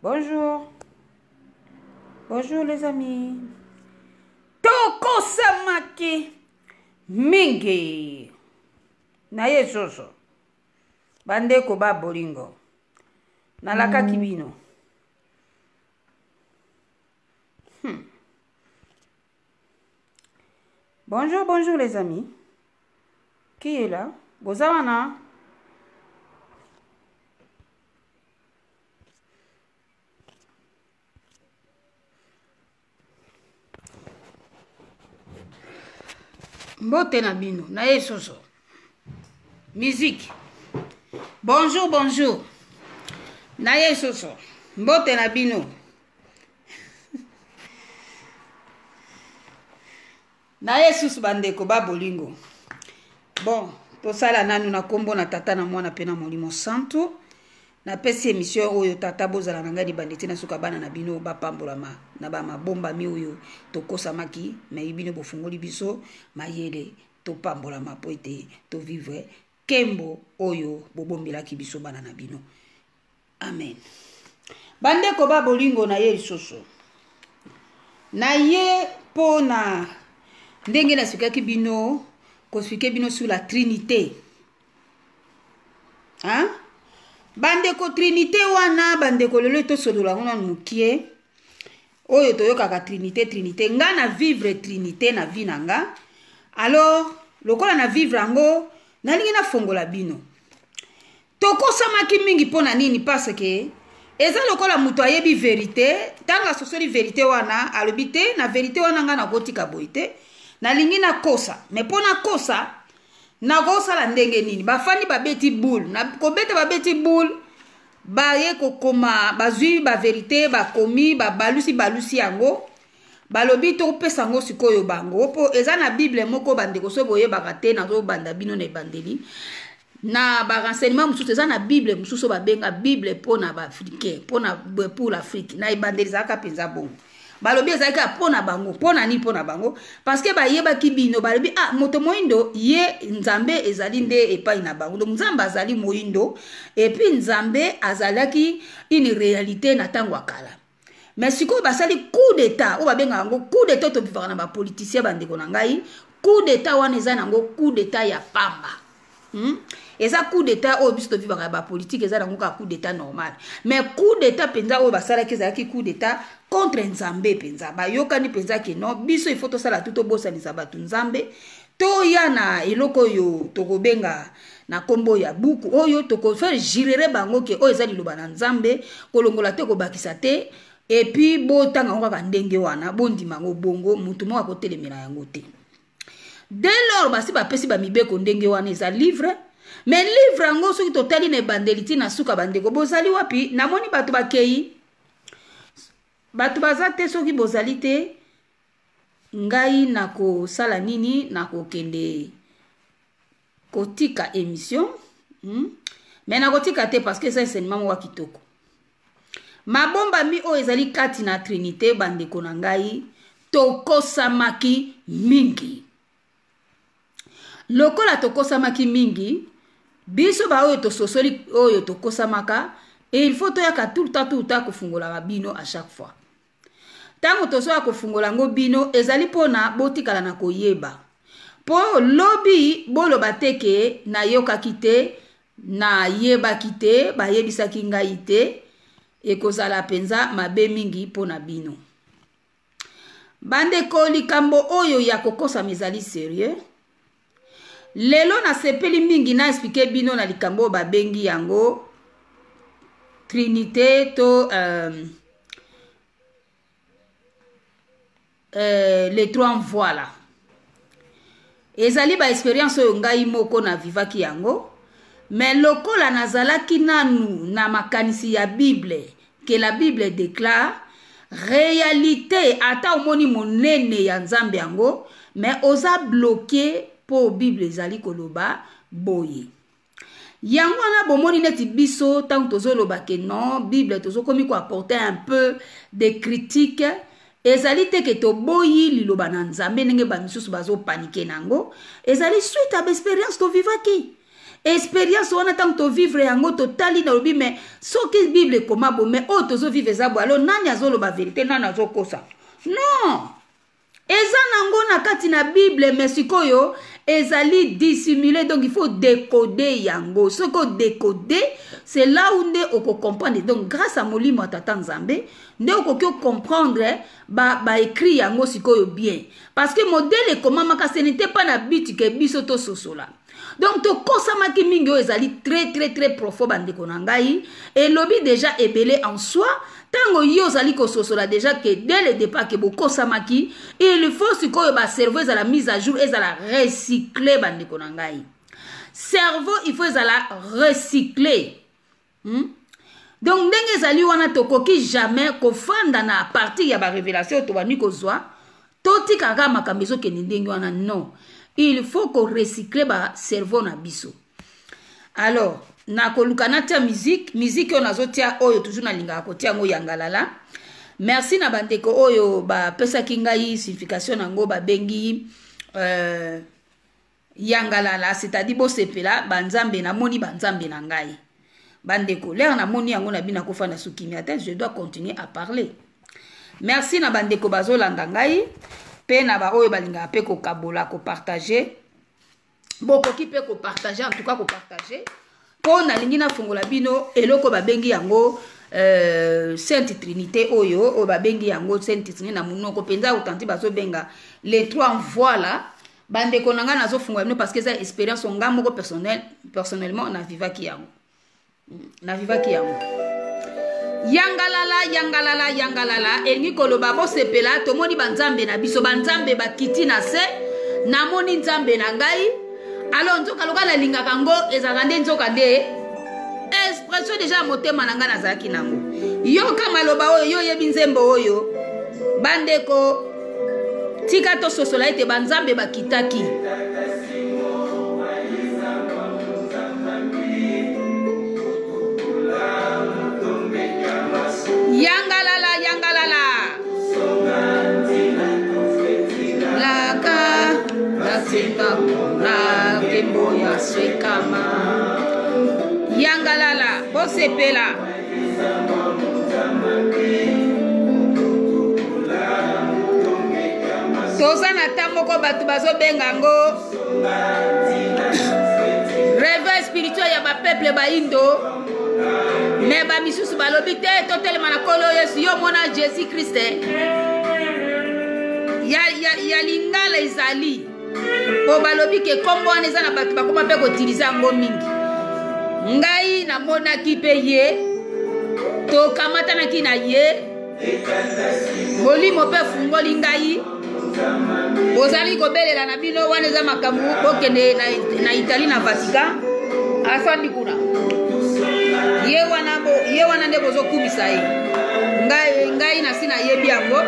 Bonjour. Bonjour les amis. Toko samaki mingi. Na yesoso. Bandeko ba bolingo. Nalaka kibino. Bonjour, bonjour les amis. Qui est là? Bozawana. Mbote na bino, na yesoso. Musique. Bonjour, bonjour. Na yesoso. Mbote na bino. Na yesusu bandeko ba bolingo. Bon, tosala nanu na kombo na tata na mwana pena molimo santo. Na pesi émission oyo tata bozala na ngadi bandeti na suka bana na bino ba pambolama na ba mabomba mi oyo tokosa maki mais bino bofungoli biso mayele to pambolama po ete to vivre kembo oyo bobombela ki biso bana na bino. Amen. Bandeko ba bolingo na ye lisoso. Na ye po na ndenge na suka ki bino ko expliquer bino sur la Trinité. Hein? Bandeko Trinité wana bandeko lelo to sodola ngona mukie oyo toyokaka Trinité nga na vivre Trinité na vie nanga. Alors lokola na vivre ango nalingi na fongola bino tokosamaki mingi pona nini parce que eza lokola muto ayebi vérité tanga sosoli vérité wana alobite na vérité wana nga na kotika boite nalingi na kosa mais pona kosa na kosala ndenge nini bafani babeti boule na kobeta babeti boule baye kokoma bazwi ba vérité bakomi balusi yango balobi to pesa ngo sikoyo bango po eza na Bible moko bandeko so boye bakate na zo banda bino na ebandeli na ba renseignement mususu eza na Bible mususu babenga Bible pona ba africain pona pour l'Afrique na ebandeli zaka penza bongo balobi ezalika pona bango pona ni pona bango parce que bayeba kibino balobi moto moindo ye nzambe ezali nde epai na bango donc nzambe azali moindo et puis nzambe azalaki une réalité na tango akala mais siko basali coup d'état o babenga yango coup d'état to bivaka na ba politicien bandeko na ngai coup d'état wana eza nango coup d'état ya pamba. Eza coup d'état o biso to vivaka ba politique eza nango ka coup d'état normal mais coup d'état penza o basala keza ki coup d'état contre nzambe penza ba yokani penza ke no biso il faut to sala tout bosa ni sabatu nzambe to yana eloko yo to kobenga na kombo ya buku oyo to ko faire girer bango ke o eza liloba na nzambe kolongola te ko bakisa te et puis bo tanga ngaka ndenge wana bondima ngo bongo mutu mo akotelemela yango te. Dès lors basi ba pesi ba mibeko ndenge wana eza livre mais livre yango soki totali na bandeliti na suka bandeko bozali wapi namoni bato bakei bato bazate soki bozali te ngai na kosala nini na kokende kotika émission mais na kotika te parce que ça enseignement mo kitoko mabomba mi o ezali kati na Trinité bandeko na ngai tokosamaki mingi lokola tokosamaki mingi biso ba oyo tososoli oyo tokosamaka et il faut toyaka tout le temps kofungola bino à chaque fois tango tosoya kofungola ngo bino ezali pona botikala na koyeba po lobi boloba teke na yokaki te na yebaki te bayebisaki ngai te ekozala penza mabe mingi pona bino bandeko likambo oyo ya kokosa mezali sérieux lelo na sepeli mingi na expliquer bino na likambo babengi yango Trinité to les trois voilà ezali ba expérience oyo ngai moko na vivaki yango mais lokola nazalaki nanu na makanisi ya Bible que la Bible déclare réalité ata omoni monene ya nzambe yango mais oza bloqué po Bible ezali koloba boye yango wana bomoni neti biso tant tozoloba ke non Bible tozokomi ko apporter un peu de critique ezali te ke to boyi liloba na nzambe ndenge ba misusu bazo paniquer nango ezali suite à expérience to vivaki expérience wana tant to vivre yango totali na lobi mais soki Bible koma bo mais o tozo vivre za bo alors nani azoloba vérité nani azokosa non eza nango na kati na Bible mais sikoyo ezali dissimulé donc il faut décoder yango soko décoder c'est là où on peut comprendre donc grâce à molimo tata Nzambe on peut comprendre ba écrit yango sikoyo bien parce que modèle comment maka ce n'était pas na but que biso to sosola donc to kosamaki mingi ezali très profond bande konangai et lobby déjà ebelé en soi tango yo zali ko sosola déjà que dès le départ que boko samaki il faut sikoyo ba cerveau à la mise à jour et à la recycler bande konangai cerveau il faut à la recycler donc ndenge zali wana tokoki jamais kofanda na partir ya ba révélation to bani kozwa toti kaka makambezo ke ndenge wana non il faut qu'on recycle ba cerveau na biso alors na kolukana tia musique on azotia oyo toujours na linga kotia ngo yangalala merci na bandeko oyo ba pesa kingai signification nango ba bengi yangalala c'est-à-dire bo sepela banzambe na moni banzambe na ngai bandeko l'air na moni yango na bina ko fana sukimi ata je dois continuer à parler merci na bandeko bazolanda ngai pe na ba oyo balinga pe ko kabola ko partager bokoki pe ko partager en tout cas ko partager pour na lingi na fungola bino eloko babengi yango Sainte Trinité oyo o babengi yango Sainte Trinité na munoko penza autanti bazo benga les trois voilà bande konanga nazo fungola bino parce que ça expérience nga moko personnellement na vivaki yango yangalala elingi koloba bo sepela tomoni banzambe na biso banzambe bakiti na se namoni nzambe na ngai alors nzoka lokala lingaka ngo ezaka nde nzoka nde expression déjà motema na ngai nazalaki nango yo kama loba oyo yo yebi nzembo oyo bandeko tika to sosola ete banzambe bakitaki yangalala laka lasinga na kembo ya sekama yangalala bosepela toza na tamboko bato bazobenga ngo réveil spirituel ya bapeuple baindo mais ba misusu balobi te totelema na kolo Yesu yo mona Jésus Christ ya lingala ezali po balobi ke kombo wana eza na bato bakoma pe kotiliza yango mingi ngai namonaki pe ye tokamatanaki na ye molimo mpe fungoli ngai bozali kobelela na bino wana eza makambo bokende na Italie na Vatican afandi kuna ye wana nde bozokumisa ye ngai nasi nayebi yango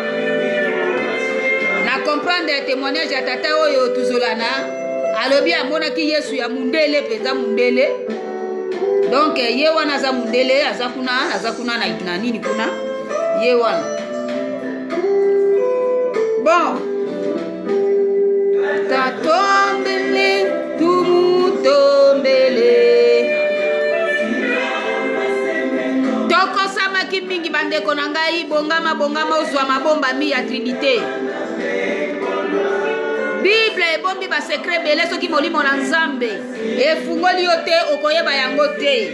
na comprendre témoignage ya tata oyo tuzolana alobi amonaki Yesu ya mundele penza mundele donc ye wana aza mundele aza kuna na nini kuna ye wana bon tatombele tumutombele tokosamaki mingi bandeko na ngai bongama ozwa mabomba mi ya Trinité Bible ebombi ba secret bele soki molimo na Nzambe efungoli yo te okoyeba yango te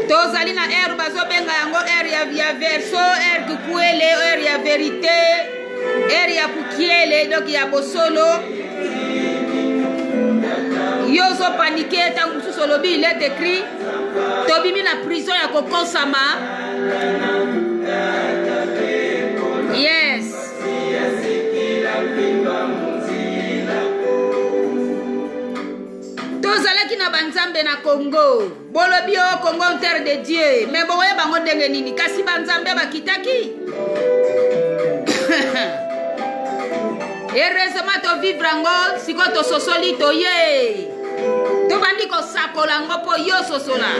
tozali na ere bazobenga yango ere ya verso ere tukuele ere ya vérité ere ya kukiele donc ya bosolo yozo paniqué tangu mosusu olobi il est écrit tobimi na prison ya kokosama yes tozalaki na banzambe na Congo bolobi o Congo terre de Dieu mais boye bango ndenge nini kasi banzambe bakitaki heureusement to vivre ngo siko to sosoli to ye to bandi ko sakola ngo po yo sosola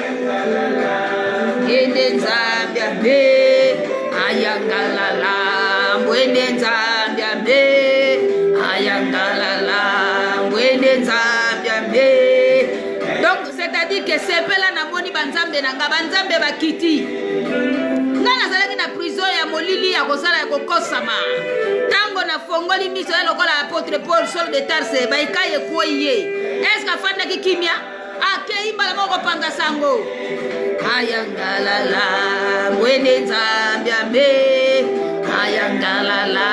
ende Nzambe abe ayangalala mwende Nzambe abe ayangalala mwende Nzambe dire que sepela na moni banzambe nanga banzambe bakiti nga nazalaki na prison ya molili ya kozala ya kokosama tango na fongoli miso ya lokola apôtre Paul Saul de Tarse baikaye kwoi ye est-ce que afandaki kimia akei mbala moko panga sango ayangalala mwene nzambe ambe ayangalala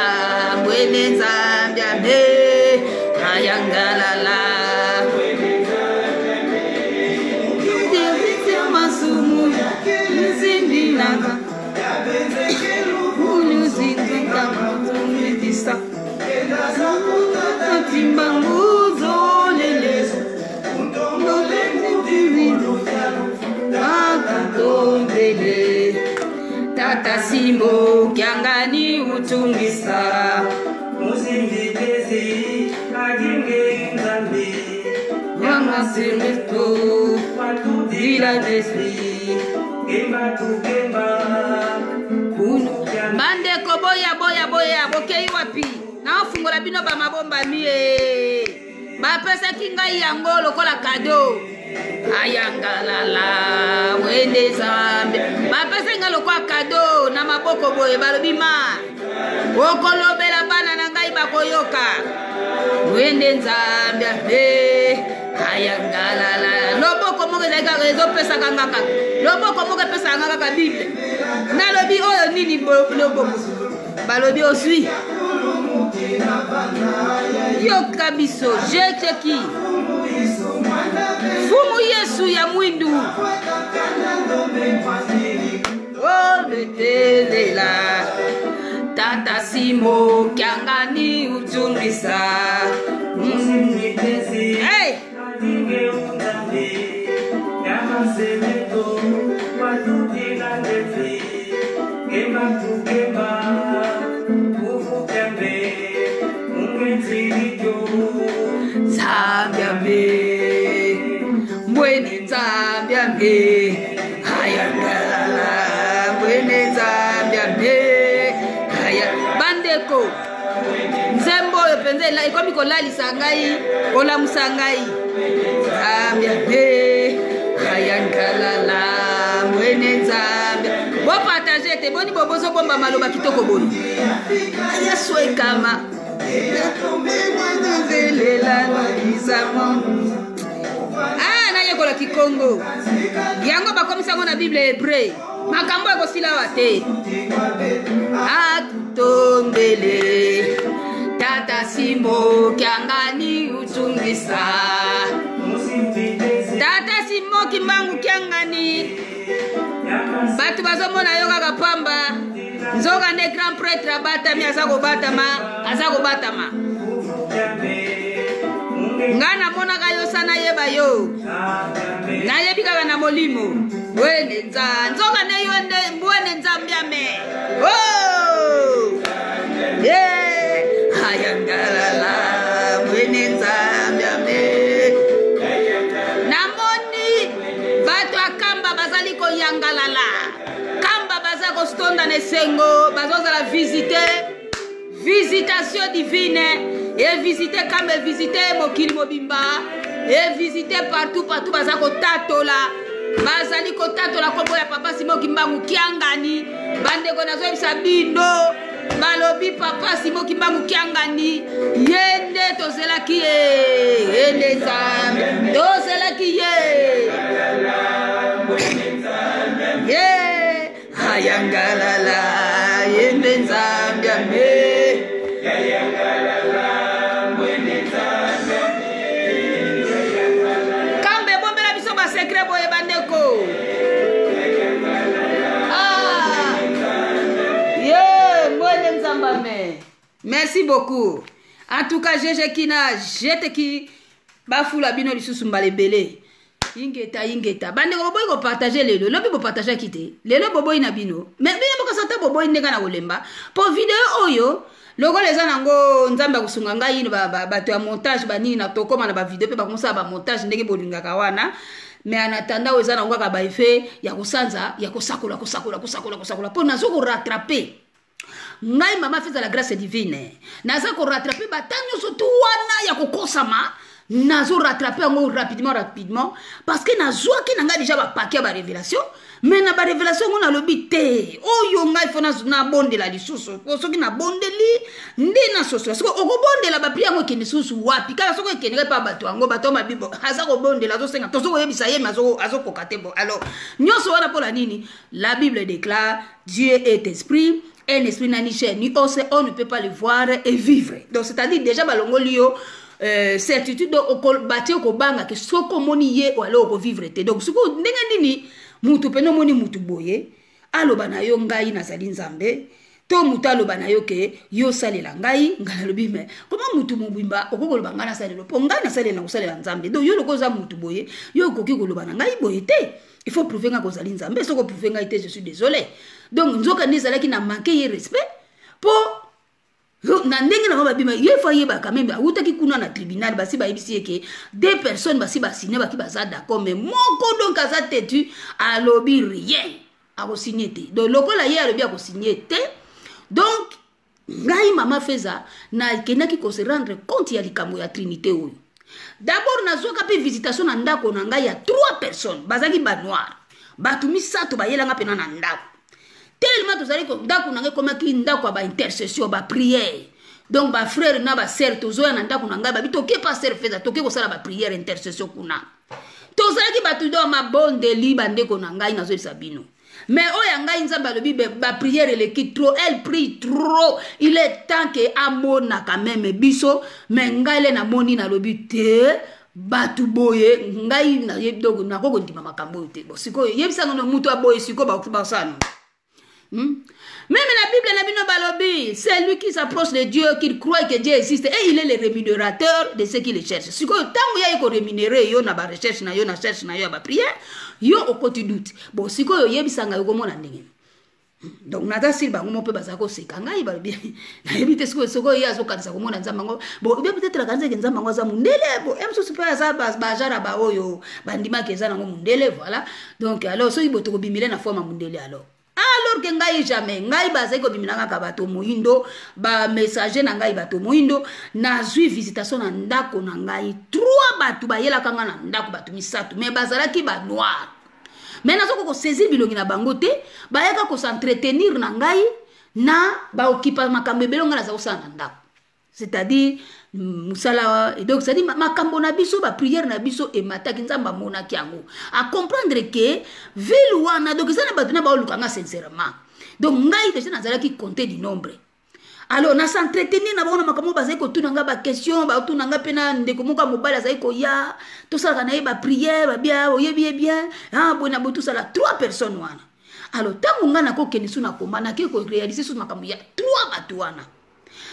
mwene nzambe ambe ayangalala masumu nzindinaka unyuzinduka mutumidisa atimbanguzo lelezo akatombele tata Simo kiangani utungisa Musindikezi kajinge nzambi Yanga sirmeto Dila desli Gemba tu gemba Bande ko boya bokei wapi na ofungola bino ba mabomba mie ba pesa kingai yango lokola kado ayangalala wende zambe ba pesa ngalo kwa kado na maboko boye balobi ma okolobela bana na ngai bakoyoka wende nzambe ayangalala loboko moko ezaka ezopesa kangaka loboko moko epesa kangaka bible nalobi oyo nini loboko balobi osui yoka biso jeteki fumu Yesu ya mwindu oletelela tata Simo kiangani utungisa hey! Mwene nzambe ayangalala mwene nzambe aya bandeko nzembo oyo penze la ikomi kolalisa ngai olamusa ngai nzambe ayangalala mwene nzambe bo partager te boni bobozo bomba maloba kitoko boni Yesu ekama nayekola kikongo yango bakomisango na bible hébreu makambo ekosila wa te atombele tata Simo kiangani utungisa tata Simo kimbangu kiangani batu bazomona yo kaka pamba nzoka nde grand prêtre abatami aza kobatama nga namonaka yo sana yeba yo nayebi kaka na molimo wene nzoka ne yo nde mbwene nzambe ame ayangalala mwene nzambe ame namoni bato akamba bazali koyangalala kamba baza kostonda na esengo bazozala visitation divine et visiter kambe visiter mokili mobimba et visiter partout baza kotatola bazali kotatola kombo ya papa Simo Kimbangu kiangani bandeko nazoyebisa bino balobi papa Simo Kimbangu kiangani yende tozelaki yende nzambe tozelaki ayangalala yende nzambe kambe bombela biso ba secret boye bandeko mwene nzambe merci beaucoup en tout cas jeje kina jete ki bafula bino lisusu mbala ebele ingeta bandeko boboyi kopartage lelo lobi bopartage kite lelo boboyi na bino mais bino bokosata boboyi ndeka na kolemba po video oyo lokola eza nango nzambe akusunga ngai bato ya montage banini na tokoma na bavideo mpe bakomosala bamontage ndenge bolingaka wana mais en attendant oyo eza nango kaka baefe ya kosanza ya kosakola mpo nazo korattrape ngai mama fils de la grâce divine naza korattrape bata nyonso tu wana ya kokosama nazo rattraper yango rapidement parce que nazwaki nanga déjà bapake ba révélation mais na ba révélation ngo nalobi te oyo ngai fona na bondela lisusu soki na bondeli nde na soso siko okobondela ba prière ngo kende susu wapi kala soko ekende pa bato yango bato mabibo aza ko bondela zo senga to soko yebisa ye mazo kokate bo alors nyonso wana pour la nini la Bible déclare Dieu est esprit. Un esprit n'a ni chair ni os, on ne peut pas le voir et vivre. Donc c'est-à-dire déjà balongolio certitude au bâti au banga que soko moni ye ou alors au vivre te. Donc soko ndenge nini mutu peno moni mutu boye aloba na yo ngai na zali nzambe to mutu aloba na yo ke yo salela ngai ngala lobi me comment mutu mobimba okokoloba ngana salela po ngai na salela ngosalela nzambe. Donc yo lokoza mutu boye yo koki koloba na ngai boye te. Il faut prouver nga kozali nzambe soko prouver nga ite je suis désolé. Donc nzoka ndezala ki na manquer ye respect pour na ndenge na babima ye fa ye ba quand même awutaki kuna na tribunal basi ba yebisi ke deux personnes basi ba signer ba ki baza d'accord mais moko donc aza têtu alobi rien a ko signer te. Donc lokola ye alobi a ko signer te. Donc ngai mama feza na kenaki ko se rendre compte ya likambo ya trinité oyo. D'abord nazoka pe visitation na ndako na ngai ya 3 personnes bazaki ba noir batu misato bayelanga pena na ndako tellement tozali ko ndako na ngai komaki ndako ba intercession ba prière. Donc ba frère na ba sœur tozoya na ndako na ngai ba bitoke pasteur feza toke ko sala ba prière intercession kuna tozali batu do ma bondeli bandeko na ngai nazo sabino. Mais oya ngai nzamba lobi ba prière le qui trop elle prie trop il est temps que amona quand même biso mais ngai le na moni na lobi te batu boye ngai na yedogo na koko ndima makambo te bo siko yebisa ngono mutu aboye siko ba sano. Même la Bible na bino balobi c'est lui qui s'approche de Dieu qui croit que Dieu existe et il est le rémunérateur de ceux qui le cherchent. Siko tango ya ko rémunérer yo na ba recherche na yo na cherche na yo ba prière yo okoti doute bon siko yo yebisanga yo komona ndenge. Donc nata silba ngomo pe bazako seka ngai balobi na yebite siko ya zo kanisa komona nzamba ngo bon peut-être la kanisa ke nzamba ngo za mundele bon emso super za bajara ba oyo bandima ke za ngo mundele voilà. Donc alors so iboto ko bimile na forme mundele alors que ngai jamais ngai bazai ko biminanga ka bato moindo ba messager na ngai bato moindo na zui visitation na ndako na ngai 3 bato bayela kanga na ndako bato misato mais bazalaki ba noir mais nazoko ko saisir bilongi na bango te bayaka ko s'entretenir na ngai na ba okipa makambe belonga na za na ndako c'est-à-dire musala et donc ça dit makambo na biso ba prière na biso et mataki nzamba mona kiango à comprendre que ville wana donc ça na batuna ba olukanga sincèrement donc ngai déjà nazala ki compter du nombre alors na s'entretenir na bona makambo bazai ko tunanga ba question ba tunanga pena ndeko moka mobala zai ko ya to sala na ba prière ba bien oyebi bien ah bona bo tout ça 3 personnes wana alors tango ngana ko kenisu na komana ke ko réaliser sur makambo ya 3 batu wana.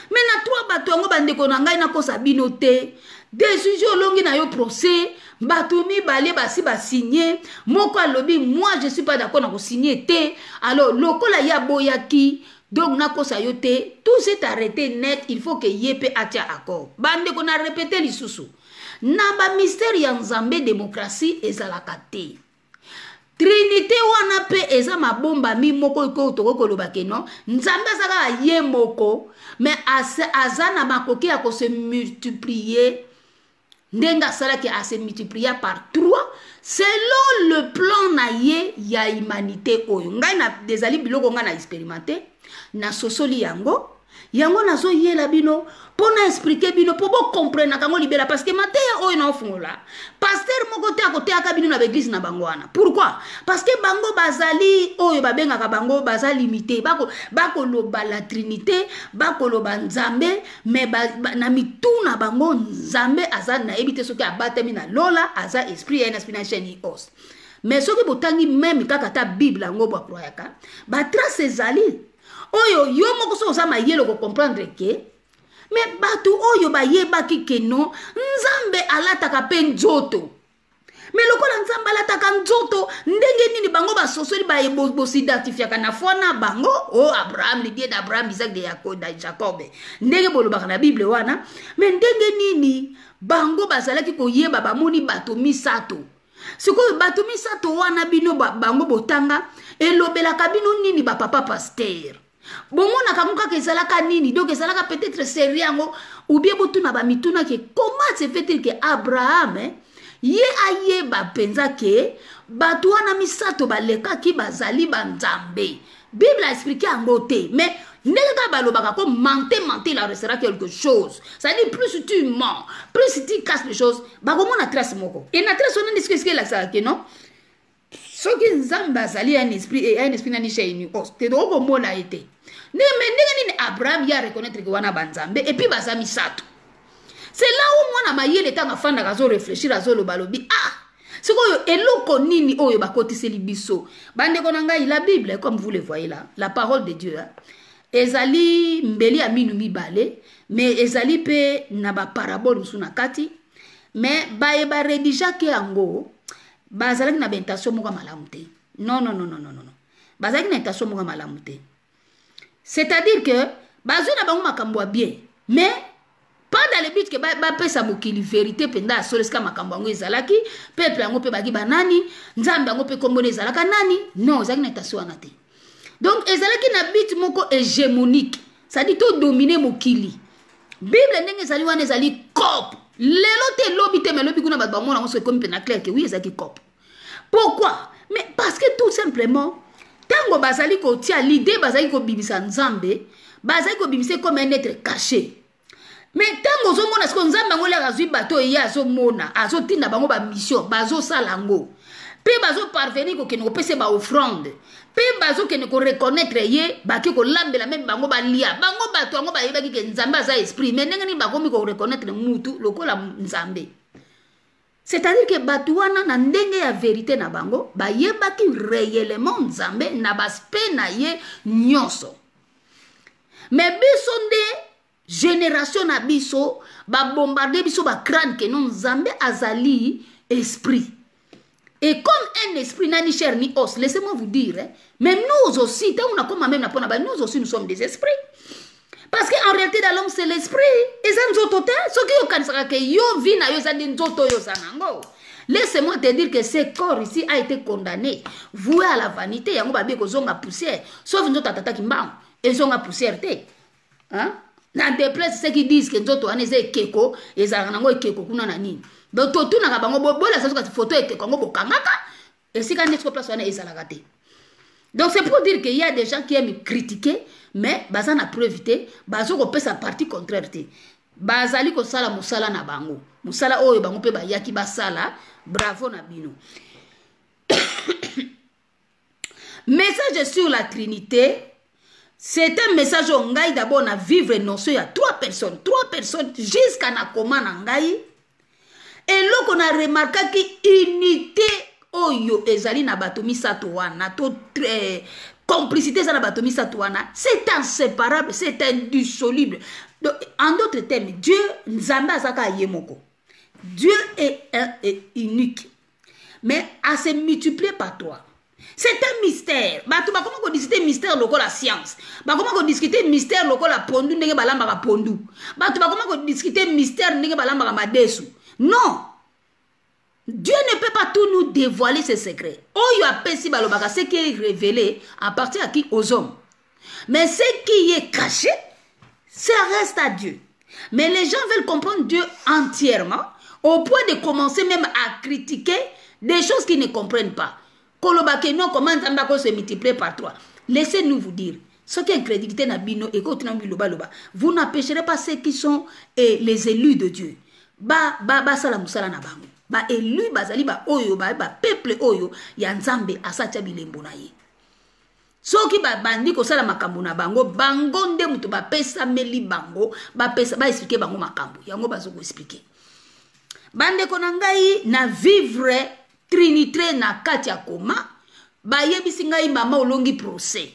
Mais na 3 bato yango bandeko na ngai na kosa bino te décision longi na yo procès bato mibale basi ba signer moko alobi moi je suis pas d'accord na ko signer te alors lokola ya boyaki donc na kosa yo te tout s'est arrêté net il faut que yepe atia accord bandeko na répéter lisusu na ba mystère ya nzambe démocratie ezalaka te. Trinité wana pe eza mabomba mi moko ko tokoloba ke non nzambe azaka ye moko mais azana makoki ya ko se multiplier ndenga sala ki a se multiplier par 3 selon le plan na ye ya humanité oyo ngai na desali biloko nga na expérimenter na sosoli yango nazo yela bino pour na expliquer bino pour bo comprendre kango libela parce que mateya oyo na ofungola pasteur moko te akote aka bino na église na bango wana. Pourquoi? Parce que bango bazali oyo babenga ka bango bazali limité bako loba la trinité bako loba nzambe mais na mituna bango nzambe aza na ebite soki abatemi na lola aza esprit ya esprit na chaîne os mais soki botangi même kaka ta bible ngo bo kroyaka ba trace ezali oyo yo moko so za mayelo ko comprendre que mais batu oyo ba yebaki ke non nzambe alataka pe nzoto mais lokola nzambe alataka nzoto ndenge nini bango ba sosoli ba bo s'identifiaka na fona bango oh Abraham le Dieu d'Abraham Isaac de Jacob ndenge bolobaka na bible wana mais ndenge nini bango bazalaki koyeba bamoni bato misato siko bato misato wana bino bango botanga elobelaka bino nini ba papa pasteur bongo nakamuka ke ezalaka nini donc ezalaka peut-être série yango ou bien botuna bamituna ke comment se fait-il que Abraham ye ayeba penza ke bato wana misato balekaki bazali banzambe Bible a expliqué yango te mais ndenge balobaka comme mentir il restera quelque chose ça dit plus tu mens plus tu casses les choses bakomona trace moko et na trace on a discuté la ça que non soki nzambe azali un esprit nani chez os te do komona ete ndenge nini Abraham ya reconnaître que wana banzambe et puis bazami sato c'est là où mwana mayele tanga fanda kazo réfléchir azo lobalobi sikoyo eloko nini oyo bakotiseli biso bandeko na ngai la Bible comme vous le voyez là la parole de Dieu ezali mbeli ya minu mibale mais ezali pe na ba parabole musuna kati mais ba redija ke yango bazalaki na bentation moko malamu te non bazalaki na intention moko malamu te c'est-à-dire que bazuna bango makambo bien mais pas dans le but que ba pesa mokili vérité penda soleska makambo yango ezalaki peuple yango pe baki banani nzambe yango pe kombona ezalaka nani non ezalaki na intention wana te donc ezalaki na but moko hégémonique ça dit to dominer mokili Bible ndenge ezali wana ezali cop lelo te lobi te melobi kuna bato bamona ngo se comme pe na clair que oui ezalaki cop pourquoi mais parce que tout simplement tango bazali ko tia l'idée bazali ko bibisa nzambe bazali ko bibisa comme un être caché mais tango zo mona ce que nzambe ngole azui bato ya zo mona azo tinda bango ba mission bazo salango pe bazo parvenir ko keno pese ba offrande pe bazo keno ko reconnaître ye ba ki ko lambela même bango ba lia bango bato ngo ba yeba ki ke nzambe za esprit mais ndenge ni bakomi ko reconnaître mutu lokola nzambe c'est-à-dire que bato wana na ndenge ya vérité na bango ba yeba ki réellement nzambe na baspe na ye nyonso mais biso nde génération na biso ba bombarder biso ba crâne que non nzambe azali esprit et comme un esprit nani chair ni os laissez-moi vous dire même nous aussi tant on a comme même na pona ba nous aussi nous sommes des esprits parce que en réalité dans l'homme c'est l'esprit et ça nous auto ce qui au kanisaka que yo vi na yo ça dit nzoto yo sanango laissez-moi te dire que ce corps ici a été condamné voué à la vanité yango ba be ko zonga poussière sauf nzoto tata kimbango et zonga poussière te hein na déplace ceux qui disent que nzoto ane ze keko ezalaka nango ekeko kuna na nini donc totuna ka bango bola ça que photo ekeko ngo bokangaka et si quand netko place wana ezalaka te donc c'est pour dire qu'il y a des gens qui aiment critiquer mais baza na preuve te bazo ko pesa partie contraire te bazali ko sala musala na bango musala oyo bango pe ba yaki basala bravo na bino message sur la Trinité. C'est un message au ngai d'abord na vivre notion il y a trois personnes jusqu'à na koma na ngai et là qu'on a remarqué que unité oyo ezali na bato misato wana to complicité za na bato misato wana c'est inséparable c'est indissoluble donc en d'autres termes Dieu nzambe azaka yemoko Dieu est unique mais à se multiplier par toi. C'est un mystère. Comment discuter mystère local la science? Comment discuter mystère local la pondu ndenge balamba ka pondu? Comment discuter mystère ndenge balamba ka madesu? Non. Dieu ne peut pas tout nous dévoiler ses secrets. Oh yo apesi balobaka ce qui est révélé appartient à qui? Aux hommes. Mais ce qui est caché, ça reste à Dieu. Mais les gens veulent comprendre Dieu entièrement au point de commencer même à critiquer des choses qu'ils ne comprennent pas. Non, comment ça se multiplier par trois. Laissez-nous vous dire, ce qui est incrédulité na bino et vous n'empêcherez pas ceux qui sont les élus de Dieu. Ba sala musala na bango. Ba élus bazali ba oyo ba peuple oyo ya nzambe asacha bilembo na ye. Soki ba bandi ko sala makambo na bango bango nde muto ba pesa meli bango ba pesa ba expliquer bango makambo. Yango bazo ko expliquer. Bande ko na ngai na vivre Trinité na kati ya koma ba yebisi ngai mama olongi procès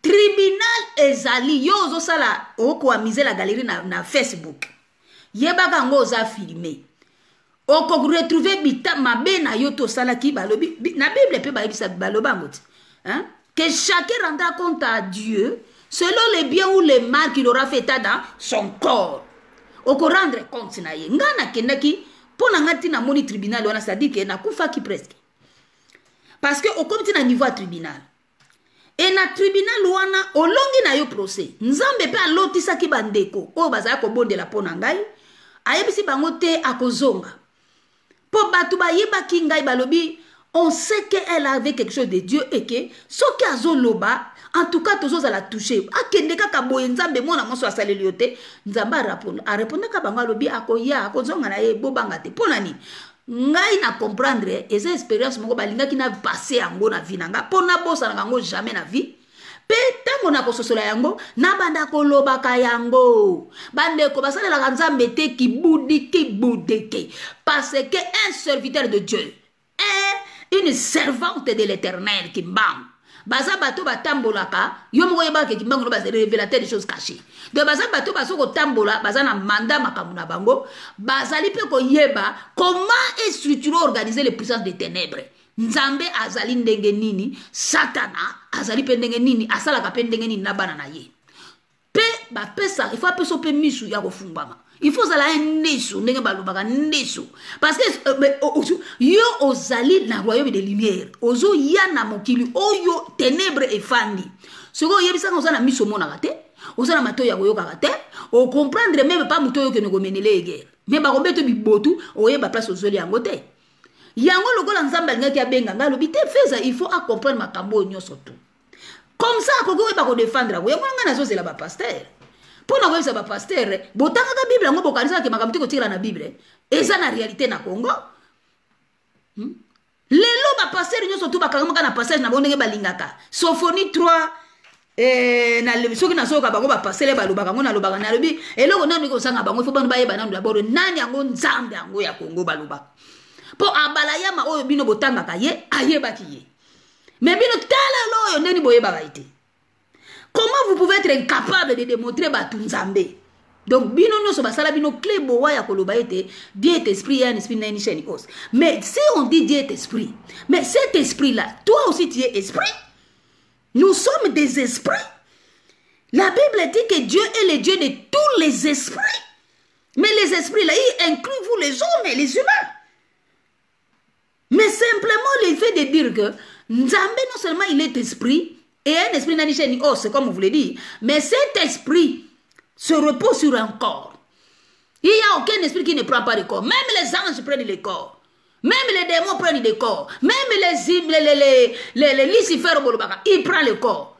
tribunal ezali yo zo sala oko amiser la galerie na Facebook yebaka ngo za filmer oko retrouver bita mabe na yo to sala ki balobi na Bible pe ba yebisa baloba ngoti hein que chacun rendra compte à Dieu selon les biens ou les mal qu'il aura fait dans son corps oko rendre compte na ye ngana kendaki. Pour n'angati na moni tribunal on a ça dit que na kufa qui presque parce que au comme tu na niveau à tribunal Et na tribunal wana olongi na yo procès nzambe pe alotisaki bandeko oyo bazala kobondela mpo na ngai ayebisi bango te akozonga po bato bayebaki ngai balobi on sait qu'elle avait quelque chose de Dieu et que soki azoloba en tout cas tozozala touché akende kaka boye nzambe mwana moso asaleli yo te nzambe arépondaka bango alobi akoya akozonga na ye bobanga te mpo na nini ngai na comprendre eza expérience moko balingaki na passé yango na vie na nga mpo nabosanaka yango jamais na vie pe ntango na kososola yango nabanda kolobaka yango bandeko basalelaka nzambe te kibudike parce que un serviteur de Dieu est une servante de l'éternel kimbang baza bato batambolaka yo moko yebaka kimbango no baza révélateur des choses cachées donc baza bato baso kotambola baza na mandat makambo na bango bazali pe koyeba comment est structuré organiser les puissances des ténèbres nzambe azali ndenge nini satana azali pe ndenge nini asalaka pe ndenge nini na bana na ye pe bapesa il faut apesa pe misu ya kofumbama il faut zala ndesu ndenge balobaka ndesu parce que yo ozali na royaume de lumière ozo ya na mokili oyo ténèbre efandi soko yebisaka ozana miso monaka te ozana mato ya koyokaka te o comprendre même pas moto oyo kene komenele guerre mais bakombeto bibotu oyeba place ozoli yango te yango lokola nzambe alingaki abenga nga lobi te feza il faut à comprendre makambo nyonso tout comme ça akoki oyeba kodefendre yango yango nga nazozela bapasteur pour na koyebisa bapasteur botangaka bible yango bokanisaka makambo te kotikala na bible eza na réalité na Congo lelo bapasteur nyonso tout bakangamaka na passage na bango ndenge balingaka Sophonie 3 na soki nasoka bango bapasteur balobaka ngo nalobaka nalobi eloko nani kosanga bango ifo bano bayeba nanu d'abord nani yango nzambe yango ya Congo balobaka po abalayama oyo bino botangaka ye ayebaki ye mais bino tala oyo ndeni boyebaka ite. Comment vous pouvez être incapable de démontrer Batunzambe? Donc, bino no so basala bino clé boa ya koloba ete Dieu est esprit et un esprit n'a ni chaîne os. Mais si on dit Dieu est esprit, mais cet esprit là, toi aussi tu es esprit. Nous sommes des esprits. La Bible dit que Dieu est le Dieu de tous les esprits. Mais les esprits là, il inclut vous les hommes et les humains. Mais simplement le fait de dire que Nzambe non seulement il est esprit et un esprit n'a ni chaîne ni os, comme vous le dites, mais cet esprit se repose sur un corps. Il n'y a aucun esprit qui ne prend pas le corps. Même les anges prennent le corps. Même les démons prennent le corps. Même les Lucifer, ils prennent le corps.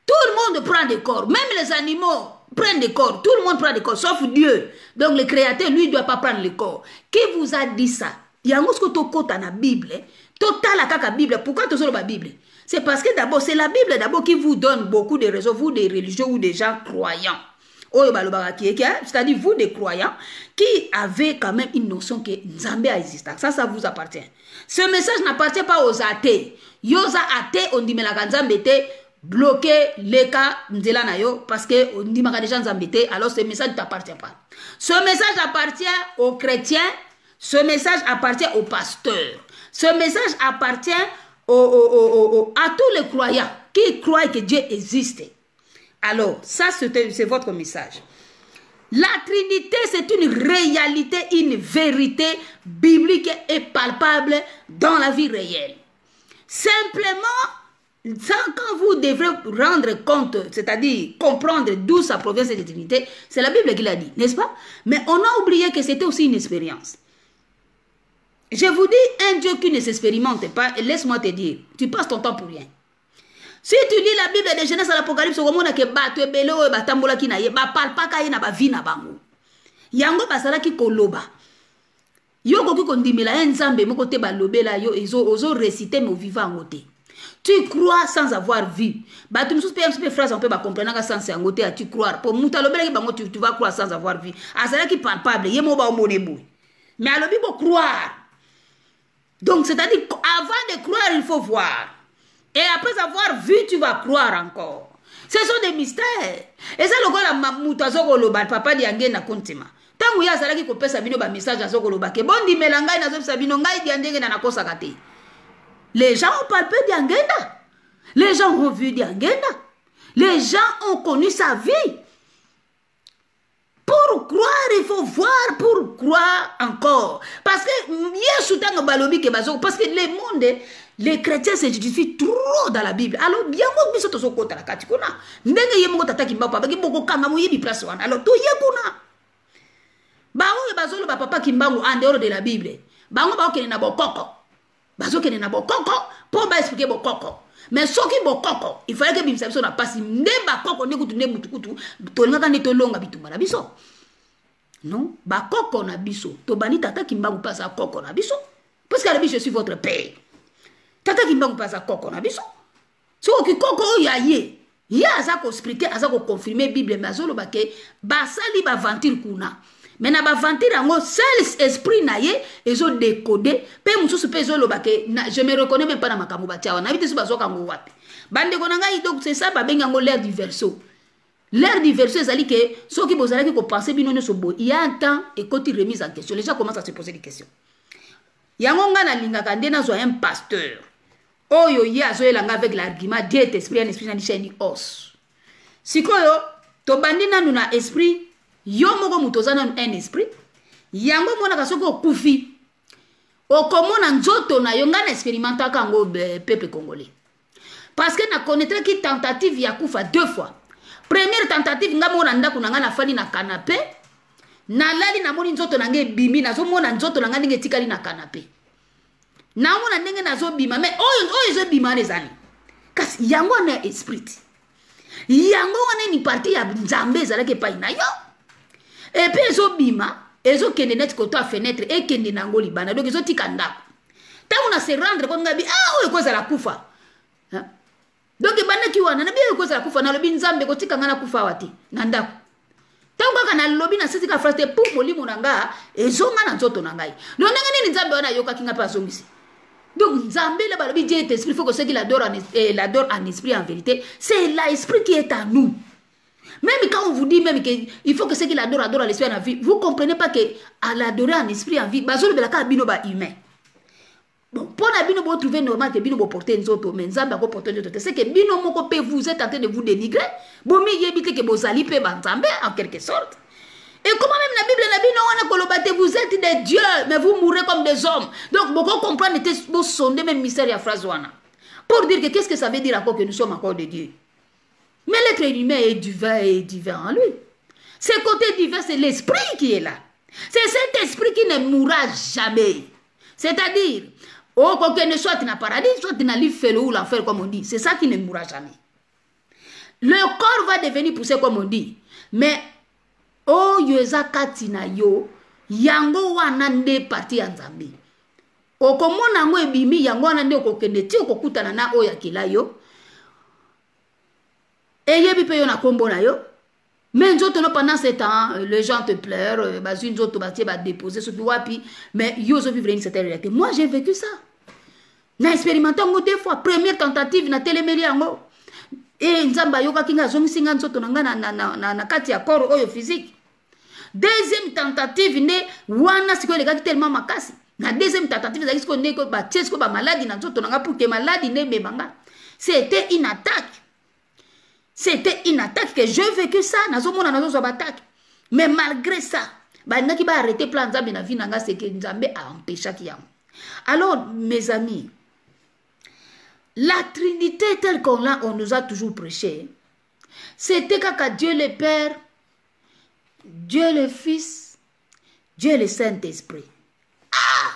Tout le monde prend le corps. Même les animaux prennent le corps. Tout le monde prend le corps, sauf Dieu. Donc le Créateur, lui, ne doit pas prendre le corps. Qui vous a dit ça? Il y a un autre côté dans la Bible. Total la Bible. Pourquoi tu sors la Bible? C'est parce que d'abord, c'est la Bible d'abord qui vous donne beaucoup de raisons, vous des religieux ou des gens croyants. C'est-à-dire vous des croyants qui avez quand même une notion que Nzambe a existé. Ça vous appartient. Ce message n'appartient pas aux athées. Yosa athées, on dit mais la Nzambe bloquer les cas Nzela nayo parce que on dit mais déjà Nzambe alors ce message ne t'appartient pas. Ce message appartient aux chrétiens. Ce message appartient aux pasteurs. Ce message appartient à tous les croyants qui croient que Dieu existe. Alors, ça c'est votre message. La Trinité, c'est une réalité, une vérité biblique et palpable dans la vie réelle. Simplement, quand vous devrez rendre compte, c'est-à-dire comprendre d'où ça provient cette Trinité, c'est la Bible qui l'a dit, n'est-ce pas? Mais on a oublié que c'était aussi une expérience. Je vous dis, un Dieu qui ne s'expérimente pas, et laisse-moi te dire, tu passes ton temps pour rien. Si tu lis la Bible de Genèse à l'Apocalypse, on a que bato ebelo batambola ki na ye ba palpa ka ye na ba vi na bango. Yango basala ki koloba. Yo ko kondimela nzambe moko te ba lobela yo ozo réciter mais vivant ngote. Tu crois sans avoir vu. Bato msusu pe phrase on peut ba comprendre ka sans ngote à tu croire. Pour muta lobela ki bango tu vas croire sans avoir vu. Asala ki palpable ye mo ba omonebu. Mais alobi bo croire. Donc c'est-à-dire avant de croire il faut voir. Et après avoir vu, tu vas croire encore. Ce sont des mystères. Et ça, le gars, la moutazo koloba, papa di angé na kontima. Tant que ça, qui kopé sabino ba message à sokoloba. Que bon di melanga na sabino ngai di angé na kosa kate. Les gens ont palpé di angenda. Les gens ont vu di angenda. Les gens ont connu sa vie. Pour croire, il faut voir pour croire encore. Parce que parce que le monde, les chrétiens se justifient trop dans la Bible. Alors, bien moi, je suis au la katikona. Ndenge yemo tata kimbapa, bagi boko kanga mu yebi place wana. Alors, to yekuna. Bawo bazolo ba papa kimbangu en dehors de la Bible. Bango ba okene na bokoko. Bazo kene na bokoko, pour ba expliquer bokoko. Mais ce qui bokoko, il fallait que bimsa biso na pasi ndemba koko ne kutu ne mutukutu, tolingaka ne tolonga bituma na biso. Non, ba koko na biso. To bani tata kimbangu pasa koko na biso. Parce que la biso je suis votre père. Tata kimbangu pasa koko na biso. So ki koko ya ye. Ya aza ko expliquer, aza ko confirmer Bible mais azolo ba ke ba sali ba ventir kuna. Mais na ba ventir ango seul esprit na ye ezo décoder pe mususu pe ezo loba ke je me reconnais même pas na makambo ba tiawa na bité so bazoka ngo wapi bande ko nanga donc c'est ça ba benga ngo l'air du verso. L'air du verso ezali ke soki bozalaki ko penser bino ne so bo il y a un temps et quand il remise en question les gens commencent à se poser des questions. Yango nga na lingaka ndena zo un pasteur oyo ye azo elanga avec l'argument Dieu est esprit un esprit na chaîne os. Sikoyo to bandina nuna esprit yo moko mutozana un esprit yango mona kasoko kufi okomona nzoto na yo ngana expérimenta kango peuple congolais parce que na connaître qui tentative ya kufa 2 fois. Première tentative nga mona ndako na ngana fali na canapé na lali na moni nzoto na nge bimi na zo mona nzoto na ngana tikali na canapé na mona ndenge na zo bima mais oyo zo bima nezani kasi yango na esprit yango wana ni partie ya nzambe ezalaki pa ina yo. Et puis ezo bima ezo kende net koto a fenêtre et kende nango libana donc ezo tika ndako tangu na se rendre ko ngabi oyo koza la kufa donc bana ki wana na bi koza la kufa na lobi nzambe ko tika ngana kufa wati na ndako tangu kaka na lobi na sisi ka frate pour molimo nanga ezo ngana nzoto na ngai donc ndenge nini nzambe wana yoka kinga pa zongisi donc nzambe le balobi Dieu est esprit faut que ceux qui l'adorent en esprit en vérité c'est l'esprit qui est en nous. Même quand on vous dit même qu'il faut que ceux qui l'adorent l'esprit en vie, vous comprenez pas que à l'adorer en esprit en vie, bazolo belaka bino ba humain. Bon, pour la bino vous trouver normal que bino vous porter une autre, mais nzamba ko porter une autre. C'est que bino moko pe vous êtes en train de vous dénigrer. Bon mi yebite que bozali pe banzambe en quelque sorte. Et comment même la Bible na bino wana kolobate vous êtes des dieux, mais vous mourrez comme des hommes. Donc beaucoup comprendre était vous sonder même mystère ya phrase wana. Pour dire que qu'est-ce que ça veut dire encore que nous sommes encore des dieux. Mais l'être humain est divin en lui. Ce côté divin, c'est l'esprit qui est là. C'est cet esprit qui ne mourra jamais. C'est-à-dire, que ne soit dans le paradis, soit dans l'enfer ou l'enfer, comme on dit. C'est ça qui ne mourra jamais. Le corps va devenir poussé, comme on dit. Mais, yoza katina yo, yango wanande parti anzambi. Okomona ngo ebimi, yango wanande okokende ti okokutana na oya kila yo. Et yebi pe yo na kombo na yo. Mais nzoto no pendant ce temps, les gens te pleurent, bazu nzoto ba tie ba déposer so wapi, mais yo zo vivre une certaine réalité. Moi j'ai vécu ça. Na expérimenté ngo 2 fois, première tentative na telemeli yango. Et nzamba yoka kinga zo misinga nzoto na na kati ya corps oyo physique. Deuxième tentative ne wana siko le gaki tellement makasi. Na deuxième tentative za siko ne ko ba tie siko ba maladie na nzoto na pour que maladie ne me banga. C'était une attaque. C'était une attaque que j'ai vécu ça, mais malgré ça, qui va arrêter plan Nzambe na vie nanga c'est que Nzambe a empêché qui a. Alors mes amis, la Trinité telle qu'on l'a, on nous a toujours prêché, c'était qu'à Dieu le Père, Dieu le Fils, Dieu le Saint-Esprit. Ah,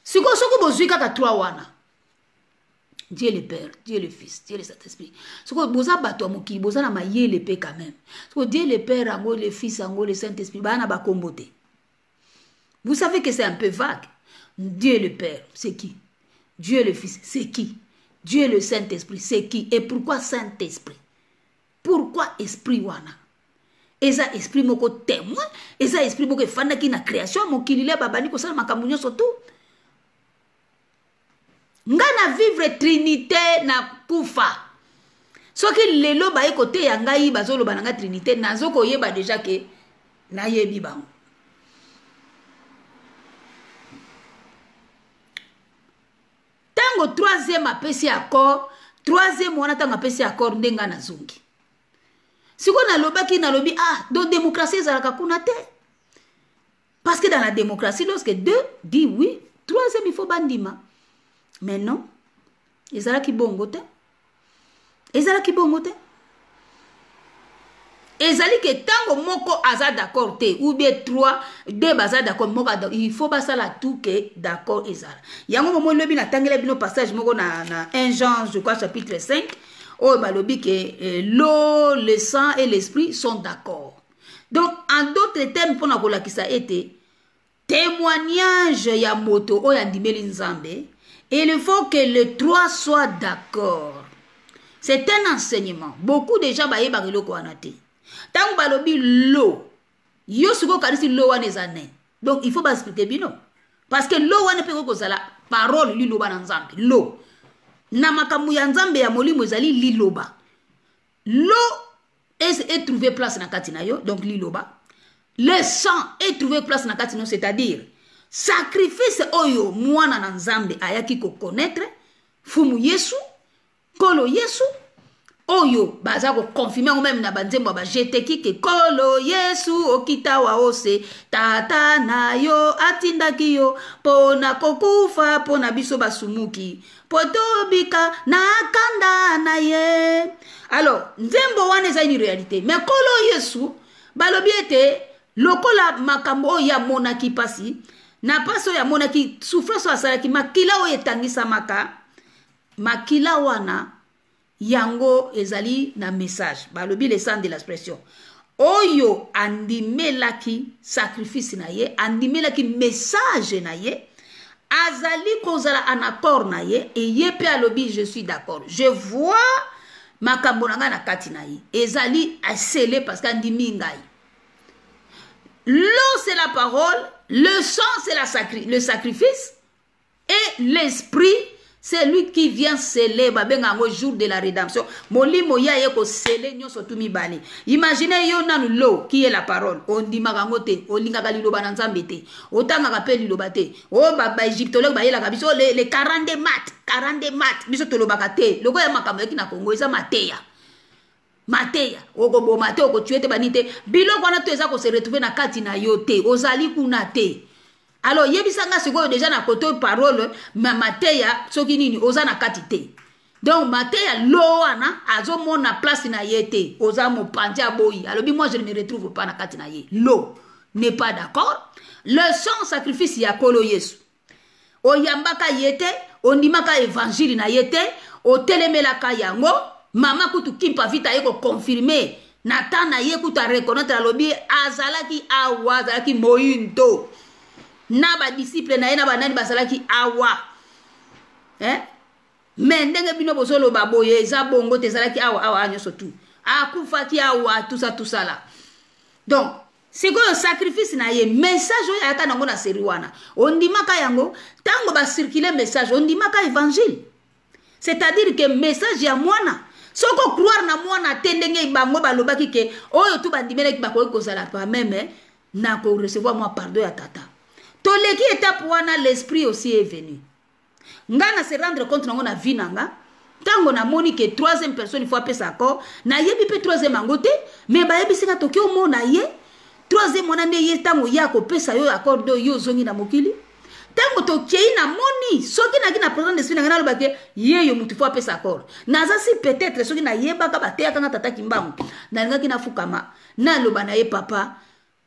c'est quoi ce que vous avez qu'à 3 wana? Dieu le Père, Dieu le Fils, Dieu le Saint-Esprit. Ce que vous avez battu à mon qui, vous avez maillé le Père quand même. Ce que Dieu le Père, le Fils, le Saint-Esprit, vous savez que c'est un peu vague. Dieu le Père, c'est qui? Dieu le Fils, c'est qui? Dieu le Saint-Esprit, c'est qui? Et pourquoi Saint-Esprit? Pourquoi Esprit wana? Eza esprit moko témoin, eza esprit moko fanda ki na création, mon kilile babani ko sala makambo surtout. Ngana vivre trinité na kufa. Soki lelo ba ekote ya ngai bazolo bananga trinité nazoko yeba déjà que na yebi bango. Tango troisième apesi accord, troisième wana tango apesi accord ndenga na zungi. Si on a lobaki na lobi, ah, donc démocratie, ça la kunate. Parce que dans la démocratie, lorsque deux dit oui, troisième, il faut bandima. Mais non, ils ont qui bongote. Ils ont qui bongote. Ezali que tango moko aza d'accord te ou bien trois deux baza d'accord moko il faut pas ça la tout que d'accord ezala yango momo lobi na tangela bino passage moko na 1 Jean je crois chapitre 5 oh balobi que l'eau le sang et l'esprit sont d'accord. Donc en d'autres termes pour na kolakisa été témoignage ya moto o ya ndimeli nzambe il faut que les trois soient d'accord. C'est un enseignement. Beaucoup de gens baye bagilo ko anate. Tant balobi l'eau, yo suko kanisi l'eau wane zane. Donc il faut pas expliquer bino. Parce que l'eau wane peko kozala parole li loba na nzambe. L'eau. Na makambu ya nzambe ya molimo ezali li loba. L'eau est trouvé place na kati na yo, donc li loba. Le sang est trouvé place na kati no, c'est-à-dire sacrifice oyo mwana na nzambe ayaki ko connaître fumu Yesu, kolo Yesu. Oyo baza ko confirmer ou même na banzembo ba jeteki ke kolo Yesu okita wa ose tata na yo atindaki yo pona kokufa pona biso basumuki potobika na kanda na ye. Alors nzembo wana eza une réalité, mais kolo Yesu balobi ete lokola makambo ya monaki pasi na paso ya monaki souffrance asalaki makila o etangisa makila wana yango ezali na message balobi le sens de l'expression oyo andimelaki sacrifice na ye andimelaki message na ye azali kozala en accord na ye et ye pe alobi je suis d'accord, je vois makambo na nga na kati na ye ezali asele parce qu'andimi ngai. L'eau c'est la parole, le sang c'est le sacrifice et l'esprit c'est lui qui vient sceller babenga jour de la rédemption. Molimo ya yeko sceller nyoso tumi bale. Imaginez yo nanu l'eau qui est la parole. On dit magangote, on linga liloba na nzambe te. Otanga kapeli liloba te. O ba égyptologue ba yela kabiso les 40 mat. Biso tolobaka te. Loko ya makambo yaki na Congo eza mateya. Mateya, okobo mate okotuete banite. Biloko wana to eza ko se retrouver na kati na yo te. Ozali kuna te. Alors yebisanga sikoyo déjà na koto parole ma mateya soki nini oza na kati te. Donc mateya lo wana azo mona place na yete oza mo panja boyi. Alors moi je ne me retrouve pas na kati na ye. L'eau n'est pas d'accord. Le sang sacrifice ya kolo Yesu. O yambaka yete, ondimaka évangile na yete, o telemelaka yango, mama kutu kimpa vita yeko confirmer. Natana ye kuta reconnaître alobi azalaki awa azalaki moyindo. Na ba disciple na ye na banani basalaki awa mais ndenge bino bozolo baboye eza bongo te zalaki awa anyoso tu akufaki awa tout ça là. Donc c'est quoi le sacrifice na ye message oyo ata nango na seri wana ondimaka yango tango ba circuler message ondimaka évangile, c'est-à-dire que message ya mwana soko croire na mwana tendenge bango balobaki ke oyo tu bandimele bakoki kozala pa même na ko recevoir moi pardon ya tata. Toleki étape wana l'esprit aussi est venu. Ngana se rendre compte nango na vie nanga. Tango na moni que troisième personne il faut appeler ça corps. Na yebi pe troisième angote. Mais ba yebi singa toki o mona ye. Troisième mona ne ye tango ya ko pesa yo accord do yo zongi na mokili. Tango toki na moni. Soki na kina présent d'esprit nanga loba ke ye yo mutu faut appeler ça corps. Naza si peut-être soki na yeba ka bateya kanga tata kimbangu. Na nga kina fukama. Na loba na ye papa.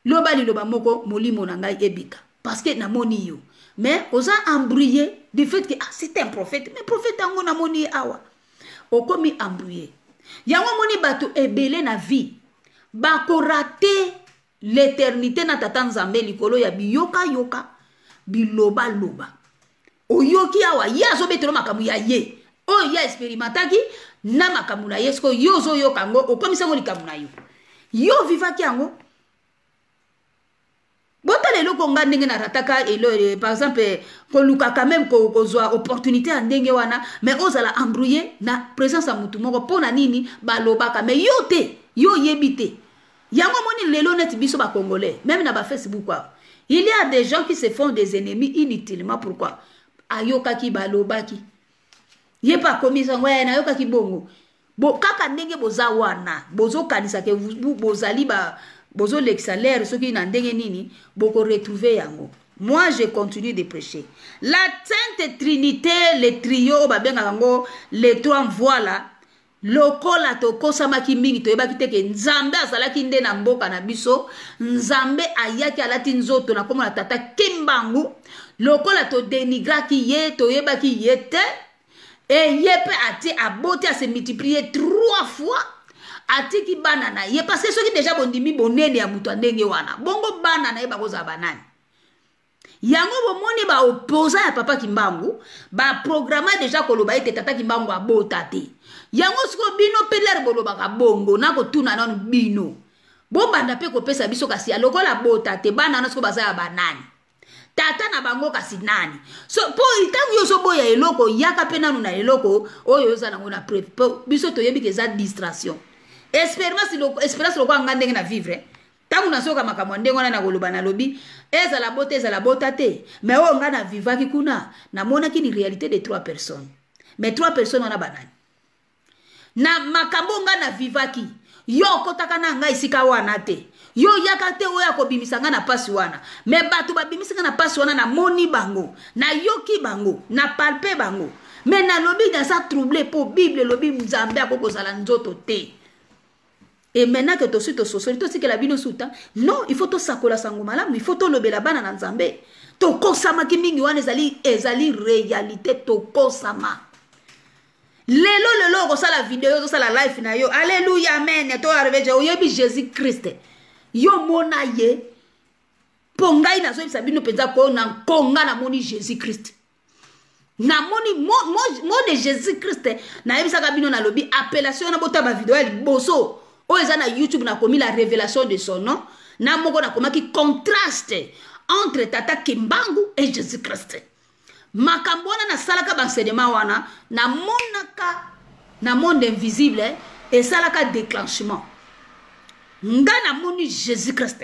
Loba li loba moko molimo na ngai ebika. Parce que namoni yo. Mais osa embrouillé du fait que c'est un prophète. Mais prophète ango namoni awa. Okomi embrouillé. Yango moni bato ebele na vie. Bako raté l'éternité na tata nzambe likolo ya biyoka yoka. Biloba loba. Oyoki awa. Ya zo betelo makamu ya ye. O ya expérimentaki. Na makamu na ye. Sko yo zo yoka ngo. Okomi sango likamu na yo. Yo vivaki ango. Botale loko nga ndenge na rataka par exemple koluka quand même kozwa opportunité à ndenge wana mais ozala embrouillé na présence à mutu moko pona nini balobaka mais yo te yo yebite yango moni lelo net biso ba congolais même na ba Facebook quoi. Il y a des gens qui se font des ennemis inutilement. Pourquoi? Ayoka ki balobaki ye pa komisa ngwe na yoka ki bongo Bo kaka ndenge boza wana bozo kanisa ke bozali ba bozo l'exalaire soki na ndenge nini boko retrouver yango. Moi je continue de prêcher la Sainte Trinité, le trio babenga yango les trois voilà lokola tokosamaki mingi toyebaki te ke nzambe azalaki nde na mboka na biso, nzambe ayaki alati nzoto na komona tata Kimbangu, lokola to denigraki ye toyebaki ye te. Et yepe ati aboti a se multiplier 3 fois. Ati ki banana ye parce que ceux qui déjà bondimi bonene ya mutu ndenge wana. Bongo banana ye bakoza banani. Yango bomoni ba opposa ya papa Kimbangu, ba programme déjà koloba ete tata Kimbangu abota te. Yango siko bino peler boloba ka bongo na ko tuna non bino. Bo banda pe ko pesa biso kasi lokola bota te banana siko baza ya banani. Tata na bango kasi nani. So po itangu yo so boya eloko yaka pe nanu na eloko oyo za nango na prep biso to yebi ke za distraction. Espérance loko anga ndenge na vivre. Tangu na soka makambo ndenge na koloba na lobi eza la bota te. Mais o nga na vivaki kuna na mona ki ni réalité de 3 personnes. Mais 3 personnes wana banani. Na makambo nga na vivaki yo kotaka na nga isika wana te. Yo yakate oya ko bimisanga na pasi wana. Me batu ba bimisanga na pasi wana na moni bango, na yoki bango, na palpe bango. Me na lobi dans ça troublé pour Bible lobi nzambe akoko sala nzoto te. Et maintenant que to suite sosoli to si que la bino suta, non, il faut to sakola sango malamu, il faut to lobela bana na nzambe. To kosama ki mingi wana ezali réalité to kosama. Lelo ko sala vidéo, ko sala live na yo. Alléluia, amen. To arrivé oyebi Jésus Christ. Yo mona ye pongai na so sabino penza ko na konga na moni Jésus Christ na moni mo de Jésus Christ na yebisa ka bino na lobi appellation na bota ba video ya liboso o eza na YouTube na komi la révélation de son nom na moko na komaki contraste entre tata Kimbangu et Jésus Christ makambona na salaka bansenement wana na monaka na monde invisible et salaka déclenchement ngana moni Jésus Christ.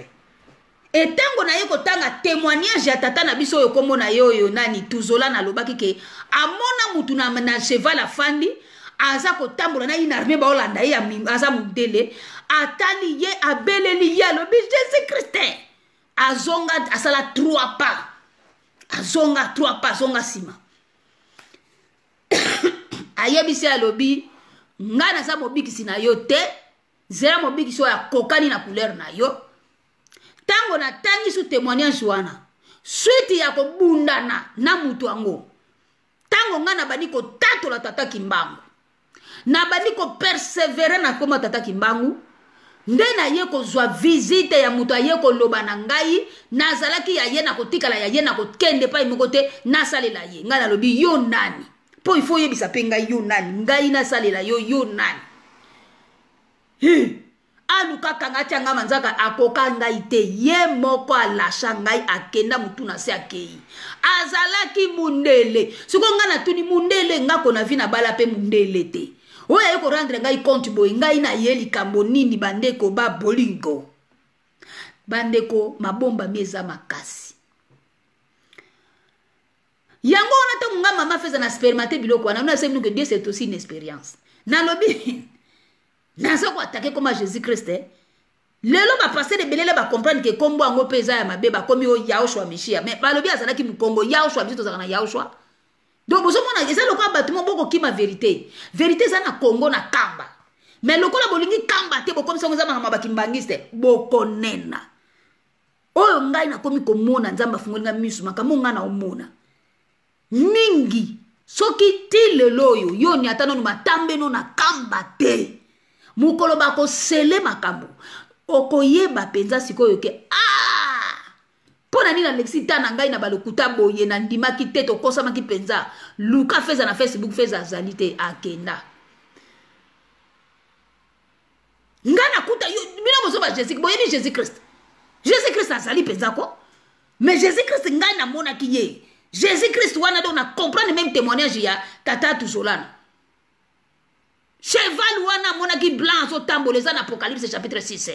Et tango na yeko tanga témoignage ya tata na biso yo komona yo nani tuzola na lobaki ke amona mutu na cheval afandi aza ko tambola na ina armée ba olanda ya aza mudele atali ye abeleli ya lobi Jésus Christ azonga asala 3 pas azonga 3 pas zonga sima ayebisi ya lobi ngana za mobikisi na yo te zera mobiki so ya kokani na couleur na yo tango na tangi su témoignage wana suite ya kobundana na mutu ango tango ngana bani ko tatola tata Kimbangu na bani ko persévérer na koma tata Kimbangu nde na ye ko zwa visite ya mutu aye ko loba na ngai nazalaki ya ye na kotikala ya ye na kokende pa imoko te na salela ye ngana lobi yo nani po ifo yebisa pe ngai yo nani ngai na salela yo nani aluka kanga tianga manzaka akoka ngai te ye moko alasha ngai akenda mutu na se akei azalaki mundele siko nga na tuni mundele nga kona vi na bala pe mundele te oya yeko rendre ngai compte boy ngai na ye likambo nini bandeko ba bolingo bandeko mabomba mieza makasi yango ona to nga mama feza na spermate biloko wana na sema que Dieu c'est aussi une expérience na lobi nazo ko attaquer comme Jésus Christ lelo ba passer de belele ba comprendre que kombo ango peza ya mabe ba komi o Yaoshua Meshia mais ba lobi azalaki mukongo Yaoshua biso tozaka na Yaoshua donc bozo mona eza lokwa batumo boko kima vérité za na Congo na kamba mais lokola bolingi kamba te bokomi songo za mama bakimbangiste bokonena oyo ngai na komi komona nzamba fungolinga misu makambo nga na omona mingi soki ti lelo yo ni atano matambe no na kamba te mukolo bako sele makambo okoyeba penza sikoyo ke pona nina lexita na ngai na balokuta boye na ndimaki te to kosa maki penza luka feza na Facebook feza azalite akenda ngana kuta yo mina bozo ba Jésus boye ni Jésus Christ azali penza ko mais Jésus Christ ngai na mona ki ye Jésus Christ wana do na comprendre même témoignage ya tata tuzolana cheval wana mona ki blanc so tamboleza na Apocalypse chapitre 6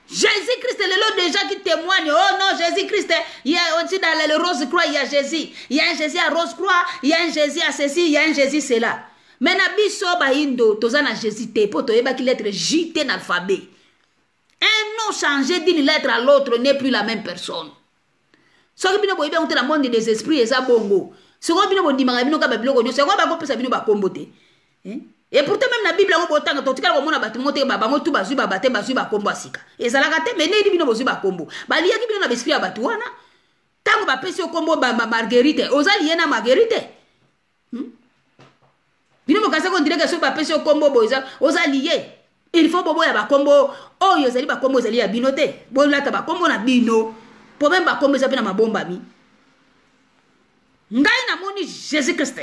Jésus Christ est le déjà qui témoigne. Oh non, Jésus Christ, il y a aussi dans le rose croix, il y a Jésus. Il y a un Jésus à rose croix, il y a un Jésus à ceci, il y a un Jésus cela. Mais na biso ba indo toza na Jésus te po toyeba ki lettre J te na alphabet. Un nom changé d'une lettre à l'autre n'est plus la même personne. Soki bino boyebi on te na monde des esprits eza bongo. Soki bino bondimaka bino ka ba biloko nyonso yango ba ko pesa bino ba kombo te. Et pourtant même la Bible on botanga to tikala ko mona bato mote ba bango tu bazui ba bate bazui ba kombo asika. Ezalaka te mais ne bino bozui ba kombo. Ba liaki bino na esprit ya bato wana. Tango ba pesi kombo ba Marguerite, ozali yena Marguerite. Bino mokasa ko ndire ke so ba pesi kombo boza ozali ye. Il faut bobo ya ba kombo oyo ezali ba kombo ezali ya bino te. Bo lata ba kombo na bino. Po même ba kombo ezali na mabomba mi. Ngai na moni Jésus Christ.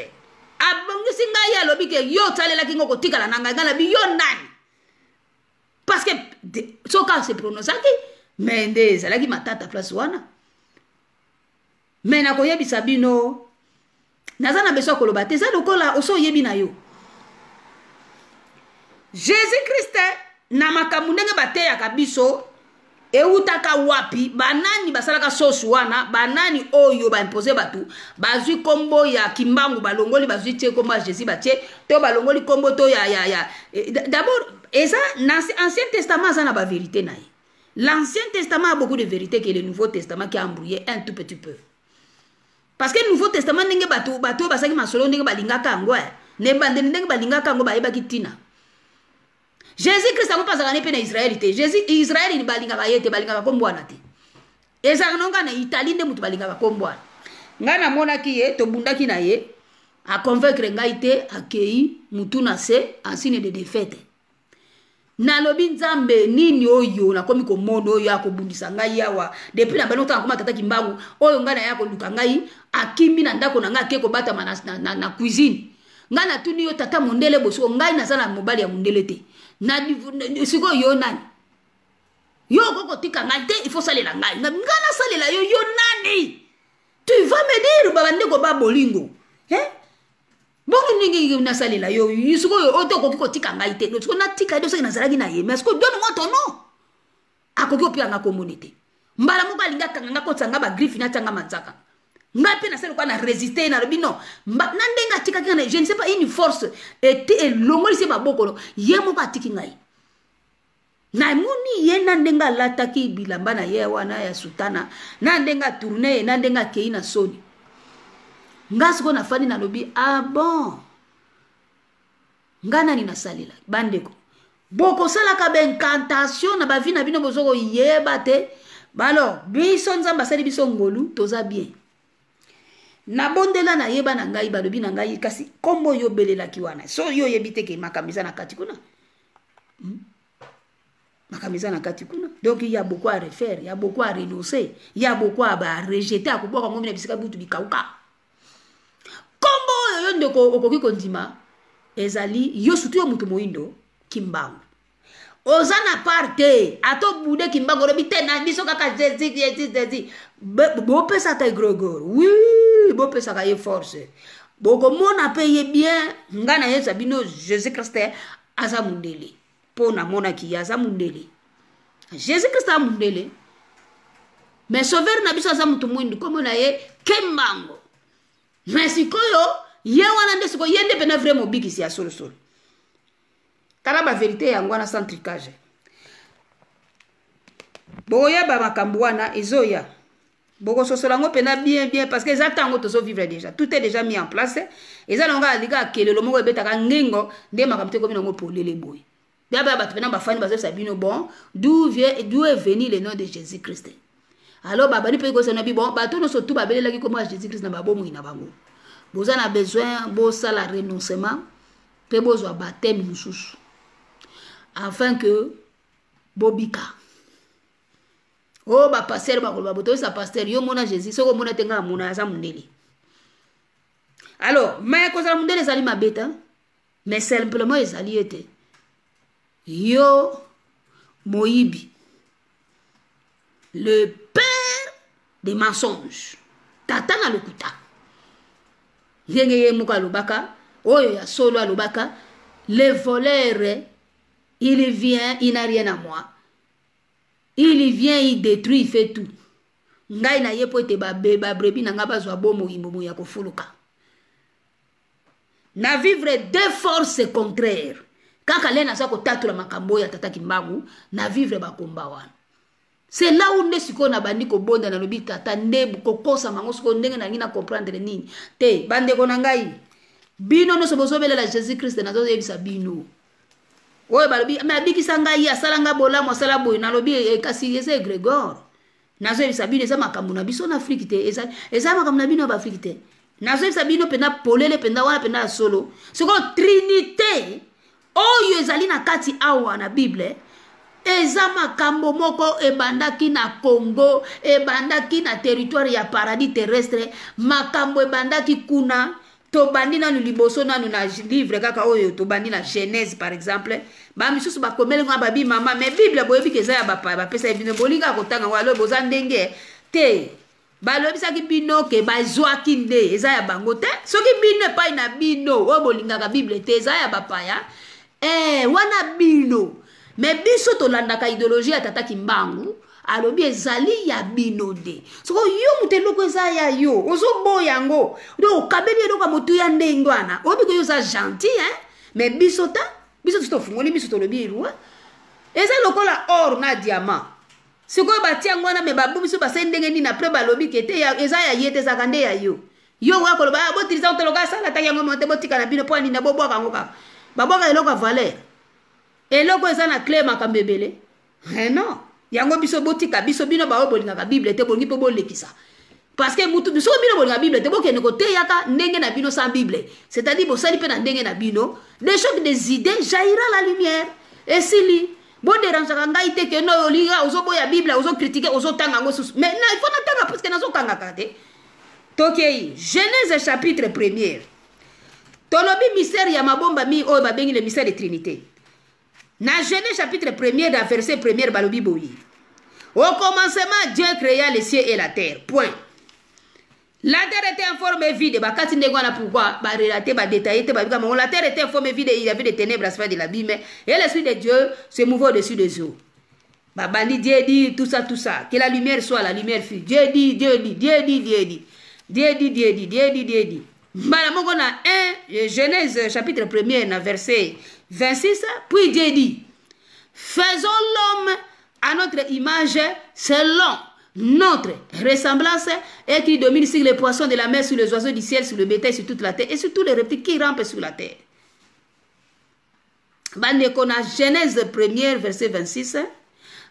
Abongisi ngai ya lobi ke yo tsalela ki ngoko tikala na ngai na bi yo nani. Parce que so ka se prononcer ki mende ezalaki matata place wana. Mais na koyebisa bino naza na beso koloba te za lokola oso yebi na yo. Jésus Christ na makambo ndenge bateyaka biso eutaka wapi banani basalaka sosu wana banani oyo baimpose batu bazwi kombo ya kimbangu balongoli bazwi tie kombo ya Jésus batie to balongoli kombo to ya d'abord eza dans l'Ancien Testament ça na ba vérité na ye. L'Ancien Testament a beaucoup de vérité que le Nouveau Testament qui a embrouillé un tout petit peu. Parce que le Nouveau Testament ndenge batu basaki masolo ndenge balingaka ngo ne bande ndenge balingaka ngo bayeba kitina. Jésus Christ a pas zakane pe na Israël te. Jésus Israël ni balingaka yete balingaka kombwana te. Eza nonga na Italie nde mutu balingaka kombwana. Ngana mona ki ye to bundaki na ye a convaincre ngai te akei mutu na se en signe de défaite. Na lobi nzambe nini oyo na komi ko mono oyo akobundisa ngai yawa depuis na balota koma tata kimbangu oyo ngana yako luka ngai akimi na ndako na ngai ke ko bata na cuisine. Ngana tuni yo tata mondele boso ngai na sana mobali ya mondele te. Na siko yo nani yo koko tika ngai te il faut salela ngai ngana salela yo nani tu vas me dire baba ndeko ba bolingo bongo ningi na salela yo siko yo oto koko tika ngai te siko na tika do siko na zalaki na ye mais siko donne moi ton nom akoki opia nga communauté mbala mo balinga kanga ko tsanga ba griffe na tsanga manzaka ngapi na selo kwa na résister na robino nandenga tika kana je ne sais pas une force et longoli se mabokolo ye mo ka tiki ngai na muni ye nandenga lataki bilamba na ye wana ya sultana nandenga tourner nandenga kei na soni ngasiko na fani na lobi ah bon ngana ni na salila bandeko boko sala ka incantation na ba vie na bino bozoko yeba te balo biso nzamba sali biso ngolu toza bien. Na bondela na yeba na ngai balobi na ngai kasi kombo yo belela ki wana so yo yebite ke makamisa na kati kuna makamisa na kati kuna donc il y a beaucoup à refaire il y a beaucoup à renoncer il y a beaucoup à rejeter à kuboka ngombe na bisika butu bikauka kombo yo ndeko okoki kondima ezali yo surtout yo mutu moindo kimbangu ozana parte ato bude kimbangu robi tena biso kaka Jésus bo pesa ta grogor oui bo pesa ka ye force boko mona paye bien ngana yesa bino Jésus Christ aza mundele pona mona ki aza mundele Jésus Christ aza mundele mais sauveur na biso aza mutu mwindu komo na ye kimbangu mais sikoyo ye wana nde siko yende pena vraiment bigisi ya solo tala ba vérité yango na sans tricage boya ba makambo wana ezoya boko sosolango pena bien parce que ça tango to so vivre déjà tout est déjà mis en place et ça longa liga kelelo moko ebetaka ngingo nde makambo te ko binango polele boy baba batu pena ba fani bazo sabino bon d'où est venu le nom de Jésus Christ alors baba ni pe ko sana bi bon bato no so tout babelela ki comme Jésus Christ na babomo ina bango boza na besoin bo sala renoncement pe bozo baptême mususu afin que bobika oh ba pasteur ba koloba boto sa pasteur yo mona Jésus soko mona tenga mona za mundeli alors mais ko za mundeli sali mabeta mais simplement ezali ete yo moyibi le père des mensonges tata na lokuta ngenge ye muka lobaka oyo ya solo alobaka le voleur il vient il n'a rien à moi. Il vient, il détruit, il fait tout. Ngai na ye po ete ba brebi na nga bazwa bomo imbomo ya kofuluka. na vivre deux forces contraires kaka le naza kotatula makambo ya tata Kimbangu na vivre bakomba wana. C'est là où nde siko na bandi ko bonda na lobi tata nde kokosa mango siko ndenge na ngina comprendre nini te bande ko nangai bino no sobozo belela Jésus Christ na zo yebisa bino oye balobi me abikisa ngai asala nga bola mo sala boy na lobi kasi ese Grégor na zo yebisa bino eza makambo na biso na Afrique te eza makambo na bino ba Afrique te na zo yebisa bino pena polele penda wana penda solo siko trinité oyo ezali na kati awa na Bible eza makambo moko ebandaki na Congo ebandaki na territoire ya paradis terrestre makambo ebandaki kuna to bandi nanu liboso nanu na livre kaka oyo to bandi na Genèse par exemple ba misusu bakomeli nga babi mama mais Bible boyebi keza ya bapesa bino bolinga kotanga walo boza ndenge te balobisaki bino ke bazwaki nde eza ya bango te soki bino epai na bino oyo bolingaka Bible te eza ya bapaya wana bino mais biso tolandaka idéologie ya tata Kimbangu alobi ezali ya bino de soko yo muteloko eza ya yo ozoboya yango do okabeli eloko motu ya ndenge wana obi ko yo za gentil mais biso tofungoli biso tolobi elwa eza lokola or na diamant sikoyo batia yango wana me babu biso basali ndenge nini après balobi kete eza ya ye te ezaka nde ya yo wakoloba botiliza otoloka asala taki yango monte botika na bino mpo anini bobwaka yango kaka babwaka eloko ya valeur eloko eza na clé makambo ebele non yango biso botika biso bino baoyo bolingaka Bible te bolingi mpo bolekisa parce que mutu biso bino bolingaka Bible te bokende koteyaka ndenge na bino sans Bible c'est-à-dire bosali mpe na ndenge na bino des chocs des idées jaillira la lumière esili boderangeaka ngai te ke no olinga ozoboya Bible ozokritike ozotanga yango susu mais il faut natanga parce que nazokangaka te tokei Genèse chapitre 1er tolobi mystère ya mabomba mi oyo babengi le mystère de Trinité. Na Genèse chapitre 1er, dans verset 1er, balobi boyi. Au commencement, Dieu créa les cieux et la terre. Point. La terre était en forme vide. Bakati ndengwana pourquoi ba relater, ba détailler, ba bika la terre était en forme vide, il y avait des ténèbres à se faire de l'abîme et l'esprit de Dieu se mouvait au-dessus des eaux. Ba bandi Dieu dit tout ça que la lumière soit la lumière fut. Dieu dit. Malamoko na 1 Genèse chapitre 1er na verset 26, puis Dieu dit, faisons l'homme à notre image selon notre ressemblance et qui domine sur les poissons de la mer, sur les oiseaux du ciel, sur le bétail, sur toute la terre et sur tous les reptiles qui rampent sur la terre. Bandeko na Genèse 1er verset 26,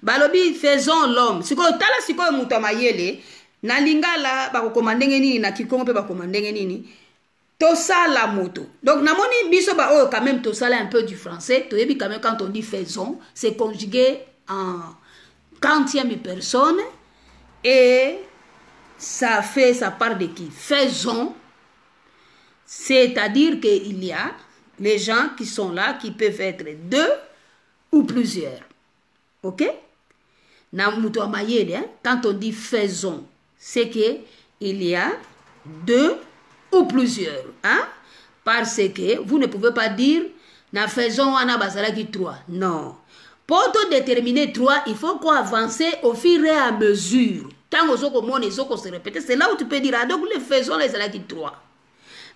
balobi faisons l'homme. Siko tala siko mutu amayele na lingala bakokomandenge nini na kikongo pe bakomandenge nini. Tosala moto. Donc, namoni biso ba oh quand même tosala un peu du français. Toyebi quand même quand on dit faisons, c'est conjugué en 40e personne et ça part de qui? Faisons, c'est-à-dire qu'il y a les gens qui sont là qui peuvent être deux ou plusieurs. OK? Namuto amayede, quand on dit faisons, c'est que il y a deux ou plusieurs, parce que vous ne pouvez pas dire na faisons wana bazalaki 3. Non. Pour te déterminer 3, il faut qu'on avance au fur et à mesure. Tant que on se répète, c'est là où tu peux dire donc les faisons les bazalaki 3.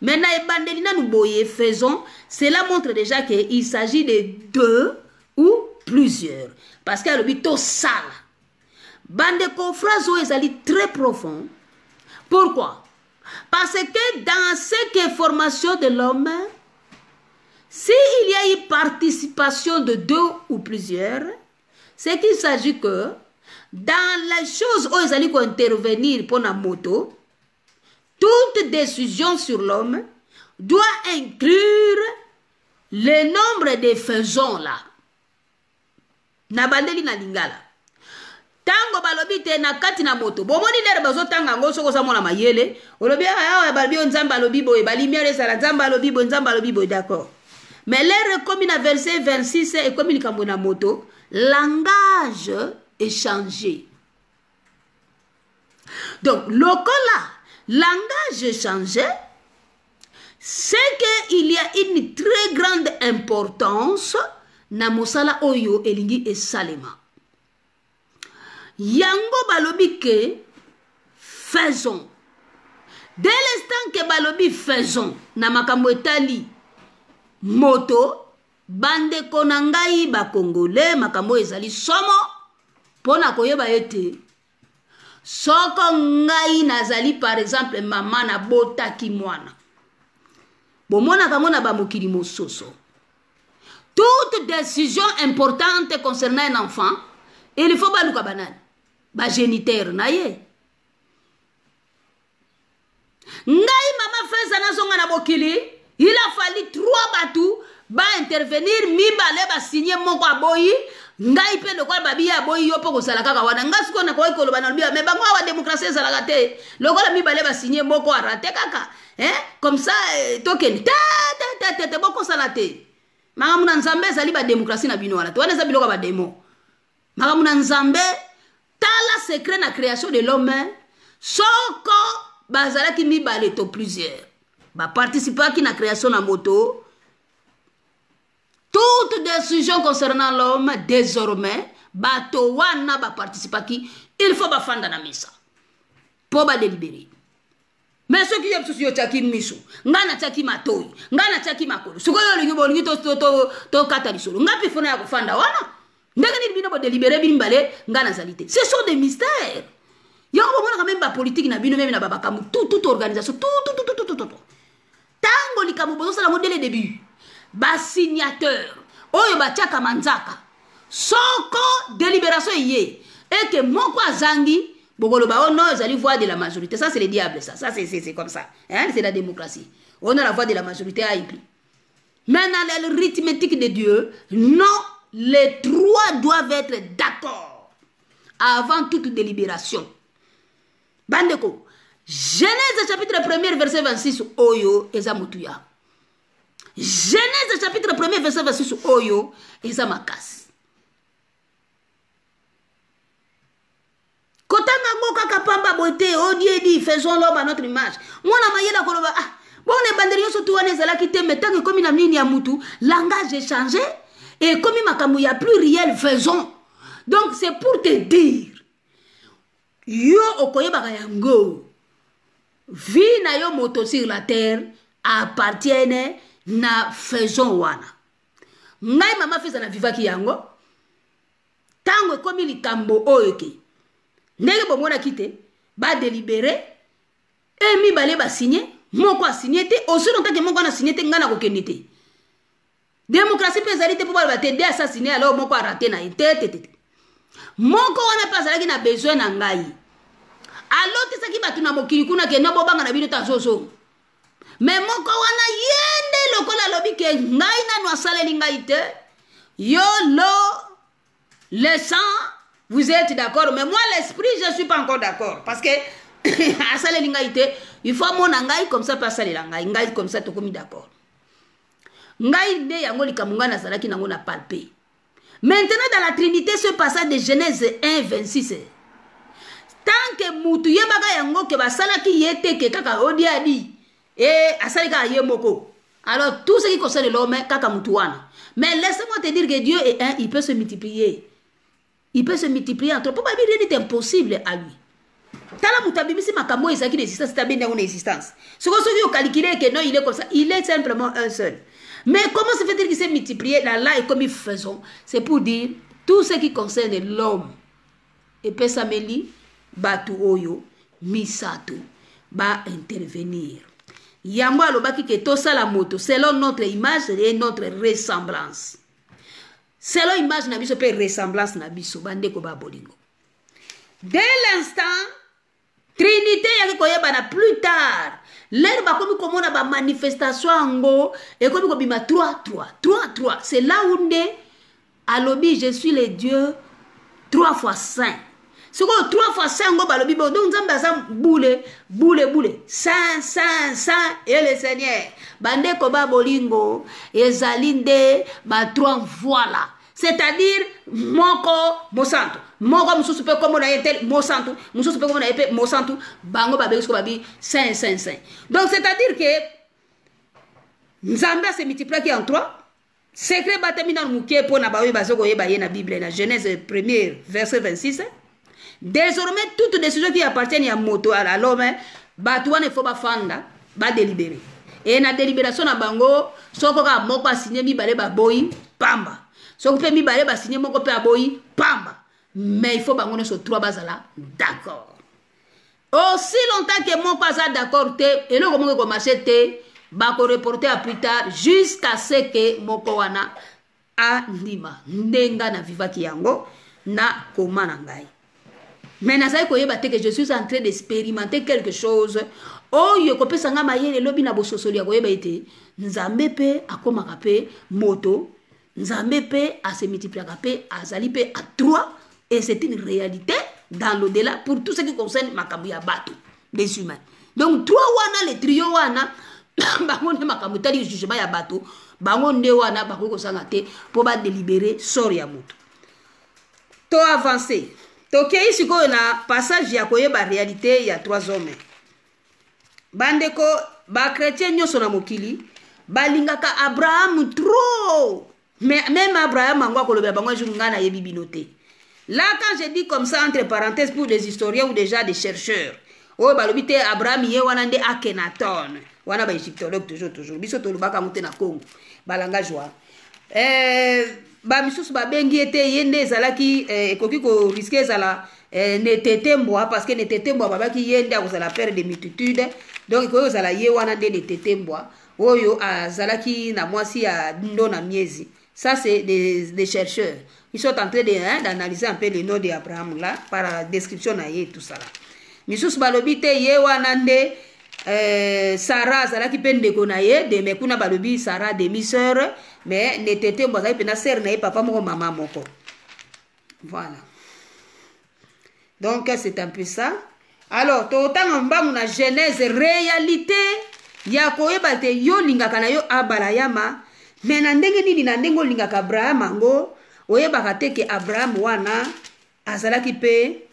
Maintenant ebandelina nous boye faisons, cela montre déjà qu'il s'agit de 2 ou plusieurs. Parce que le bito sala. Bande confrères ezali très profond. Pourquoi? Parce que dans cette formation de l'homme, s'il y a une participation de 2 ou plusieurs, c'est qu'il s'agit que dans les choses où ils allaient intervenir pour la moto, toute décision sur l'homme doit inclure le nombre de faisons là. Nabandeli na lingala. Tango balobi te na kati na moto bomoni lere bazo tanga ngo soko sa mona mayele olobi awa balobi nzamba lobi boye balimiere sala nzamba lobi boye d'accord mais lere comme na verset 26 et comme likambo na moto langage est changé donc lokola langage est changé c'est que il y a une très grande importance na mosala oyo elingi esalema. Yango balobi que faisons. Dès l'instant que balobi faisons, na makambo etali, moto bandeko na ngai bakongole makambo ezali somo pona koyeba ete soko ngai nazali par exemple mama na botaki mwana bomona kamona ba mokili mososo toute décision importante concernant un enfant il faut baluka banane ba géniteur na ye ngai mama feza nazonga na bokili il a fallu 3 batou ba intervenir mibale ba signer moko aboyi ngai pe lokola babi ya boyi yo poko sala kaka wana ngasi ko na ko ikoloba na biya mais bango wa démocratie ezala te lokola mibale ba signer moko arate kaka comme ça token te boko sala te magamu na nzambe ezali ba démocratie na bino wana to wana eza biloko ba demo magamu na nzambe tala secret na création de l'homme soko bazalaki mibale to plusieurs ba participer ki na création na moto. Toute décision concernant l'homme, désormais, bato wana ba participaki, il faut ba fanda na misa. Pour ba délibérer. Mais ceux qui y a souci yo tchaki miso, ngana tchaki matoi, ngana tchaki makolo. Soko yo lingi bolingi to katali solo. Ngapi fona ya kufanda wana? Ndenge ni bino ba délibérer bimbale ngana zalité. Ce sont des mystères. Yo ko mona quand même ba politique na bino même na baba kamu toute organisation tout. Tango likamu bozo la modèle début. Ba signateur oyo batiaka manzaka soko délibération yé et que moko azangi bogolo ba ono ezali voix de la majorité. Ça c'est le diable, ça c'est comme ça, hein, c'est la démocratie. On a la voix de la majorité à IP. Maintenant l'arithmétique de Dieu, non, les 3 doivent être d'accord avant toute délibération. Bandeko Genèse chapitre 1 verset 26 oyo ezamutuya. Genèse chapitre 1 verset 26 oyo eza makasi. Kotanga ngoka kapamba bote odie di faisons l'homme à notre image. Mwana mayela koloba bon les banderio surtout wana ezala ki te metango comme na mini ya mutu langage est changé et comme makambo ya plus réel faisons. Donc c'est pour te dire yo okoyeba yango vie na yo moto sur la terre appartiennent na faisons wana. Ngai mama feza na vivaki yango tango komi likambo oyoke ndenge bomona kite ba délibérer et mi balé ba signer moko a signé te aussi longtemps que moko na signé te ngana ko kenite démocratie pézalité pour ba te dé assassiner alors moko a raté na tete moko wana pas alaki na besoin na ngai alors te saki batu na mokili kuna ke no bobanga na bino ta zozo. Mais mon kawana yende lokola lobi ke ngai nanu asaleli ngai te yo lo le sang vous êtes d'accord mais moi l'esprit je suis pas encore d'accord parce que asaleli ngai te il faut mon ngai comme ça pas salela ngai comme ça to komi d'accord ngai nde yango likamunga na salaki nango na palpé. Maintenant dans la Trinité ce passage de Genèse 1 26 tant que mutu yebaka yango ke basalaki yete ke kaka odiadi et asalika yemoko. Alors tout ce qui concerne l'homme kaka mutuana. Mais laisse-moi te dire que Dieu est un, il peut se multiplier. Il peut se multiplier entre pas rien n'est impossible à lui. Tala mutabi si makambo isaki l'existence tabine une existence. Ce que ceux qui ont calculé que non il est comme ça, il est simplement un seul. Mais comment se fait-il qu'il s'est multiplié là et comme ils faisons? C'est pour dire tout ce qui concerne l'homme. Et pesameli batu oyo misato ba intervenir. Yango alobaki ke tosa la moto selon notre image et notre ressemblance. Selon image na biso pe ressemblance na biso bande ko ba bolingo. Dès l'instant Trinité yaki koyeba na plus tard. L'air ba komi komona ba manifestation ango et komi ko bima 3. C'est là où ne alobi je suis le Dieu 3 fois saint. Ce que 3 fois saint ngo balobi bo donc nzambe azam boule saint et le Seigneur bande ko ba bolingo ezalinde ba 3 voilà. C'est-à-dire moko mosanto moko mususu pe comme na yetel mosanto mususu pe comme na yepe mosanto bango ba besko babi saint. Donc c'est-à-dire que nzambe se multiplie en 3 secret batamina mukie pona ba bazoko yeba ye na Bible na Genèse 1 verset 26. Désormais toute décision qui appartient à moto à l'homme batouane faut ba fanda ba délibérer et na délibération na bango soko ka moko asigné mibale baboyi pamba soko pe mibale basigné moko pe aboyi pamba mais il faut bango nyonso 3 bazala d'accord. Aussi longtemps que mon pas d'accord te et le comment que marché te ba ko reporter à plus tard jusqu'à ce que moko wana a ndima ndenga na vivaki yango na koma na ngai. Mais nazai ko yeba te que je suis en train d'expérimenter quelque chose. Oh yo ko pesa nga mayele lobi na bososoli ya ko yeba ite nzambe pe akomaka pe moto nzambe pe a se multiplier pe azali pe à 3 et c'est une réalité dans l'au-delà pour tout ce qui concerne makambu ya bato des humains. Donc 3 wana le trio wana bango ne makambu tali jugement ya bato bango nde wana bako ko sanga te po ba délibérer sort ya moto. To avancer. To kei siko na passage ya koyeba réalité ya 3 hommes. Bandeko ba chrétien nyoso na mokili balingaka Abraham trop. Mais même Abraham angwa ko lobela bango junga na yebi binote. Là, quand je dis comme ça, entre parenthèses, pour des historiens ou déjà des chercheurs, oh, balobite Abraham, ye wanande Akhenaton, wana ba égyptologue toujours. Biso to lubaka mute na Congo, balanga joa. Ba misusu ba bengi ete yende zalaki ekoki ko risquer zala ne tetembwa parce que ne tetembwa babaki yende akozala père de multitude. Donc ko zala ye wanande ne tetembwa, oyo azalaki na mwasi ya ndo na miezi. Ça c'est des chercheurs. Ils sont en train d'analyser un peu le nom d'Abraham là, par la description et tout ça là. Misus balobite ye wanande Sarah zalaki pende konaye de mekuna balobi Sarah demi-sœur mais netete mbazaki pena sœur na papa moko maman moko. Voilà. Donc c'est un peu ça. Alors totanga mbangu na Genèse réalité ya koyeba te yo lingaka na yo abalayama mais na ndenge nini na ndenge lingaka Abraham ango oyebaka te ke Abraham wana azalaki pe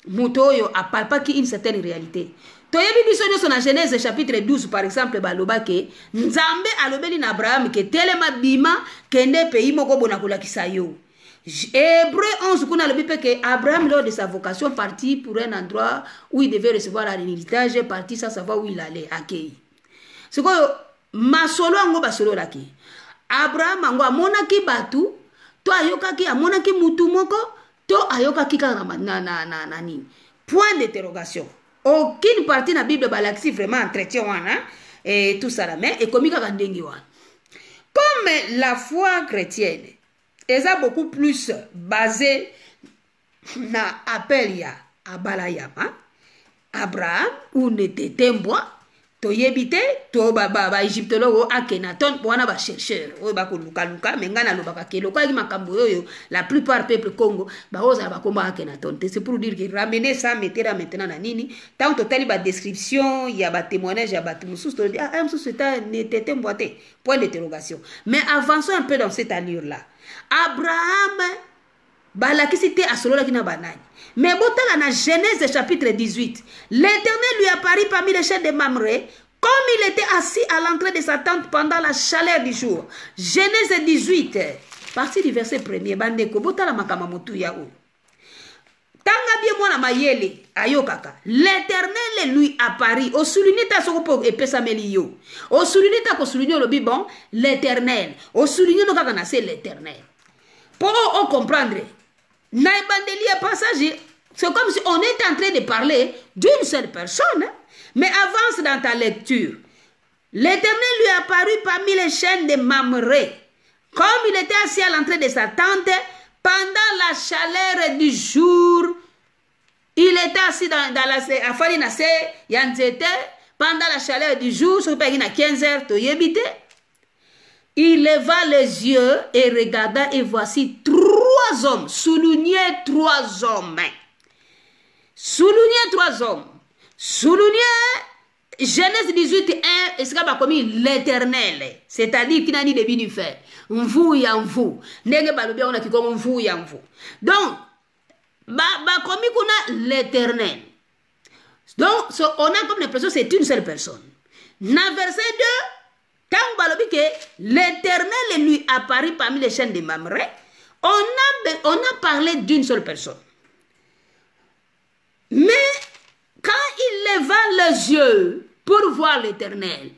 moto oyo apalpaki une certaine réalité. Toyebi biso nyonso na Genèse chapitre 12 par exemple baloba ke nzambe alobeli na Abraham ke telema bima kende pays moko bona kolakisa yo. Hébreu 11 kuna lobi pe ke Abraham lors de sa vocation parti pour un endroit où il devait recevoir un héritage parti sans savoir où il allait accueillir. C'est quoi masolo ango basolo laki. Abraham ango amonaki batu to ayokaki amonaki mutu moko to ayokaki kaka na nini. Point d'interrogation. Aucune partie na Bible balaxi vraiment entretien wana et tout ça là mais et comme kaka ndengi wana. Comme la foi chrétienne est beaucoup plus basée na appel ya abalayama Abraham ou netetembwa to yebite to ba égyptologue Akhenaton wana ba chercheur oyo ba ko luka menga na lobaka ke lokwa ki makambo yoyo la plupart peuple Congo ba oza ba komba Akhenaton. C'est pour dire que ramener ça mettre maintenant na nini tant total ba description ya ba témoignage ya ba mususu to dire ah mususu ta netete mboate point d'interrogation. Mais avançons un peu dans cette allure là. Abraham balakisi te asolola kina banani. Mais botala na Genèse chapitre 18, l'Éternel lui apparut parmi les chaînes de Mamré, comme il était assis à l'entrée de sa tente pendant la chaleur du jour. Genèse 18, partie du verset 1er, bandeko botala makama motu ya ou. Tanga bien mwana mayele ayokaka. L'Éternel lui apparut. Au souligné ta soko et pesa melio. Au souligné ta ko souligné le bon l'Éternel. Au souligné no kaka na c'est l'Éternel. Pour on comprendre. Naïbandelia passage, c'est comme si on était en train de parler d'une seule personne. Mais avance dans ta lecture. L'Éternel lui apparut parmi les chaînes de Mamré. Comme il était assis à l'entrée de sa tente, pendant la chaleur du jour, il était assis dans la afali na se yanzete pendant la chaleur du jour, sur à 15h to yebite. Il leva les yeux et regarda et voici 3 hommes, souligné 3 hommes. Souligné 3 hommes. Souligné Genèse 18, 1, et ce qu'a commis l'Éternel, c'est-à-dire qu'il n'a ni de bien faire. Vous et en vous. N'est-ce pas le bien on a qui comme vous et en vous. Donc, commis qu'on a l'Éternel. Donc, on a comme l'impression que c'est une seule personne. Dans verset 2, l'Éternel lui apparut parmi les chaînes de Mamré. On a parlé d'une seule personne. Mais quand il leva les yeux pour voir l'Éternel,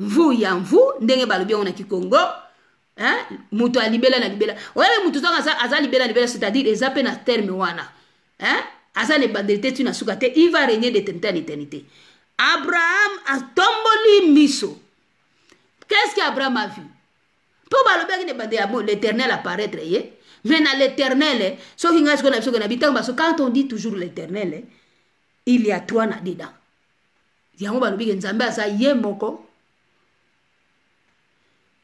Mvu ya mvu, ndenge balobi on a ki Congo, hein, mutu a libela na libela. Ouais, mutu zanga aza libela na libela, c'est-à-dire les appels na terme wana. Hein? Asa ne bandelite tu na sukate, il va régner d'éternité en éternité. Abraham a tomboli miso. Qu'est-ce qu'Abraham a vu? Pour balobi ne bande l'éternel apparaître, mais dans l'éternel, quand on dit toujours l'éternel, il y a trois na dedans. Yango balobi ke nzambe asa ye moko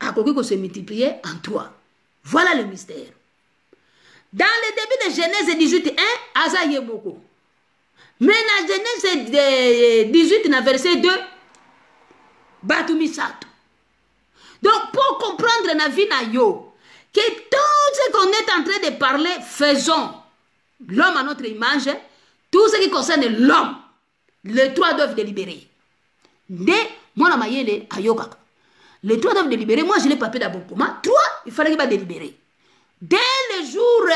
akoki ko se multiplier en trois. Voilà le mystère. Dans le début de Genèse 18, 1, asa ye moko. Mais dans Genèse 18, na verset 2, batumi sato. Donc pour comprendre na vie na yo, que tout ce qu'on est en train de parler, faisons l'homme à notre image, tout ce qui concerne l'homme, les trois doivent délibérer. Dès moi, la mayele ayokaka. Les trois doivent délibérer. Moi, je l'ai pas fait d'abord. Comment? Trois, il fallait qu'il va délibérer. Dès le jour,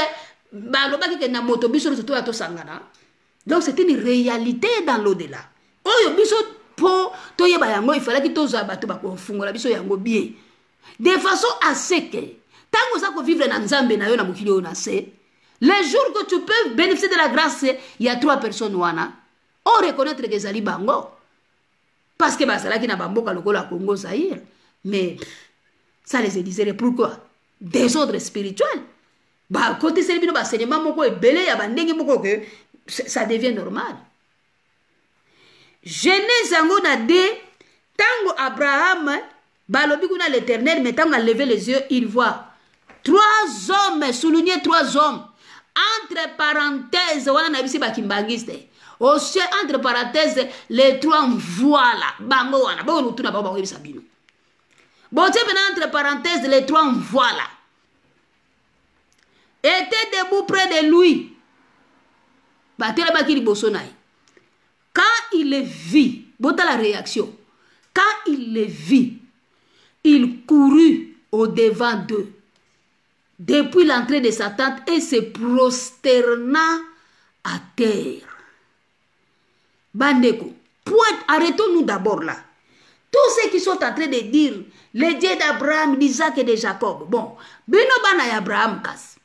donc c'est une réalité dans l'au-delà. Il fallait qu'il de façon à ce que, tant que vivre dans Nzambe, les jours que tu peux bénéficier de la grâce, il y a trois personnes. On reconnaît que Zali Bango. Parce que Basala qui n'a pas beaucoup à Congo Zaïre. Mais ça les disait pourquoi? Désordre spirituel. Bah, côté célébino, bah, c'est beaucoup et belé, que ça devient normal. Genèse a dit, tango Abraham, balobi kuna l'éternel, mais tango a levé les yeux, il voit trois hommes, souligné trois hommes. Entre parenthèses, au ciel, entre parenthèses, les trois voilà. Bango wana. Bon, nous tournons pas bango sabino. Bon, entre parenthèses, les trois voilà. Était debout près de lui. Quand il le vit, bon, la réaction. Quand il le vit, il courut au devant d'eux. Depuis l'entrée de sa tente et se prosterna à terre. Bandeko, arrêtons-nous d'abord là. Tous ceux qui sont en train de dire les dieux d'Abraham, d'Isaac et de Jacob. Bon, bino bana ya Abraham kas.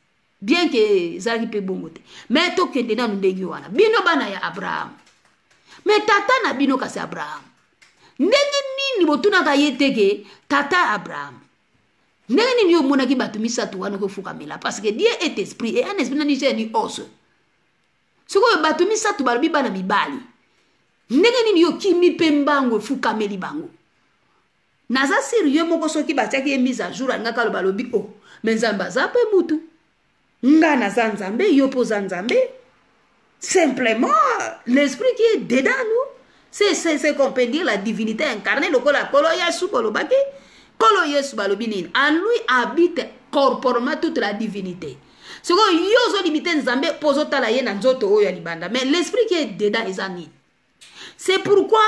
Bien que Zaki peut bongote. Mais to que dedans nous déguiwana. Bino bana ya Abraham. Mais tata na bino kas Abraham. Ndenge nini botuna ka yeteke tata Abraham. Ndenge nini yo mona ki batumisa tu wana ko fukamela parce que Dieu est esprit et un esprit na ni ni os. Soko batumisa tu balobi bana mibali. Ndenge nini yo kimi pembango fukameli bango. Naza sérieux moko soki batiaki e mise à jour ngaka lo balobi o. Menzamba zape mutu. Nga na zanzambe yo poza nzambe. Simplement l'esprit qui est dedans nous. C'est qu'on peut dire la divinité incarnée le kola kolo yesu kolo baki. Kolo yesu balobi nini. En lui habite corporellement toute la divinité. Ce qu'on yozo limité nzambe pozo tala ye na nzoto oyo libanda. Mais l'esprit qui est dedans est ani. C'est pourquoi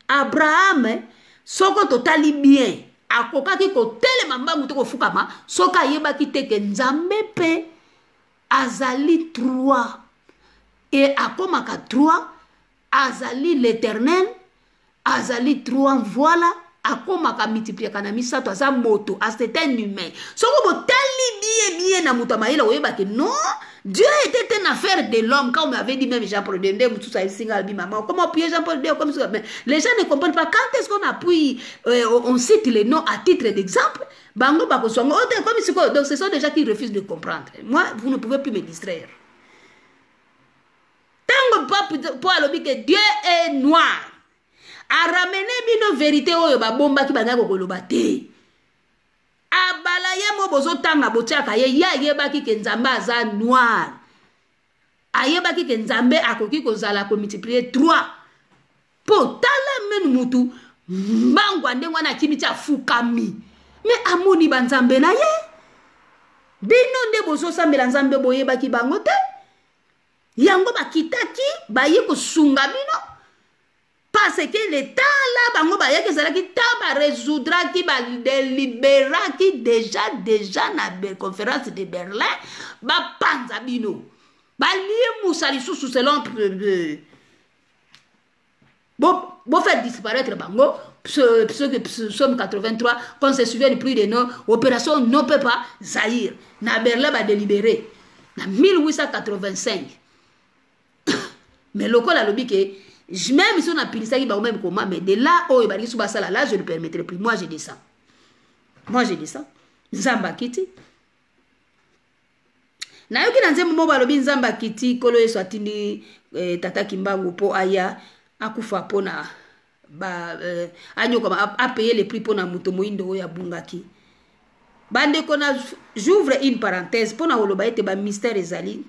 Abraham, soko totali bien, akoka ki ko tele mamba muto ko fukama, soka yeba ki teke nzambe pe azali 3. Et akomaka 3, azali l'éternel, azali 3, voilà, akomaka multiplier kanami sato aza moto, c'est un humain. Soko bo tali bien na muto maïla oyeba ke non. Dieu était une affaire de l'homme. Quand on m'avait dit même Jean-Paul II, tout ça, comment appuyer Jean-Paul II comme ça? Mais les gens ne comprennent pas. Quand est-ce qu'on appuie, on cite les noms à titre d'exemple? Donc ce sont des gens qui refusent de comprendre. Moi, vous ne pouvez plus me distraire. Tant que Dieu est noir, a ramené une vérité au bomba qui va golobate. Abalaye mo bozo tanga botiaka ye ya yebaki ke nzambe aza noir. Ayebaki ke nzambe akoki kozala ko multiplier 3. Po tala men mutu mbangwa ndengwa na kimi tia fukami. Me amoni banzambe na ye. Bino nde bozo sambela nzambe boyebaki bango te. Yango bakitaki baye ko sunga bino. Parce que l'État là, bango ba yeke zala ki taba résoudra ki ba délibéra ki déjà na conférence de Berlin ba panza bino ba lié musali sous selon bo faire disparaître bango Psaume 83, qu'on se souvienne plus de nos opérations non peut pas Zaïre. Na Berlin va délibérer. En 1885. Mais le col a lobby que même si on a pris ça, il va même comment, mais de là où il va dire ça là, je ne le permettrai plus. Moi, je descends. Moi, je descends. Nzamba kiti. Na yoki na nzembo mo balobi nzamba kiti kolo yeso atindi tata Kimbangu po aya akufa pona ba anyoka a payer les prix pona muto moindo ya bungaki. Bande kona j'ouvre une parenthèse pona oloba ete ba mystère ezali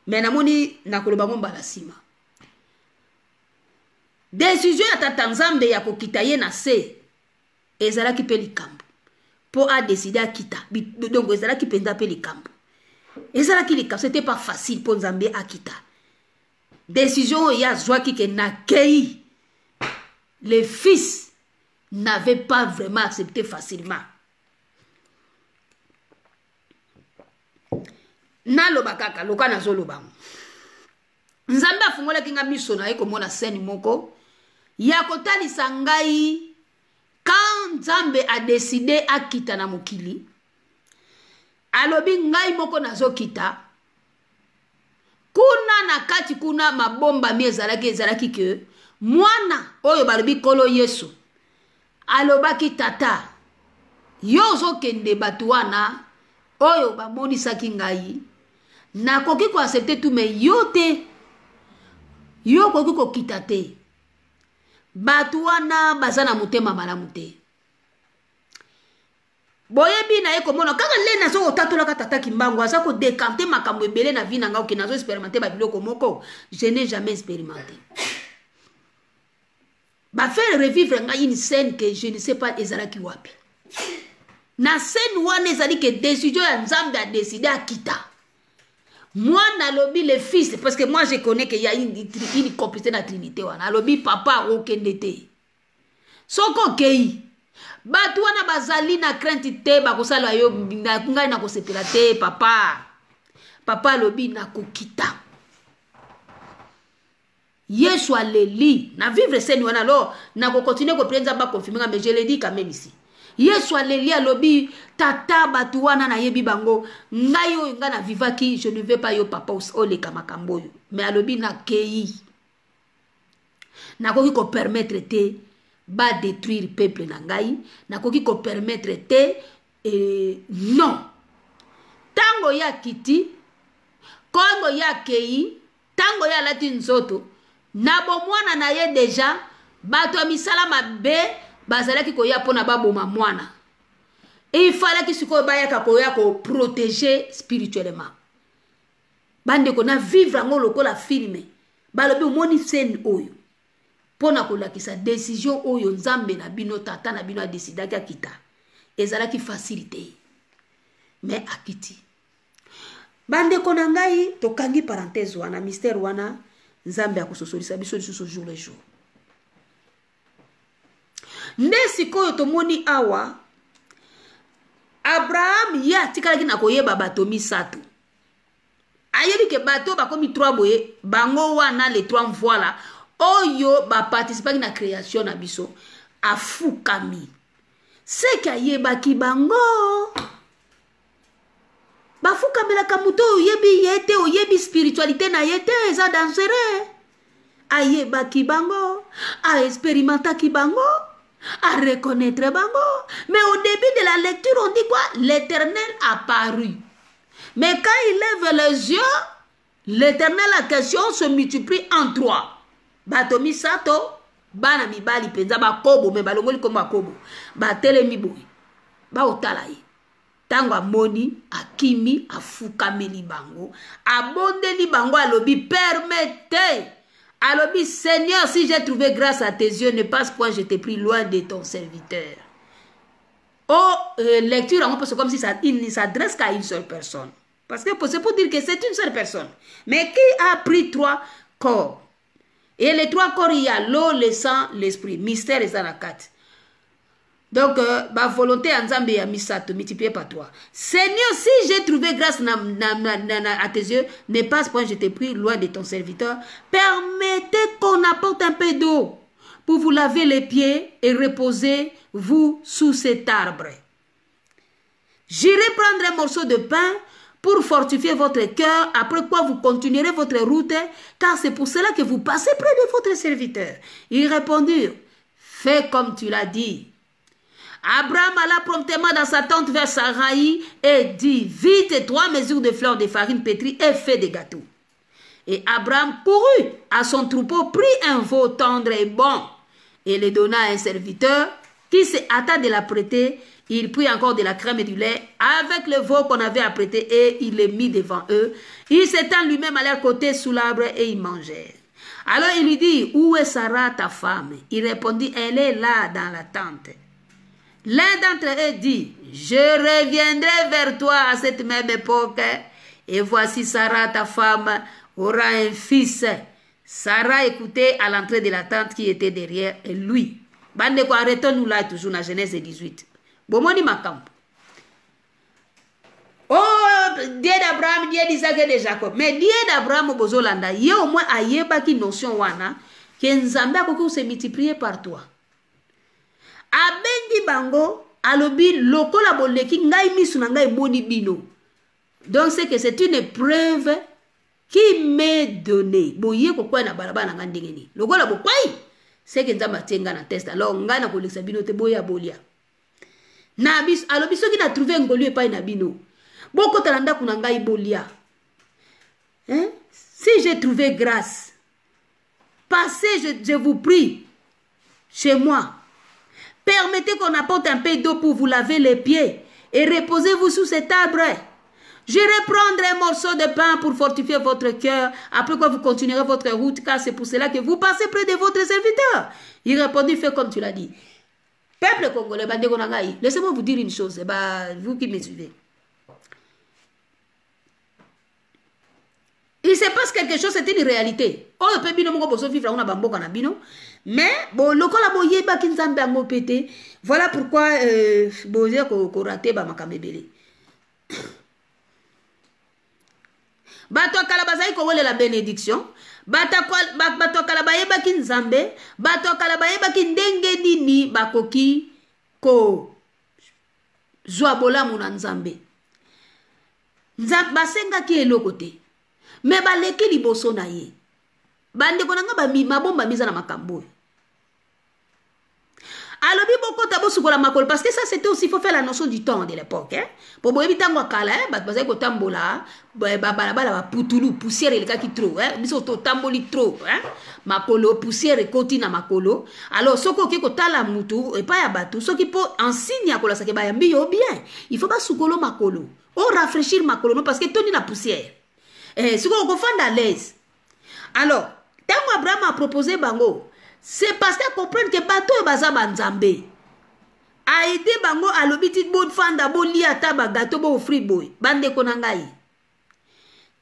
mais namoni nakoloba ngomba la sima. Décision ya tata Nzambe ya kokita ye na se ezala ki pe likambo po a décider à kita donc ezala ki penda pe likambo. C'était pas facile pour Nzambe Akita. Décision il y a Zouaki qui n'a accueilli. Les fils n'avaient pas vraiment accepté facilement. Na lobakaka loka na zoloba. Nzambe afungola kinga miso na ye komona scène moko. Ya kotali sangai quand Nzambe a décidé Akita na mokili. Alobi ngai moko nazokita kuna na kati kuna mabomba mi ezalaki ke mwana oyo balobi kolo Yesu alobaki tata yo zokende batu wana oyo bamonisaki ngai nakoki ko accepter tout mais yo te yo koki kokita te batu wana bazana mutema malamu te. Boyebi na ye komona kaka le na so otatola ka tata Kimbangu aza ko décanter makambo ebele na vie na nga oki nazo expérimenter ba biloko moko je n'ai jamais expérimenté. Ba faire revivre nga une scène que je ne sais pas ezalaki wapi. Na scène wana ezali que décision ya Nzambe a décidé à kita. Moi na lobi le fils parce que moi je connais qu'il y a une complicité na Trinité wana. Lobi papa okende te. Soko kei batu wana bazali na crainte te bakosala yo ngai na kosepela te papa lobi na kokita Yesu aleli na vivre scène wana lo na ko continuer ko prendre ba confirmer mais je le dis quand même ici Yesu aleli alobi tata batu wana na yebi bango ngai yo nga na vivaki je ne veux pas yo papa ole kamakambo yo mais alobi na kei na ko ki ko permettre te ba détruire peuple nangai na koki ko permettre te non tango ya kiti kongo ya kei tango ya lati nzoto na bomwana na ye déjà bato misala mabe bazalaki ko ya pona baboma mwana et il fallait que siko bayaka ko ya ko protéger spirituellement bande ko na vivre ngolo ko la filme balobi moni scène oyo pona kolakisa décision oyo Nzambe na bino tata na bino a décidé ka kita ezalaki facilité mais akiti bande kona ngai tokangi parenthèse wana mystère wana Nzambe akososolisa biso lisusu jour le jour nde sikoyo tomoni awa Abraham ya tikalaki na koyeba bato misato ayebi ke bato bakomi 3 boye bango wana les 3 voilà oyo ba participaki na création na biso afukami seki ayebaki bango bafukamelaka moto oyebi yete oyebi spiritualité na yete eza dangereux ayebaki bango a expérimentaki bango à reconnaître bango mais au début de la lecture on dit quoi l'Éternel apparut mais quand il lève les yeux l'Éternel la question se multiplie en 3 batomi sato bana mibali penza ba kobo me balongoli ko makobo ba telemi boy ba otala ye tango amoni akimi afukameli bango abondeli bango alobi permettez alobi Seigneur si j'ai trouvé grâce à tes yeux ne passe point je t'ai pris loin de ton serviteur. Lecture on peut comme si ça il ne s'adresse qu'à une seule personne parce que c'est pour dire que c'est une seule personne mais qui a pris 3 corps. Et les 3 corps, il y a l'eau, le sang, l'esprit. Mystère est dans la 4. Donc, ma volonté en Zambie a mis ça, te multiplier par 3. Seigneur, si j'ai trouvé grâce à tes yeux, ne passe point, je t'ai pris loin de ton serviteur. Permettez qu'on apporte un peu d'eau pour vous laver les pieds et reposez-vous sous cet arbre. J'irai prendre un morceau de pain pour fortifier votre cœur, après quoi vous continuerez votre route, car c'est pour cela que vous passez près de votre serviteur. Ils répondirent, fais comme tu l'as dit. Abraham alla promptement dans sa tente vers Sarai et dit, vite 3 mesures de fleurs de farine pétrie et fais des gâteaux. Et Abraham courut à son troupeau, prit un veau tendre et bon, et le donna à un serviteur qui se hâta de l'apprêter. Il prit encore de la crème et du lait avec le veau qu'on avait apprêté et il le mit devant eux. Il s'étend lui-même à leur côté sous l'arbre et ils mangèrent. Alors il lui dit, où est Sarah ta femme? Il répondit, elle est là dans la tente. L'un d'entre eux dit, je reviendrai vers toi à cette même époque, et voici Sarah ta femme aura un fils. Sarah écoutait à l'entrée de la tente qui était derrière lui. Bande quoi, arrêtons-nous là toujours dans Genèse 18. Bomoni makam. Oh, Dieu d'Abraham, Dieu d'Isaac et de Jacob. Mais Dieu d'Abraham bozolanda, il y a au moins ayeba qui notion wana, que Nzambe a se multiplier par toi. Abengi bango, alobi lokola boleki ngai misu na ngai moni bino. Donc c'est que c'est une preuve qui m'est donnée. Boye kokwa na balaba na ngandenge ni. Lokola bokwai, c'est que Nzambe tenga na test. Alors ngai na kolekisa bino te boya bolia. Na bis alobi soki na trouver ngolu epai na bino. Boko talanda kuna ngai bolia. Hein? Si j'ai trouvé grâce, passez, je vous prie, chez moi. Permettez qu'on apporte un peu d'eau pour vous laver les pieds et reposez-vous sous cet arbre. J'irai prendre un morceau de pain pour fortifier votre cœur, après quoi vous continuerez votre route, car c'est pour cela que vous passez près de votre serviteur. Il répondit, fais comme tu l'as dit. Peuple congolais, laissez-moi vous dire une chose, vous qui me suivez. Il se passe quelque chose, c'est une réalité. Oh, le peuple bino moko vivre on a bamboka na bino. Mais bon, lokola boyeba ki nzambe ango pété. Voilà pourquoi bozer ko raté ba makamebele. Bato kala bazai ko wele la bénédiction. Bato kala bayeba ki nzambe, bato kala bayeba ki ndenge nini bakoki ko zwa bolamu na nzambe. Nzambe basenga ki eloko te. Mais baleki liboso na ye. Bande konanga ba mabomba miza na makambo. Alors biboko tabo sukola makolo parce que ça c'était aussi, il faut faire la notion du temps de l'époque hein. Pour boyebi tango kala ba bazai ko tambola ba balabala ba putulu poussière eleka ki trop hein. Biso to tamboli trop hein. Makolo poussière ekoti na makolo. Alors soko ki ko tala mutu et pas ya batu soki po en signe ya kola sake ba yambi yo bien. Il faut pas sukolo makolo. On rafraîchir makolo non parce que toni na poussière. Si on confond à l'aise. Alors, tant Abraham a proposé bango, c'est parce qu'il comprend que bateau est basé en Nzambe. A aidé bango à l'obiti bon fanda bon li ataba gâteau bon friboy bande konangai.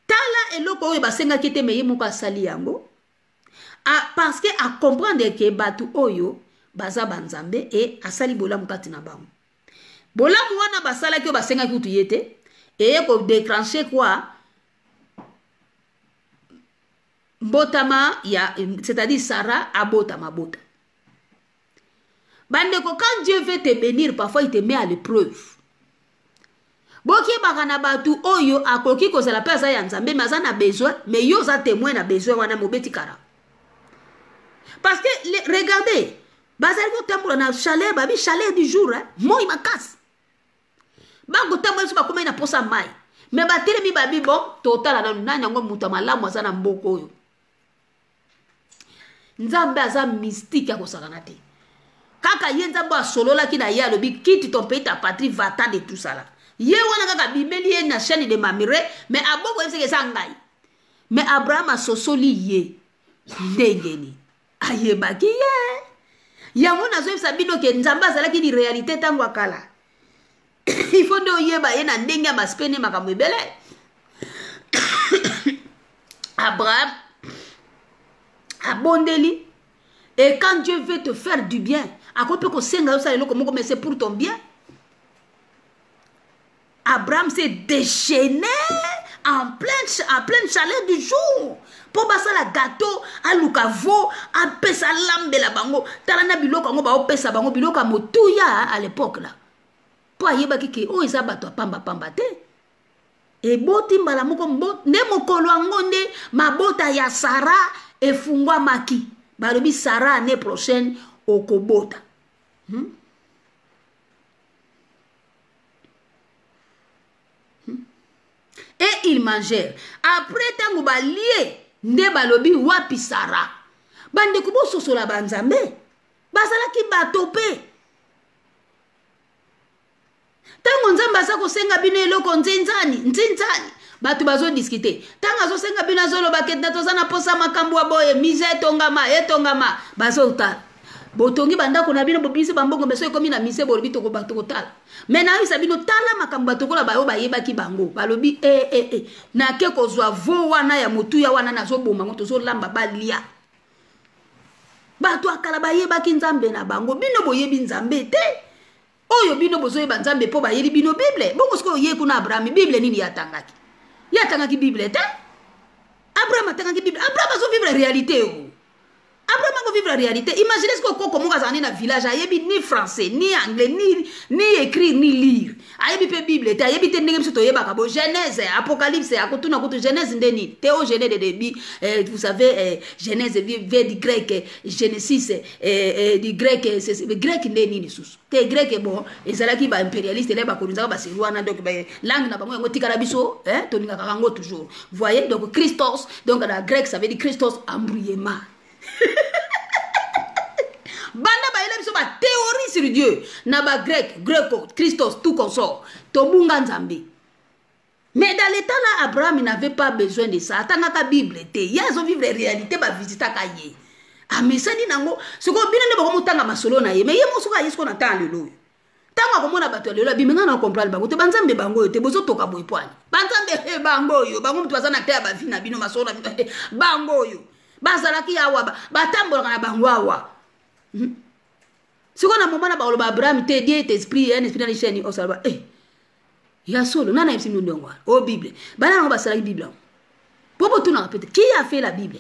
Tala eloko e basenga kete meye muka sali yango. Parce que a comprendre que bateau oyo baza banzambe et asali bola mukati na bango. Bola mwana basala ke basenga kutu yete et ko déclencher quoi? Botama, c'est-à-dire Sarah a botama bota. Bandeko, quand Dieu veut te bénir, parfois il te met à l'épreuve. Boki bakana batu oyo akoki ko la pesa ya nzambe mazana besoin, mais yo za témoin na besoin wana mobeti kara. Parce que regardez, bazali ko tambola na chalet babi chalet du jour hein, moi ma casse. Bango tambola so ba koma na posa mai. Mais batele mi babi bon total na nanya ngo mutamala mwazana mboko oyo. Nzambe aza mystique ya kosakana te. Kaka ye nzambe asolola ki na ye alobi quitte ton pays ta patrie va-t'en de tout ça là. Ye wana kaka bimeli ye na chaîne de mamire mais aboko yebise ke sangai. Mais Abraham asosoli ye ndengeni. Ayebaki ye. Ya mona zo yebisa bino ke nzambe azalaki di réalité tango akala. Il faut de yeba ye na ndenge ya baspene makambo ebele. Abraham abondeli et quand Dieu veut te faire du bien mais c'est pour ton bien. Abraham s'est déchaîné en pleine chaleur du jour. Po basala gâteau, aluka vo, apesa lambe la bango, talana biloko ngo ba opesa bango biloko motuya à l'époque là. Po ayeba kike o eza bato pamba te. E boti mbala moko nde mokolo yango nde mabota ya Sara efungwa maki. Balobi Sara année prochaine okobota. Et ils mangèrent. Après tango balie nde balobi wapi Sara. Bande kubo sosola banzambe. Bazalaki bato pe. Tango nzambe asa kosenga bino eloko nzinzani. Batu bazo discuter. Tango azo senga bino azolo baketa tozana posa makambo wa boye mise etongama bazo uta. Botongi banda ko na bino bobisi bambongo beso ekomi na mise bolobi toko batoko tala. Mais na isa bino tala makambo batoko la bayo bayebaki bango. Balobi na ke kozwa vo wana ya motuya wana nazo bomba ngo tozo lamba balia. Batu akala bayebaki nzambe na bango bino boyebi nzambe te. Oyo bino bozoyeba nzambe po bayeli bino Bible. Bongo siko ye kuna Abraham Bible nini yatangaki? Yatangaki Bible te? Abraham atangaki Bible. Abraham azo vivre réalité o. Abraham azo vivre réalité. Imaginez ce que koko monga zani na village ayebi ni français, ni anglais, ni écrire, ni lire. Ayebi pe Bible te, ayebi te ndenge biso toyeba ka bo Genèse, Apocalypse, akotuna koto Genèse ndeni. Théogène de début, vous savez Genèse vient du grec, Genesis du grec, c'est grec ndeni ni susu. Te grec bon, ezalaki ba impérialiste les ba kolunza ba serwana donc ba langue na bango ngo tikala biso, toninga kango toujours. Vous voyez donc Christos, donc la grec ça veut dire Christos embrouillement. Banda ba ele biso ba théorie sur Dieu na ba grec, greco, Christos tout consort. Tobunga nzambe. Mais dans l'état là Abraham n'avait pas besoin de ça. Atanga Bible te. Yazo vivre réalité ba visita kaye. Amesani nango soko bino ne bako mutanga masolo na ye mais ye mosuka yesko na tanga lelo tanga komona bato lelo bimenga na comprendre bango te banzambe bango te bozo toka boy poani banzambe bango yo bango mtu azana te ba vina bino masolo na bango yo bazalaki yawa batambola na bango awa siko na momana ba oloba Abraham te Dieu esprit un esprit na cheni osalba ya solo nana yipsi ndongwa o Bible bana ngo basala Bible popo tuna peut qui a fait la Bible.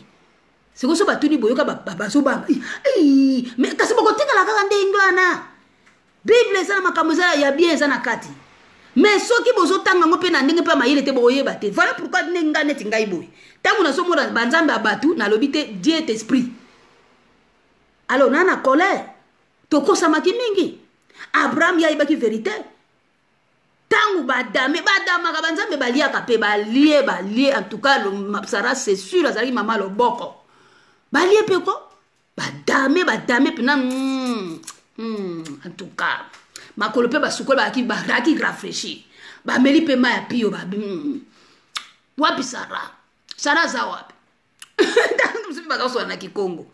C'est que ce que tu boyoka basoba mais kasi boko tika la kaka ndengwana Bible sana makamuza ya bien sana kati mais soki bozo tanga ngo pe na ndenge pa mayele te boyeba te voilà pourquoi nenga neti ngai boy tangu na somo banzambe abatu na lobite Dieu est esprit alors nana colère toko samaki mingi Abraham ya ibaki vérité tangu badama ka banzambe balia ka pe balie en tout cas le Sara c'est sûr azali mama lo boko balie peko badame pena en tout cas makolo pe basuko baki rafraîchir ba meli pe ma ya pio ba wapi Sara za wapi tangu msipi bakaso na Kikongo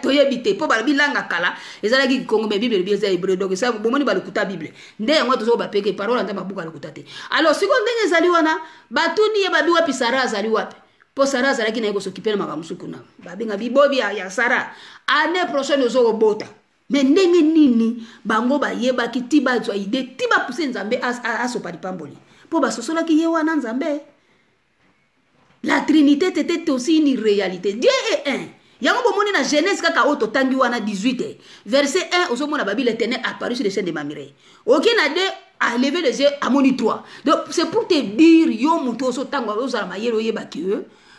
toyebite po bilanga kala ezala ki Kikongo me Bible bien za hébreu donc ça bomoni balikuta Bible nde yango tozo ba peke parole anda mabuka alikuta te alors siko ndenge ezali wana batuni ye babi wapi Sara azali wapi po Sara azalaki na yeko s'occuper na makamusuku na babinga bibobi ya Sara année prochaine ozo bota mais ndenge nini bango bayeba ki tiba zwa ide tiba pousser nzambe aso pali pamboli po basosola ki ye wana nzambe la trinité était aussi une réalité Dieu est un yango bomoni na Genèse kaka oto tangi wana 18 verset 1 ozo mona babi l'Éternel apparu sur les chaînes de Mamré OK na de a levé les yeux à moni 3 donc c'est pour te dire yo muto so tango ozala mayelo yeba ki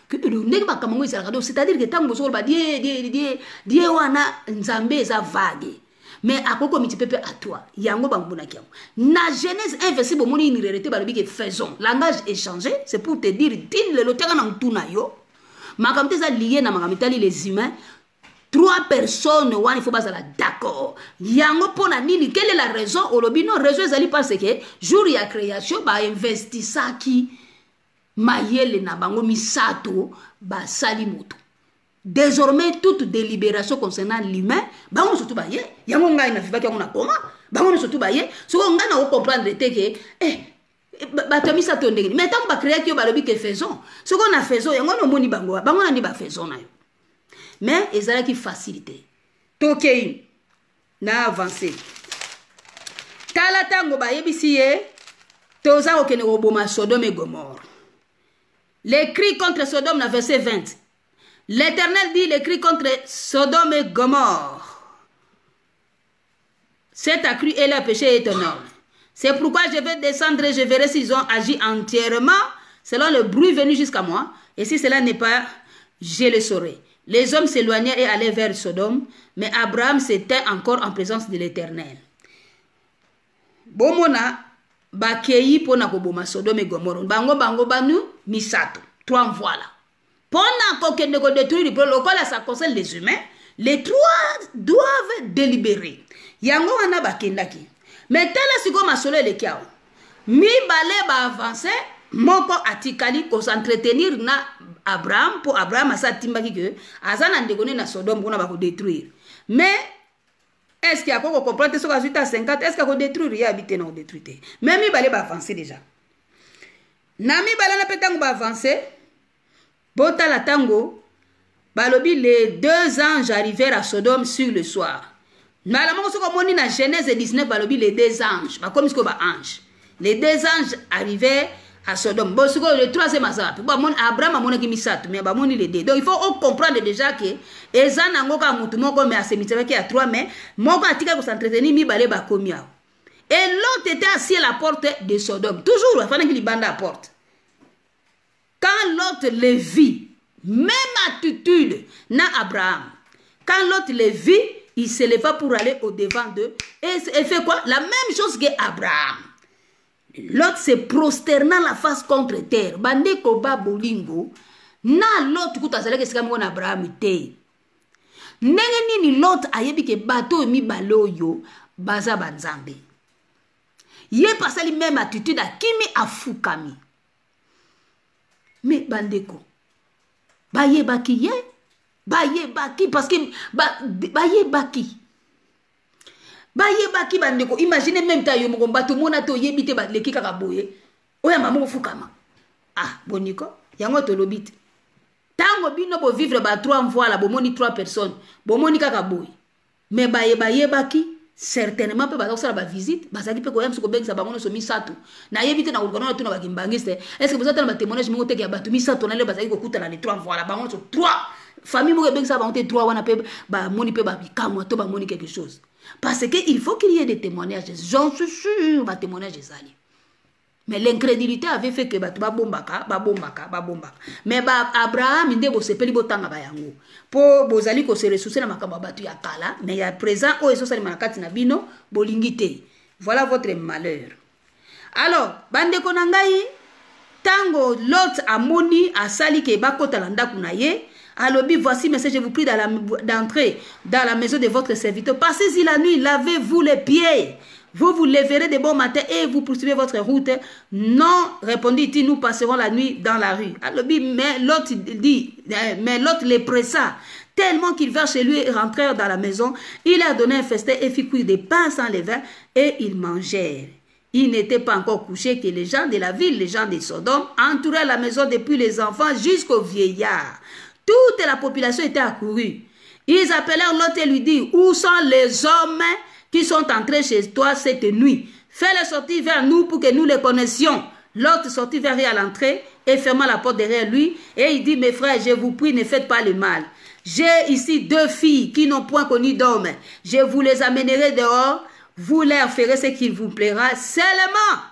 que le nègre comme c'est-à-dire que tant que vous die wana nzambe za vague mais akoko mitipepe à toi yango bambuna kiango na Genèse 1 verset bomoni ni réalité balobi que faisons langage échangé c'est pour te dire din le lotaka na mtuna yo makamte za lié na makamtali les humains 3 personnes wana il faut pas la d'accord yango pona nini quelle est la raison olobi non raison ezali parce que jour ya création ba investisaki mayele na bango misato ba sali moto désormais toute délibération concernant l'humain bango surtout ba ye yango ngai na vivaki yango na koma bango surtout ba ye so ngai na comprendre te que ba to misato ndenge mais tant ba créer ki ba lobi que faisons ce qu'on a faisons yango no moni bango na ndi ba faisons na yo mais ezala ki facilité tokei na avancer tala tango ba yebisi ye toza okene oboma Sodome et Gomorrhe les cris contre Sodome, dans verset 20. L'Éternel dit les cris contre Sodome et Gomorrhe. Cet accru et leur péché est énorme. C'est pourquoi je vais descendre et je verrai s'ils ont agi entièrement selon le bruit venu jusqu'à moi. Et si cela n'est pas, je le saurai. Les hommes s'éloignèrent et allaient vers Sodome, mais Abraham s'était encore en présence de l'Éternel. Bomona bakei pona koboma Sodome et Gomorrhe. Bango banu misato. 3 voilà. Pona kokende ko détruire le local, ça concerne les humains. Les 3 doivent délibérer. Yango wana bakendaki. Mais tala siko masolo le kiao. Mi bale ba avancer, moko atikali ko s'entretenir na Abraham pour Abraham asa timbaki que azana ndekone na Sodome kona ba ko détruire. Mais est-ce qu'il y a quoi comprendre ce que à 50, est-ce qu'il y a détruire, il y a habité non détruire. Mais mi bale ba avancer déjà. Na mi bale na petango ba avancer. Bota la tango balobi les 2 anges arrivèrent à Sodome sur le soir. Normalement, ce qu'on dit dans Genèse 19, les 2 anges. Comme ce qu'on ange. Les 2 anges arrivaient à Sodome. Bon, ce que le 3e azap. Abraham a mon qui misat, mais les 2. Donc il faut comprendre déjà que Ezan angoka mutumo comme à cimetière qui a 3 mais mon atika pour s'entretenir mi balé ba komia. Et l'autre était assis à la porte de Sodome. Toujours, il fallait qu'il bande à la porte. Quand l'autre le vit, même attitude na Abraham. Quand l'autre le vit, il se leva pour aller au-devant d'eux. Et fait quoi? La même chose qu'Abraham. L'autre se prosternant la face contre terre. Bande koba bolingo. Na l'autre kuta zale que c'est comme Abraham te. Nenge ni l'autre ayebi ke bateau mi baloyo baza banzambe. Yé passé la même attitude à kimi afukami. Mais bandeko. Baye baki ye. Baye baki parce que baye baki bandeko. Imaginez même ta yo mo bato mona to yebite ba leki kaka boye oya mamu fukama boniko yango to lobite tango bino bo vivre ba 3 fois la bo moni 3 personnes bo moni kaka boye mais baye baki certainement pe ba ça ba visite ba saki pe ko yam soko bengisa ba mono so misato na yebite na ulikono to na ba kimbangiste est-ce que vous attendez ba témoignage mo te ya ba to misato na le ba saki ko kuta na les 3 fois la ba mono so 3 famille mo beng ça ba onte 3 wana pe ba moni pe ba bikamwa to ba moni quelque chose parce que il faut qu'il y ait des témoignages. J'en suis sûr ba témoignages ezali. Mais l'incrédulité avait fait que ba bombaka. Mais ba Abraham inde bo sepeli botanga ba yango. Po bozali ko se ressourcer na makamba batu ya kala, mais ya présent o eso sali manakati na bino bolingite. Voilà votre malheur. Alors, bande konangai tango Lot amoni asali ke bakota landa kunaye. Alobi, voici, mais je vous prie d'entrer dans la maison de votre serviteur. Passez-y la nuit, lavez-vous les pieds. Vous vous lèverez de bon matin et vous poursuivez votre route. Non, répondit-il, nous passerons la nuit dans la rue. Alobi, mais l'autre les pressa tellement qu'ils vinrent chez lui et rentrèrent dans la maison. Il a donné un festin et fit cuire des pains sans levain et ils mangèrent. Il n'était pas encore couché que les gens de la ville, les gens de Sodome, entouraient la maison depuis les enfants jusqu'aux vieillards. Toute la population était accourue. Ils appelèrent Lot et lui dirent, où sont les hommes qui sont entrés chez toi cette nuit? Fais-les sortir vers nous pour que nous les connaissions. Lot sortit vers eux à l'entrée et ferma la porte derrière lui. Et il dit, mes frères, je vous prie, ne faites pas le mal. J'ai ici 2 filles qui n'ont point connu d'homme. Je vous les amènerai dehors. Vous leur ferez ce qu'il vous plaira. Seulement,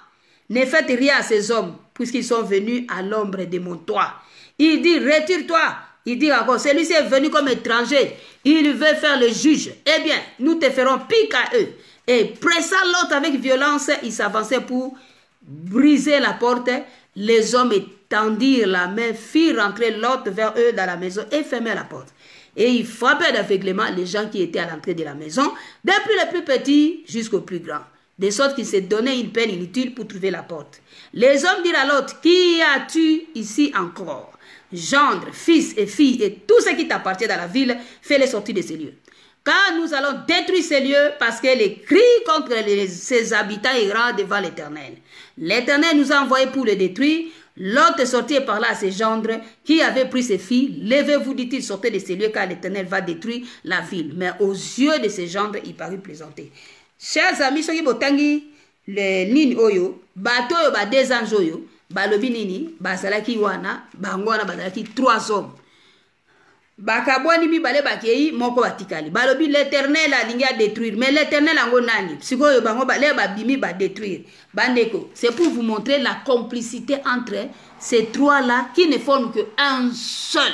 ne faites rien à ces hommes, puisqu'ils sont venus à l'ombre de mon toit. Il dit, retire-toi. Il dit encore, celui-ci est venu comme étranger. Il veut faire le juge. Eh bien, nous te ferons pire qu'à eux. Et pressant l'autre avec violence, il s'avançait pour briser la porte. Les hommes étendirent la main, firent rentrer l'autre vers eux dans la maison et fermèrent la porte. Et ils frappèrent d'aveuglement les gens qui étaient à l'entrée de la maison, depuis le plus petit jusqu'au plus grand. De sorte qu'ils se donnaient une peine inutile pour trouver la porte. Les hommes dirent à l'autre, qui as-tu ici encore? Gendre, fils et filles et tout ce qui t'appartient dans la ville, fais-les sortir de ces lieux. Car nous allons détruire ces lieux parce que les cris contre ses habitants ira devant l'Éternel. L'Éternel nous a envoyés pour le détruire. L'autre sortit et parla à ses gendres qui avaient pris ses filles. Levez-vous, dit-il, sortez de ces lieux car l'Éternel va détruire la ville. Mais aux yeux de ses gendres, il parut plaisanter. Chers amis, ceux qui botangi le nin oyo, bateau yo ba 2 anges oyo, balobi nini bazalaki wana bango wana bazalaki 3 hommes bakabwani mibale bakei moko batikali balobi l'Éternel alingi a détruire mais l'Éternel ango nani sikoyo bango bale babimi ba détruire bandeko c'est pour vous montrer la complicité entre ces 3 là qui ne forment que un seul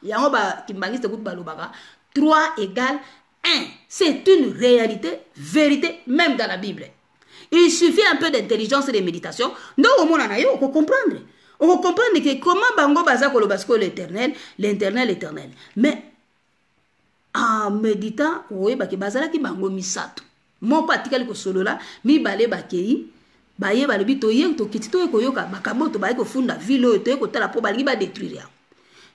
yango ba kimbangiste gut balobaka 3 égale 1 c'est une réalité vérité même dans la Bible. Il suffit un peu d'intelligence et de méditation donc au monde on peut comprendre. On comprend que comment bango baza kolobasko l'éternel, l'éternel. Mais en méditant, oui, baki bazala ki bango misato. Mon patikali ko solo la, mi bale bakei, baye balobi to yeng to kitito ko yoka bakamoto baye ko funda vilo to ko tala po balingi ba détruire.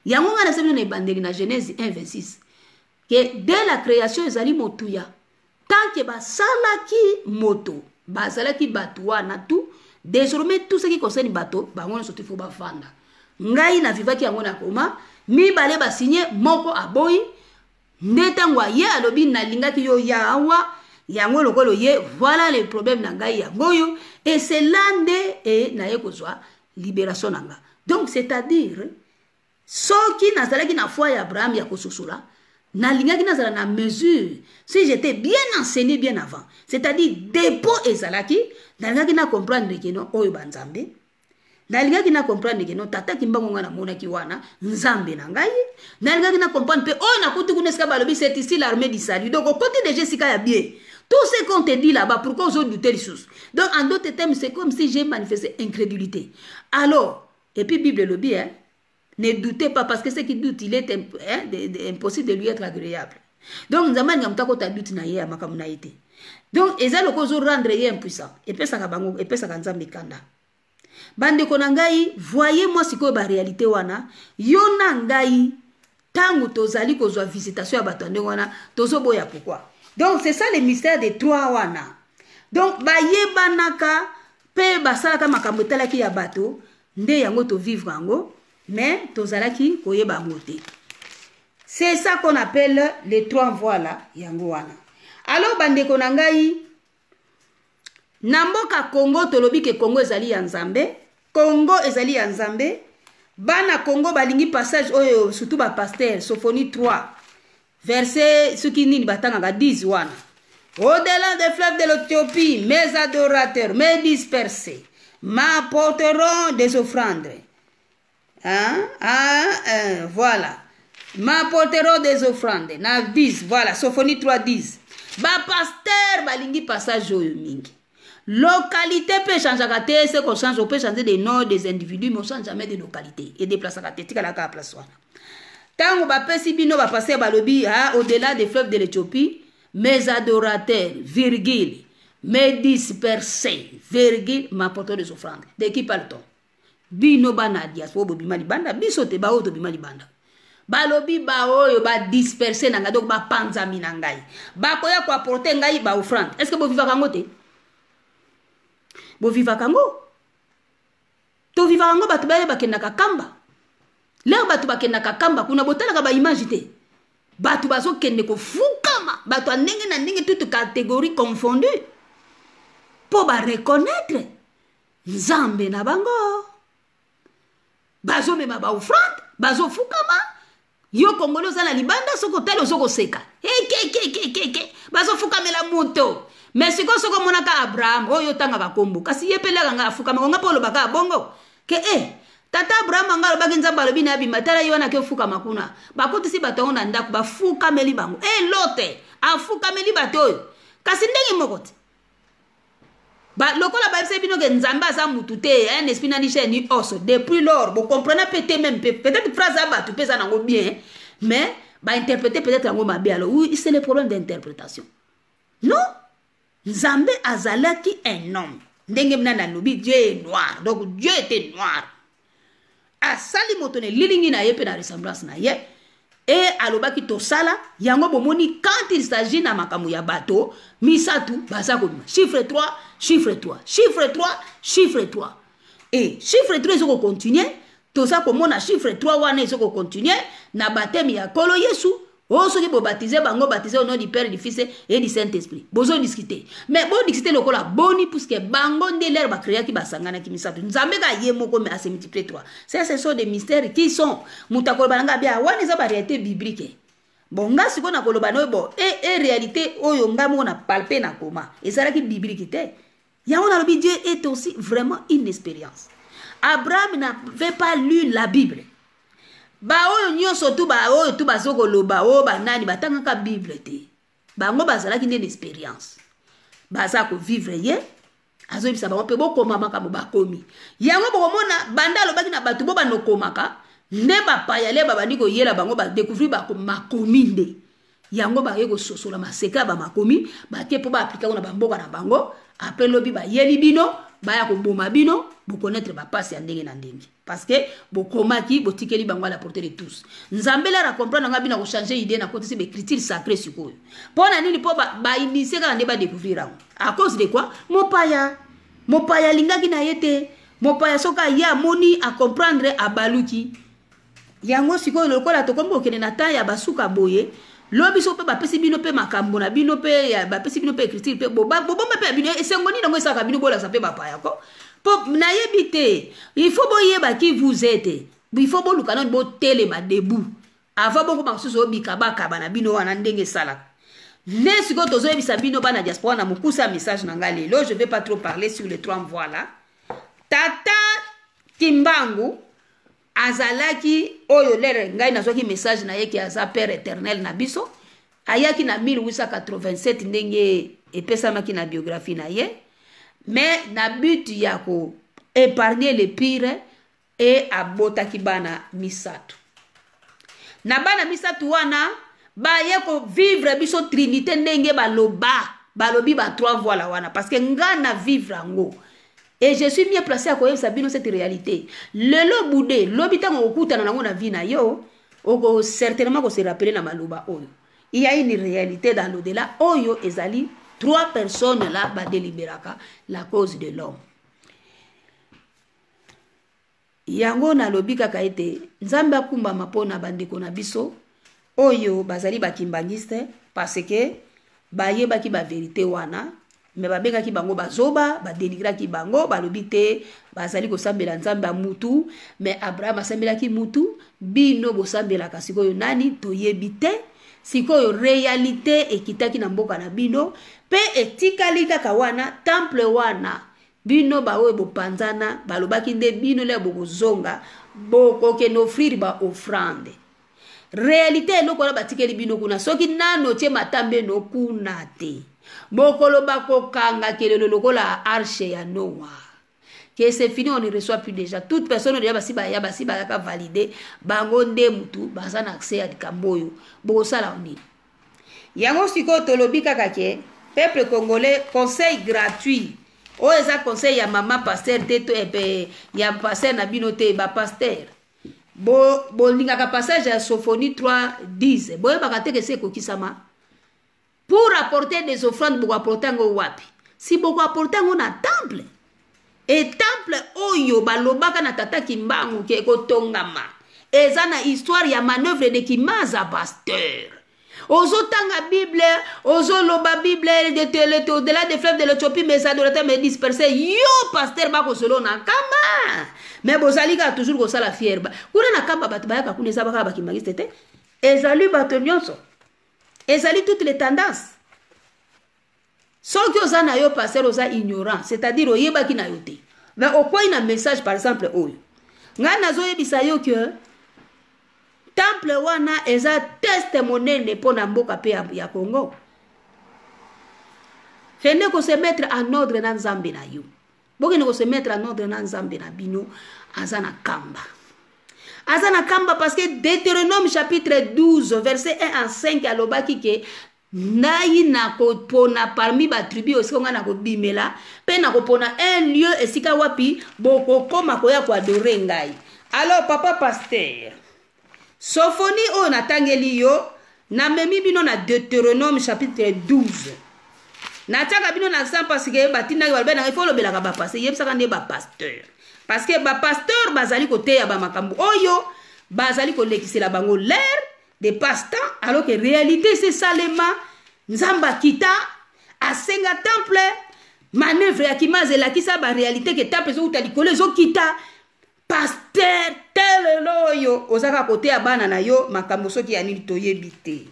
Yango ngana sebi na bandeli na Genèse 1:26. Que dès la création ezali motuya. Tant que basalaki moto, basalaki batwa na tout. Désormais, tout ce qui concerne bateau, bango na sotu fo ba fanda. Ngai na vivaki yango na koma, mi bale ba signé moko aboyi, ndetangwa ye alobi na lingaki yo ya awa, yango lokolo ye, voilà le problème na ngai yango yo, et c'est l'ande et na ye kozwa libération nanga. Donc c'est-à-dire, soki nazalaki na foi ya Abraham ya kososola, na lingaki nazala na mesure, si j'étais bien enseigné bien avant, c'est-à-dire dépôt ezalaki, nalingaki na comprendre que non oyo banzambe, nalingaki na comprendre que non tata kimbango ngana mona ki wana nzambe na ngai, nalingaki na comprendre pe oyo na kutu kuneska balobi c'est ici l'armée du salut. Donc au côté de Jessica ya bien, tout ce qu'on te dit là-bas pourquoi vous doutez les choses. Donc en d'autres termes c'est comme si j'ai manifesté incrédulité. Alors et puis Bible le dit ne doutez pas parce que ceux qui doutent il est impossible de lui être agréable. Donc nous avons ngamtako ta doute na ye ya makamuna ite. Donc eza lokozo rendre ye impuissant et pesa ka bango et pesa ka nzambe kanda. Bande konangai voyez moi siko ba réalité wana yona ngai tangu tozali kozwa visitation ya batande wana tozo boya pourquoi. Donc c'est ça le mystère des 3 wana. Donc ba yebanaka pe basala ka makambo talaki ya bato nde yango to vivre yango mais tozalaki koyeba ngote. C'est ça qu'on appelle les 3 voies là yango wana. Alors bande konangai namboka Congo tolobi ke Congo ezali ya Nzambe, Congo ezali ya Nzambe, bana Congo balingi passage oyo surtout ba pasteur Sophonie 3 verset ce qui nini batanga 10 wana. Au-delà des fleuves de l'Éthiopie, mes adorateurs, mes dispersés, m'apporteront des offrandes. Voilà. M'apporteront des offrandes. Na 10, voilà, Sophonie 3, 10. Ba pasteur balingi passage oyo mingi. Localité peut changer à côté, c'est qu'on change, on peut changer des noms des individus, mais on ne change jamais de localité. Et des places à côté, tika la ka place wana. Tango ba pesi bino ba passer balobi au-delà des fleuves de l'Éthiopie, mes adorateurs, virgule, mes dispersés, virgule, m'apporteront des offrandes. De qui parle-t-on? Bino bana diaspora bobima libanda, bisote ba oto bima libanda. Balobi ba oyo ba disperser nanga donc ba panzami na ngai. Ba koya ko apporter ngai ba offrande. Est-ce que bo viva kango te? Bo viva kango? To viva kango batu ba kenda kakamba. Leo batu ba kenda kakamba kuna botala ka ba image te. Batu bazo kende ko fukama, batu ndenge na ndenge toute catégorie confondue. Po ba reconnaître Nzambe na bango. Bazo mema ba offrande, bazo fukama. Yo Congolais za la libanda soko telo soko seka. Ke. Bazo fukamela moto. Mais siko soko monaka Abraham, oyo tanga bakombo. Kasi yepela nga fukama nga polo baka bongo. Ke tata Abraham nga lobaki Nzamba lobi na bima tala yona ke fukama kuna. Bakuti si bato na ndaku ba fukameli bango. Lote, afukameli bato. Kasi ndenge mokoti. Ba lokola ba bise bino ke Nzamba za mutute un esprit na niche ni os depuis lors vous comprenez peut-être même peut-être phrase à batu pesa nango bien mais ba interpréter peut-être nango mabe alors oui c'est le problème d'interprétation. Non, Nzambe azalaki un homme ndenge mna na lobi Dieu est noir donc Dieu était noir. Asali motone lilingi na ye pe na ressemblance na ye et alobaki tosala yango bomoni quand il s'agit na makamu ya bato misatu baza ko chiffre 3 chiffre 3 chiffre 3 chiffre 3 et chiffre 3 ezoko continuer toza ko mona chiffre 3 wana ezoko continuer na batemi ya kolo Yesu Oh, ceux qui vont baptiser, bango baptiser au nom du Père, du Fils et du Saint-Esprit. Bozo discuter. Mais bon discuter le cola boni pour que bango de l'air va créer qui va sangana qui misatu. Nous avons gagné mon comme à se multiplier trois. Ce sont des mystères qui sont mutakol balanga bien. Wani za ba réalité biblique. Bon, nga siko na koloba no bo et réalité oyo nga mo na palper na koma. Et ça là qui biblique te. Yango na lobi Dieu est aussi vraiment une expérience. Abraham n'avait pas lu la Bible. Ba oyo nyonso tu ba oyo tu ba soko loba o ba nani batanga ka Bible te. Ba ngo bazala ki une expérience. Ba za ko vivre ye. Azo bisa ba pe boko mama ka mo ba komi. Yango boko mona banda lobaki na batu bo ba no komaka. Ne ba pa yale ba bandi ko yela bango ba découvrir ba ko makomi nde. Yango ba yeko sosola maseka ba makomi ba ke po ba appliquer na bamboka na bango. Après lobi ba yeli bino ba ya ko boma bino bo connaître ba passe ya ndenge na ndenge. Parce que bokomaki botikeli bango à la portée de tous. Nzambela ra comprendre nga bina ko changer idée na côté c'est écriture sacrée sikoyo. Pona nini po ba initier ka ne ba découvrir rango. À cause de quoi? Mopaya lingaki na yete. Mopaya soka ya moni à comprendre a baluki. Yango sikoyo lokola to kombo kene na ta ya basuka boye. Lobi so pe ba pesi bino pe makambo na bino pe ya ba pesi bino pe écriture pe bo pe bino esengoni nango esaka bino bola sa pe ba paya ko. Pop na yebite, il faut boyeba qui vous êtes. Il faut bo lukana bo telema debout. Avant boko masuso bikaba kaba na bino wana ndenge sala. Nesi ko tozo yebisa bino bana diaspora na mukusa message na ngale. Là, je vais pas trop parler sur les trois voies là. Tata Kimbangu azalaki oyo lere ngai nazoki message na yeki aza Père éternel na biso. Ayaki na 1887 ndenge epesamaki na biographie na ye. Mais na but ya ko épargner le pire et abotaki bana misatu. Na bana misatu wana ba yeko vivre biso trinité ndenge balobi ba trois voies la wana parce que ngana vivre ngo. Et je suis mieux placé à koyeba sabino cette réalité. Lelo boudé lobitango okutana nango na vie na yo, oko certainement ko se rappeler na maloba oyo. Il y a une réalité dans l'au-delà oyo ezali. Trois personnes là ba délibéraka la cause de l'homme. Yango na lobika ka ete nzambe akumba mapona bandeko na biso oyo bazali bakimbangiste parce que bayeba ki ba vérité wana mais babeka ki bango bazoba ba dénigra ki bango balobite bazali ko sambela nzambe mutu mais Abraham asambela ki mutu bino bo sambela kasiko yo nani toyebite sikoyo réalité ekitaki na mboka na bino pe etikali kaka wana temple wana bino bawe bopanzana balobaki nde bino le bokozonga bokoke n'offrir ba offrande réalité eloko na batikeli bino kuna soki nano tie matambe no kuna te bokoloba kokanga kelelo lokola arche ya Noah. Que c'est fini, on ne reçoit plus déjà. Toute personne déjà basi ba validé bango nde mutu bazana accès à Kamboyo. Bo sala oni. Yango siko tolobi kaka ke peuple congolais conseil gratuit. O eza conseil ya mama pasteur teto epe ya pasteur na binote ba pasteur. Bo linga ka passage ya Sophonie 3:10. Bo ba kateke se kokisama. Pour apporter des offrandes bo apporter ngo wapi. Si bo apporter ngo na temple. Et temple oyo balobaka na tata Kimbangu ke kotongama. Eza na histoire ya manœuvre de Kimaza pasteur. Ozo tanga Bible, ozo loba Bible de là des fleuves de l'Éthiopie mes adorateurs me dispersés. Yo pasteur bako solo na kamba. Mais bozalika toujours ko sala fierba. Kuna na kamba batu bayaka kuna eza baka bakimangiste te. Ezali bato nyonso. Ezali toutes les tendances. Soki oza na yo pasteur oza ignorant, c'est-à-dire oyeba ki na yo te. Mais au point un message par exemple oyo. Nga nazo yebisa yo que temple wana eza testimonial pona mboka pe ya Congo. Fende ko se mettre en ordre na nzambe na yo. Boki ne ko se mettre en ordre na nzambe na bino azana kamba. Azana kamba parce que Deutéronome chapitre 12 verset 1 à 5 alobaki ke nayi na kopona parmi ba tribu osika na ko bimela pe na kopona un lieu esika wapi boko koma ko ya ko adorer ngai. Alors papa pasteur Sophonie o natangeli yo na memi bino na Deutéronome chapitre 12 na taka bino na sang parce que batina ba bena il faut lobela ka ba pasteur yebsaka nde ba pasteur parce que ba pasteur bazali ko teya ba makambo oyo bazali ko lekisela bango l'air de passe-temps, alors que réalité c'est salema nzamba kita asenga temple manœuvre ya kimazela kisa ba réalité que temple zo utalikole zo kita pasteur tel loyo ozaka côté ya bana na yo makambo soki ya nini toyebi te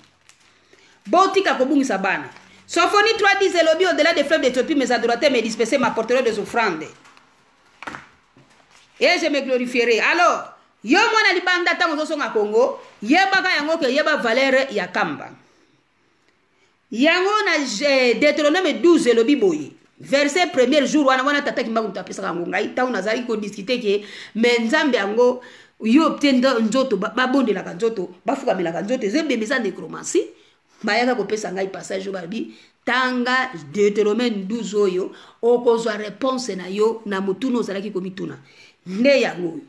botika kobungisa bana. Sophonie 3:10 elobi au-delà des fleuves d'Éthiopie mes adorateurs me disperser m'apporteront des offrandes et je me glorifierai. Alors yo mwana libanda tango zosonga Congo yebaka yango ke yeba valeur ya kamba yango na Deutéronome 12 elobi boye verset premier jour wana tata kimba kutapesa kango ngai tango nazali ko discuter ke menzambe yango yo tenda nzoto babondela ka nzoto bafukamela ka nzoto zebemisa necromancie bayaka kopesa ngai passage babi tanga Deutéronome 12 oyo okozwa réponse na yo na mutuno ozalaki komituna nde yango.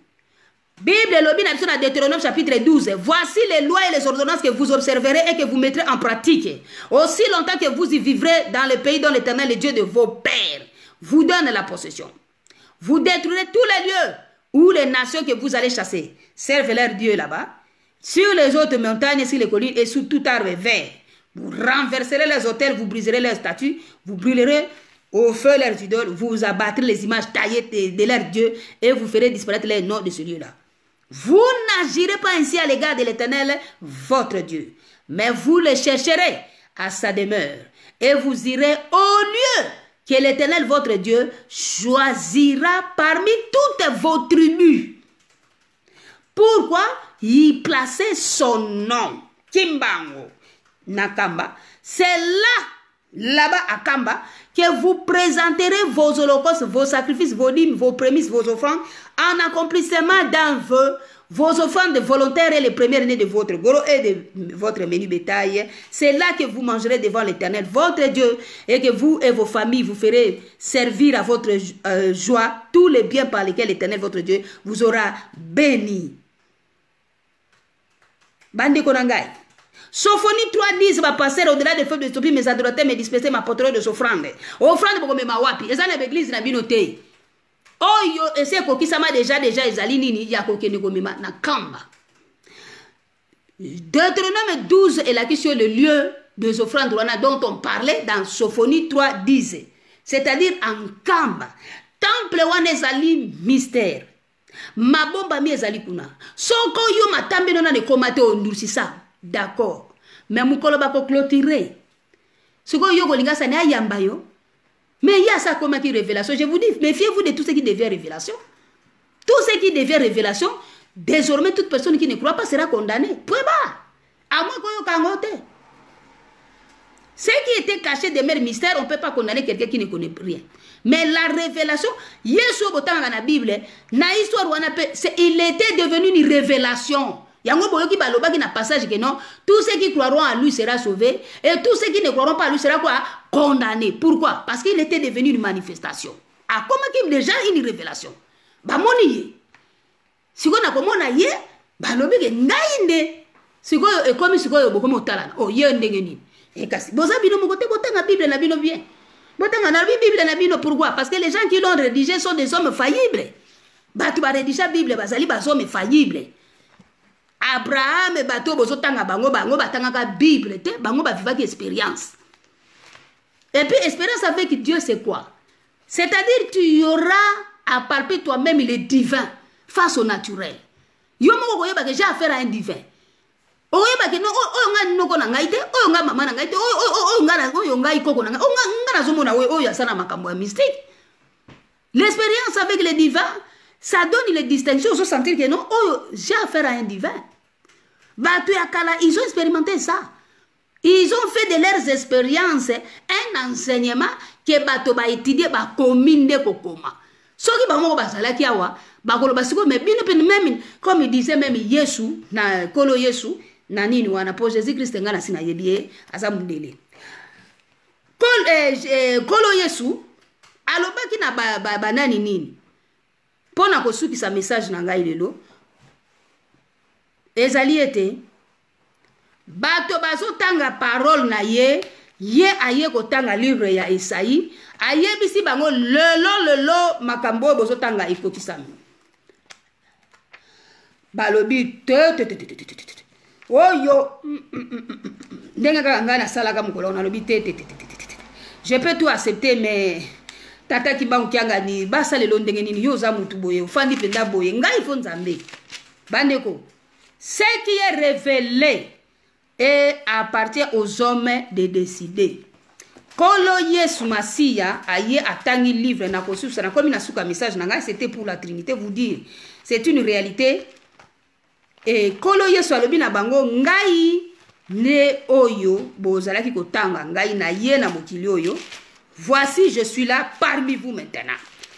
Bible lobi na biso na Deutéronome chapitre 12. Voici les lois et les ordonnances que vous observerez et que vous mettrez en pratique. Aussi longtemps que vous y vivrez dans le pays dont l'Éternel, le Dieu de vos pères, vous donne la possession. Vous détruirez tous les lieux où les nations que vous allez chasser servent leur Dieu là-bas, sur les hautes montagnes, sur les collines et sur tout arbre vert. Vous renverserez les autels, vous briserez leurs statues, vous brûlerez au feu leurs idoles, vous abattrez les images taillées de leurs dieux et vous ferez disparaître les noms de ce lieu-là. Vous n'agirez pas ainsi à l'égard de l'Éternel, votre Dieu, mais vous le chercherez à sa demeure et vous irez au lieu que l'Éternel, votre Dieu, choisira parmi toutes vos tribus. Pourquoi y placer son nom, Kimbango, Nakamba? C'est là-bas à Kamba, que vous présenterez vos holocaustes, vos sacrifices, vos dîmes, vos prémices, vos offrandes, en accomplissement d'un vœu, vos offrandes volontaires et les premiers nés de votre gros et de votre menu bétail. C'est là que vous mangerez devant l'Éternel, votre Dieu, et que vous et vos familles vous ferez servir à votre joie tous les biens par lesquels l'Éternel, votre Dieu, vous aura béni. Bande Konangai. Sophonie 3:10 va passer au-delà des feux de l'Éthiopie, mes adorateurs me disperser m'apporteront des offrandes. Offrande pour me mawapi. Et ça n'est pas l'église na binote. Oh yo, et c'est quoi qui ça m'a déjà ezali nini ya kokene komema na kamba. Deutéronome 12 est là sur le lieu des offrandes dont on parlait dans Sophonie 3:10. C'est-à-dire en kamba. Temple wana ezali mystère. Mabomba mi ezali kuna. Soko yo matambe nona ne komate ondusisa. D'accord. Mais mukolo bako clôturer. Ce que yo kolinga sa ne ayamba yo. Mais il y a ça comme qui révélation. Je vous dis, méfiez-vous de tout ce qui devient révélation. Tout ce qui devient révélation, désormais toute personne qui ne croit pas sera condamnée. Point bas. À moins qu'on y kangote. Ce qui était caché des mers mystères, on ne peut pas condamner quelqu'un qui ne connaît rien. Mais la révélation, Yesu botan dans la Bible, na histoire il était devenu une révélation. Yango boyoki baloba qui na passage que non, tous ceux qui croiront à lui seront sauvés et tous ceux qui ne croiront pas à lui seront quoi? Condamnés. Pourquoi? Parce qu'il était devenu une manifestation. Ah, comment qu'il déjà une révélation? Ba moni. Si on a comment na ye, balobi ke ngainde. Si ko comme si ko boko motala. Oh, ye ndenge ni. Et kasi boza bino mokote botanga Bible na bino bien. Botanga na Bible na bino pourquoi? Parce que les gens qui l'ont rédigé sont des hommes faillibles. Ba tu ba rédiger Bible bazali ba hommes faillibles. Abraham et bateau bozotanga bango batanga ka Bible te bango ba vivaki expérience. Et puis expérience avec Dieu c'est quoi? C'est-à-dire tu auras à palper toi-même le divin face au naturel. Yo moko koyeba que j'ai affaire à un divin. Oyoba ke no nga noko na ngai te, nga mama na ngai te, nga ikoko na ngai, nga nazomona oyo asana makambo ya mystique. L'expérience avec le divin, ça donne les distinctions, on se sentir que non, j'ai affaire à un divin. Ils ont expérimenté ça. Ils ont fait de leurs expériences un enseignement que bato ba étudier ba commune kokoma. Soki ba moko basala ki awa, ba kolo basiko mais bino pe même comme il disait même Yesu na kolo Yesu na nini wana po Jésus Christ ngana sina yebie azamundele. Kolo Yesu alobaki na ba nani nini. Pona ko suki sa message na ngai lelo. Ezali ete bato bazotanga parole na ye aye kotanga livre ya Esaïe aye bisi bango lelo makambo bozotanga ikokisami balobi oyo ndenge kaka ngai nasalaka mokolo nalobi te. Je peux tout accepter, mais tata Kimbangu kiangani basa lelo ndenge nini yo za mutu boye ofandi penda boye ngai fo nzambe bandeko. Ce qui est révélé et appartient aux hommes de décider. Kolo Yesu Masiya aye atangi livre na kosusa na komi na suka message na ngai, c'était pour la Trinité vous dire c'est une réalité. Et Kolo Yesu alobi na bango ngai ne oyo bozalaki kotanga ngai na ye na mokili oyo. Voici je suis là parmi vous maintenant.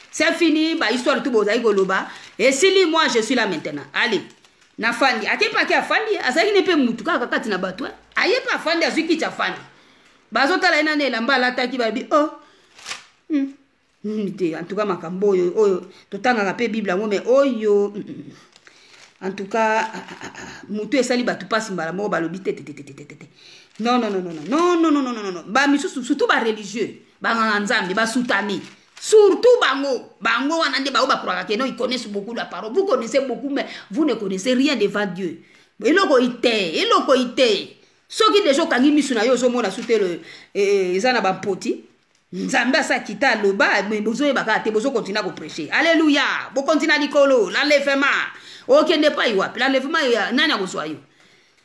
C'est fini ba histoire tout bozali koloba et si moi je suis là maintenant. Allez na fandi ate pa ke afandi azali ne pe mutu kaka kati na bato aye pa afandi azwiki cha fandi bazotala ina ne lamba lataki babi oh en tout cas makambo oyo totanga pe Bible ngo mais oyo en tout cas mutu esali batu pasi mbala mo balobi te. Non. Ba misusu surtout ba religieux ba nzambe ba soutani surtout bango wana nde ba croire que non ils connaissent beaucoup la parole. Vous connaissez beaucoup mais vous ne connaissez rien devant Dieu. Eloko ite soki deja kangi misu na yo zo mona souter le ezana ba poti nzambe sa kita loba mais bozo yebaka te bozo continuer ko prêcher. Alléluia. Bo continuer likolo l'enlèvement. OK n'est pas iwa. L'enlèvement nani akozwa yo.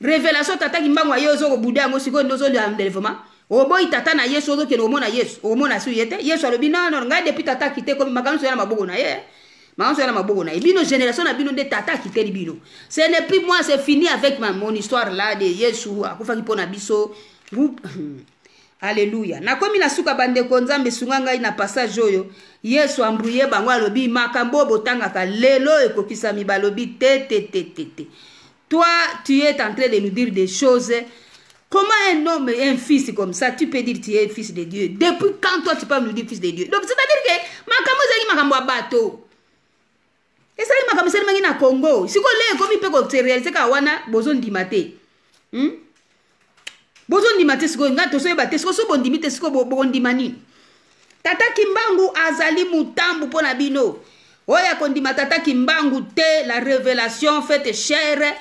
Révélation tata Kimbangu ayo zo ko buda ngo siko ndozo l'enlèvement. Oboyi tata na Yesu ozo keno omona Yesu omona su yete Yesu alobi non ngai depuis tata kite ko makanso ya maboko na ye makanso ya maboko na ye bino génération na bino de tata kite libino. Ce n'est plus moi, c'est fini avec mon histoire là de Yesu akufaki pona biso. Alléluia. Na komi na suka bande ko nzambe sunga ina passage oyo Yesu ambrouye bango alobi makambo botanga ka lelo ekokisa mi balobi te. Toi tu es en train de nous dire des choses. Comment un homme et un fils comme ça, tu peux dire que tu es fils de Dieu? Depuis quand toi tu peux nous dire fils de Dieu? Donc c'est-à-dire que makambo zaki makambo abato. Et ça makambo c'est mangi na Congo. Si ko le komi pe ko réaliser ka wana bozo ndimate. Bozo ndimate siko ngato so yebate siko so bondimite siko bondimani. Tata Kimbangu azali mutambu pona bino. Oya kondima tata Kimbangu te la révélation faite chère.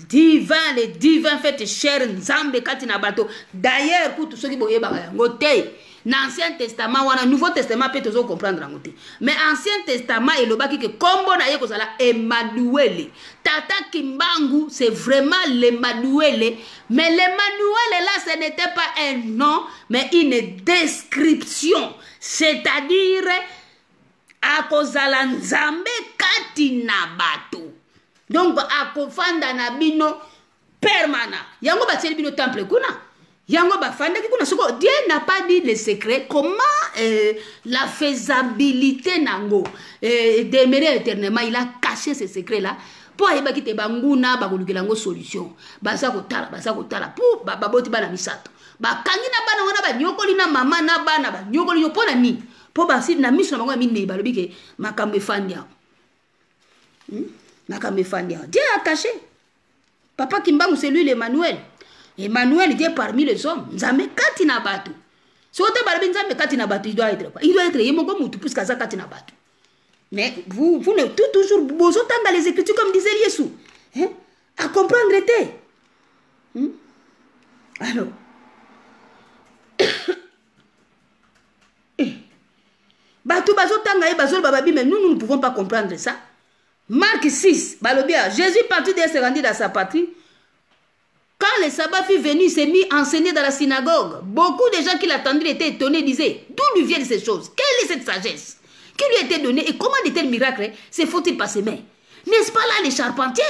Divin, les divins fait cher nzambe kati na bato. D'ailleurs pour tous ceux qui boye ba ngote l'Ancien Testament wana Nouveau Testament peut toujours comprendre ngote. Mais Ancien Testament et le baki que kombo na ye ko sala Emmanuel. Tata Kimbangu c'est vraiment l'Emmanuel, mais l'Emmanuel là ce n'était pas un nom mais une description, c'est-à-dire akozala nzambe kati na bato. Donc, à kofanda na bino permanent. Yango ba tieli bino temple kuna. Yango ba fanda ki kuna. Soko, Dieu n'a pas dit le secret. Comment la faisabilité nango demeurer éternellement. Il a caché ce secret-là. Pour ayeba ki te banguna bagoluki lango solution. Basa kotala. Pour baboti bana misato. Ba kangi na bana wana ba nyokoli na mama na bana ba nyokoli yopona ni. Pour basi na miso na bango mine balobi ke makambe fandia. Dieu a caché. Papa Kimbangu c'est lui l'Emmanuel. Emmanuel Dieu parmi les hommes. Nzambe kati na batu. Si ote balabi nzambe kati na batu, il doit être quoi? Il doit être yemoko mutu plus kaza kati na batu. Mais vous ne toujours besoin dans les écritures comme disait Yesu. Hein? À comprendre te. Alors. Batu bazo tanga e bazo bababi mais nous ne pouvons pas comprendre ça. Marc 6, Balobia, Jésus partit de se rendre dans sa patrie. Quand le sabbat fut venu, il s'est mis à enseigner dans la synagogue. Beaucoup de gens qui l'attendaient étaient étonnés, disaient, d'où lui viennent ces choses? Quelle est cette sagesse qui lui a été donnée et comment de tels miracles se font-ils passer main? N'est-ce pas là les charpentiers,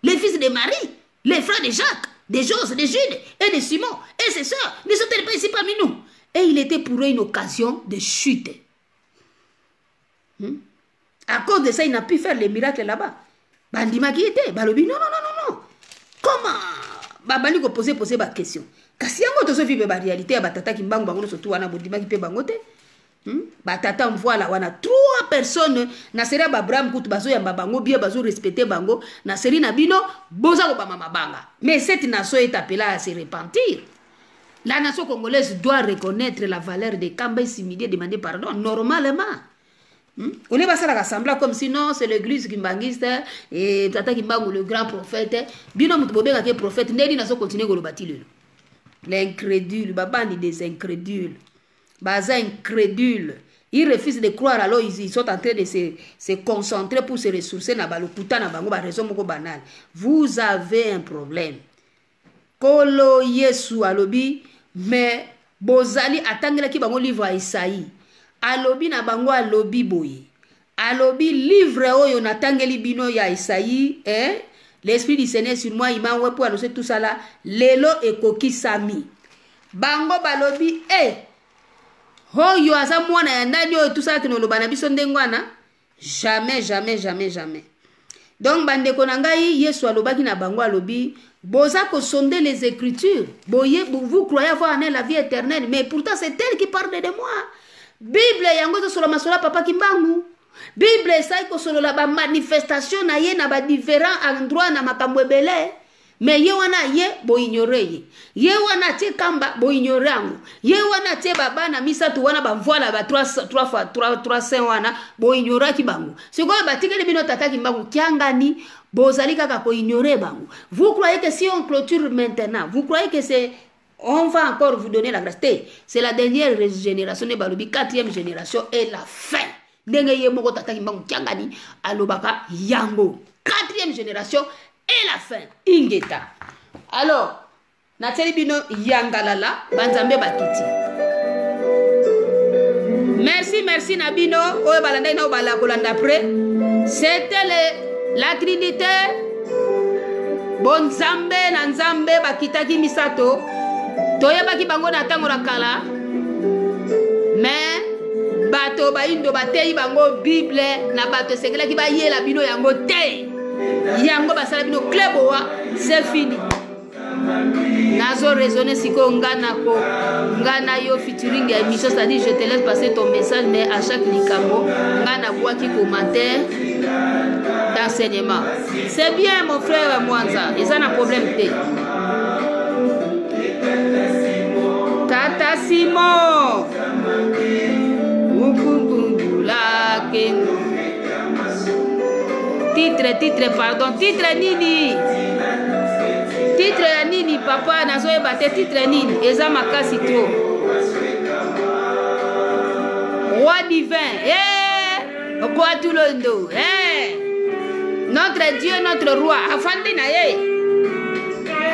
les fils de Marie, les frères de Jacques, de Jose, de Jude et de Simon et ses sœurs? Ne sont-elles pas ici parmi nous? Et il était pour eux une occasion de chute. À cause de ça, il n'a pu faire les miracles là-bas. Bandima qui était, Balobi, non. Comment? Babani ko poser ba question. Kasi yango to so fi ba réalité ba tata Kimbangu bango so tuana Bandima qui pe bangote. Ba tata voilà wana 3 personnes na sera ba Abraham kutu bazo ya bango bien bazo respecter bango na seri na bino boza ko ba mama banga. Mais cette nation est appelée à se repentir. La nation congolaise doit reconnaître la valeur de Kamba Simidé demander pardon normalement. On est passé à l'assemblée comme si non, c'est l'église kimbangiste et Tata Kimbangu le grand prophète. Bino mutubobé qui est prophète, n'est pas continuer à le bâtir. L'incrédule, babandi des incrédules. Baza incrédule. Ils refusent de croire, alors ils sont en train de se concentrer pour se ressourcer dans la raison banale. Vous avez un problème. Kolo Yesu alobi, mais bozali atangela ki bango livre à Isaïe. Alobi na bango alobi boye. Alobi livre oyo natangeli bino ya Isaïe, l'esprit du Seigneur sur moi, il m'a envoyé pour annoncer tout ça là. Lelo ekoki sami. Bango balobi, oyo aza mwana ya ndani oyo tout ça que noloba na biso ndengwana. Jamais, jamais, jamais, jamais. Donc bandeko na ngai Yesu alobaki na bango alobi, boza ko sonder les écritures. Boye, vous croyez avoir en elle la vie éternelle, mais pourtant c'est elle qui parle de moi. Bible yango zo solo masola papa Kimbangu. Bible ça ko solo la ba manifestation na ye na ba différents endroits na makambo ebele. Mais ye wana ye bo ignorer ye wana tie kamba bo ignorer ango ye wana tie baba na misa tu wana ba voilà ba 300 wana bo ignorer ki bango siko ba tikeli bino tata Kimbangu kiangani bozali kaka ko ignorer bango. Vous croyez que si on clôture maintenant, vous croyez que c'est on va encore vous donner la grâce? C'est la dernière génération de balobi, 4e génération et la fin. Ndenge ye moko tata Kimbangu kiangani alobaka yango 4e génération et la fin. Ingeta. Alors, nateli bino yangalala banzambe bakiti. Merci, merci Nabino. Oye balanda ina obala kolanda après. C'était la Trinité. Bon Nzambe na Nzambe bakitaki misato. Toyebaki bango na tango na kala. Mais bato baindo batei bango Bible na bato sekela ki ba yela bino yango te. Yango basala bino kleboa, c'est fini. Nazo raisonner siko ngana ko ngana yo featuring ya émission, c'est-à-dire je te laisse passer ton message, mais à chaque likambo ngana bois qui commentaire d'enseignement. C'est bien mon frère Mwanza, ils ont un problème té. Tata Simon Ukungula Kengo. Titre, pardon. Titre nini? Titre ya nini, papa? Nazoe bate titre nini? Eza makasi to. Roi divin. Quoi tout le monde? Notre Dieu, notre roi. Afandi na ye.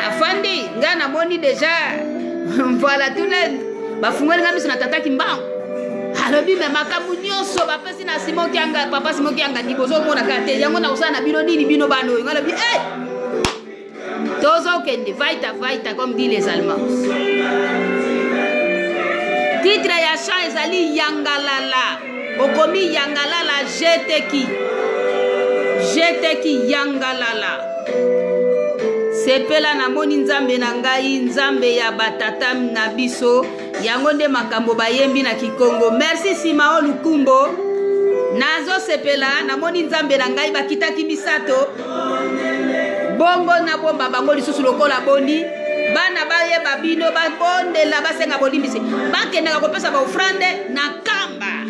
Afandi. Ngana moni déjà. Voilà tout le monde. Bafungweli ngami sina tata Kimbangu. Alobi me makabu nyonso bapesi na Simon Kianga, papa Simon Kianga dibozo mona kate yango na usana bino nini bino bano ngalobi tozo kende vaita comme dit les Allemands. Titre ya chant ezali yangalala okomi yangalala jete ki yangalala sepela na moni Nzambe na ngai Nzambe ya batata na biso yango nde makambo bayembi na Kikongo. Merci Simao Lukumbo. Nazo sepela na moni Nzambe na ngai bakitaki misato. Bongo na bomba bango lisusu lokola boni. Bana baye babino babondela basenga bolimbisi. Bakenda kopesa ba ofrande na kamba.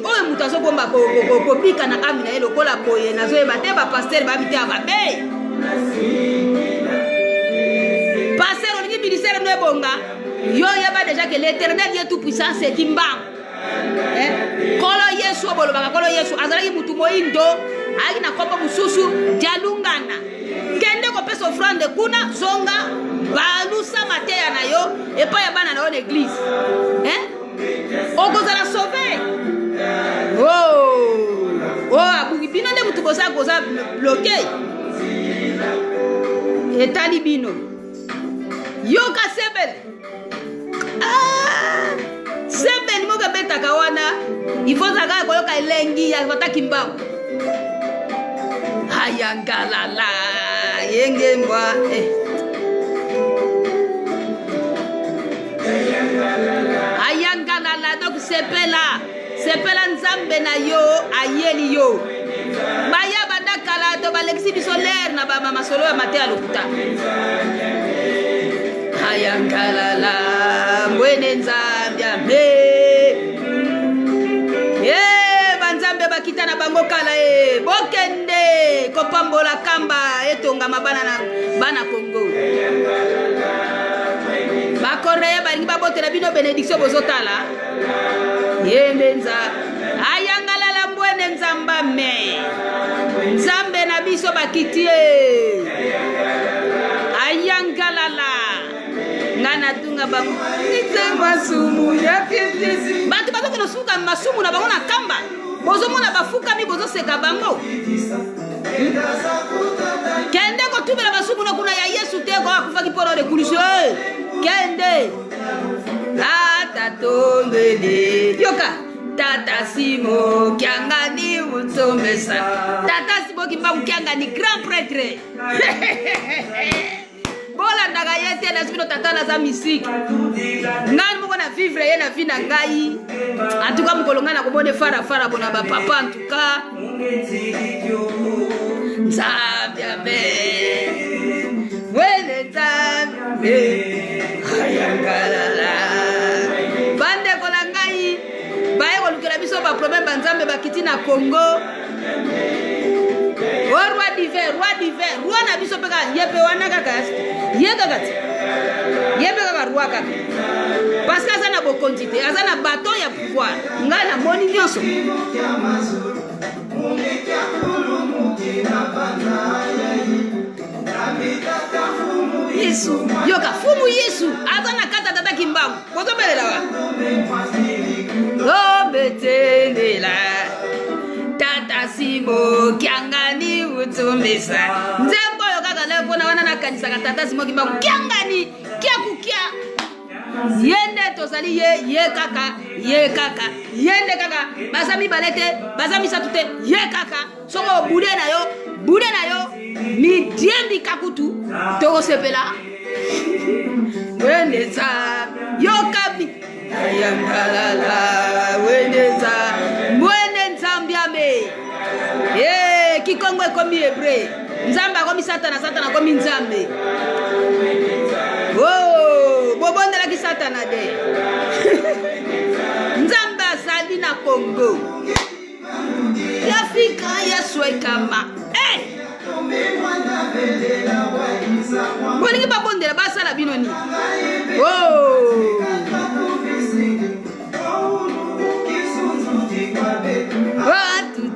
Oyo mutu azobomba kopika na ami na ye lokola boye nazo ebate ba pasteur babite ababe. Pasteur olingi ministère no ebonga. Yo yaba déjà que l'Éternel est tout puissant, c'est Kimbangu. Kolo Yesu obolobaka kolo Yesu azalaki mutu moindo ali na kopa mususu dialungana. Kende ko pesa offrande kuna zonga balusa mateya na yo et pas ya bana na on église. Okozala sauver. Abuki bino nde mutu koza bloqué. Etali bino. Yo ka sebele. Sebe ni moga beta kawana ifo zaga koyoka elengi ya Tata Kimbangu hayangalala yenge mwa hayangalala donc sepela Nzambe na yo ayeli yo baya badakala to balexi bisolaire na ba mama solo ya mate ya lokuta hayangalala mwene Nzambe ambe bango kala bokende kopambola kamba etongama bana Congo bakoreya balingi babotela bino benediction bozotala yemenza ayangalala mbwene nzamba me nzambe na biso bakitie ayangalala ngana tunga bango masumu ya piesi bantu bazokona suka masumu na bango na kamba bozomona bafukami bozoseka bango kende kotubela basumu na kuna ya Yesu te ko akufaki polo de kulisho kende tata tombele yoka tata simo kiangani utsomesa tata simo kimba kiangani grand prêtre bola ndaga yete na sino tata na za misiki ngani moko na vivre ye na vie na ngai atuka mukolonga na kobone fara bona ba papa antuka nzabya be wele nzabya ayangalala bande kola ngai baye kolukela biso ba problème banzambe bakiti na Congo. Oh, roi d'hiver, roi na biso peka yepe wana kaka yepe kaka roi kaka parce que azana bo quantité azana bateau ya pouvoir ngai na moni nyonso Yesu yoka fumu Yesu azana kata tata kimbangu botobelela wa lobetelela tata simo kiangani utumbisa nzembo yo kaka lepo na wana nakanisa tata simo kimbangu kiangani kiakukia yende tozali ye kaka yende kaka basami balete basami satute ye kaka soko bude na yo midiendi kakutu toko sepela wende za yo kabi ayangalala wende za Nzambiame kikongo ekomi hebreu nzambe akomi satana akomi nzambe bobondelaki satana de nzambe azali na Congo Afrika Yesu ekama bolingi babondela basala bino ni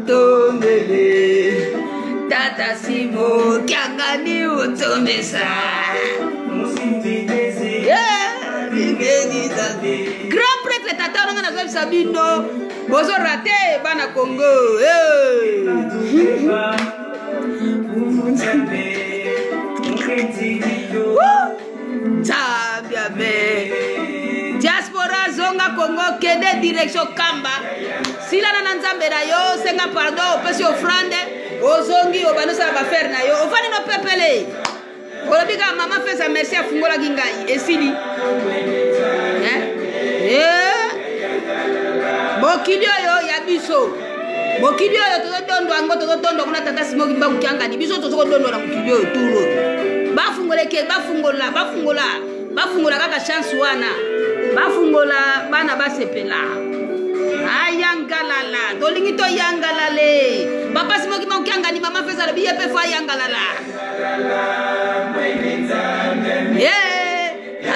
tombele tata simo kiangani utomesa grand prêtre tata onanga na sabino bozo rate bana Congo Zambia be diaspora zonga Congo kende direction kamba silana na nzambe na yo senga pardon opesi offrande ozongi obanosa ba faire na yo ofani no pepele olobika mama fesa merci afungola kingai esili bokili yo ya biso bokili yo tozodondo ango tozodondo kuna tata simo kimba kukianga ni biso tozodondo na bokili yo turo bafungola kaka chance wana bafungola bana basepela ayangalala tolingi to yangalale papa simo kimba kukianga ni mama fesa biye pe fa yangalala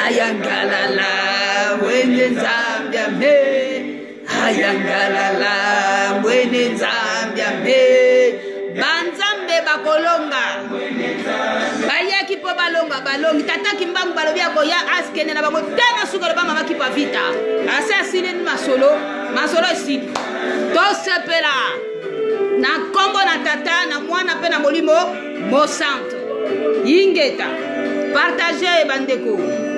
ayangalala wende Zambia me ayangalala wende Zambia me banzambe bakolonga bayaki po balongi tata kimbangu balobi yako ya askene na bango tena sukolo ba mama kipa vita ase asine ni masolo esili to sepela na kombo na tata na mwana pe na molimo mo santo ingeta partager bandeko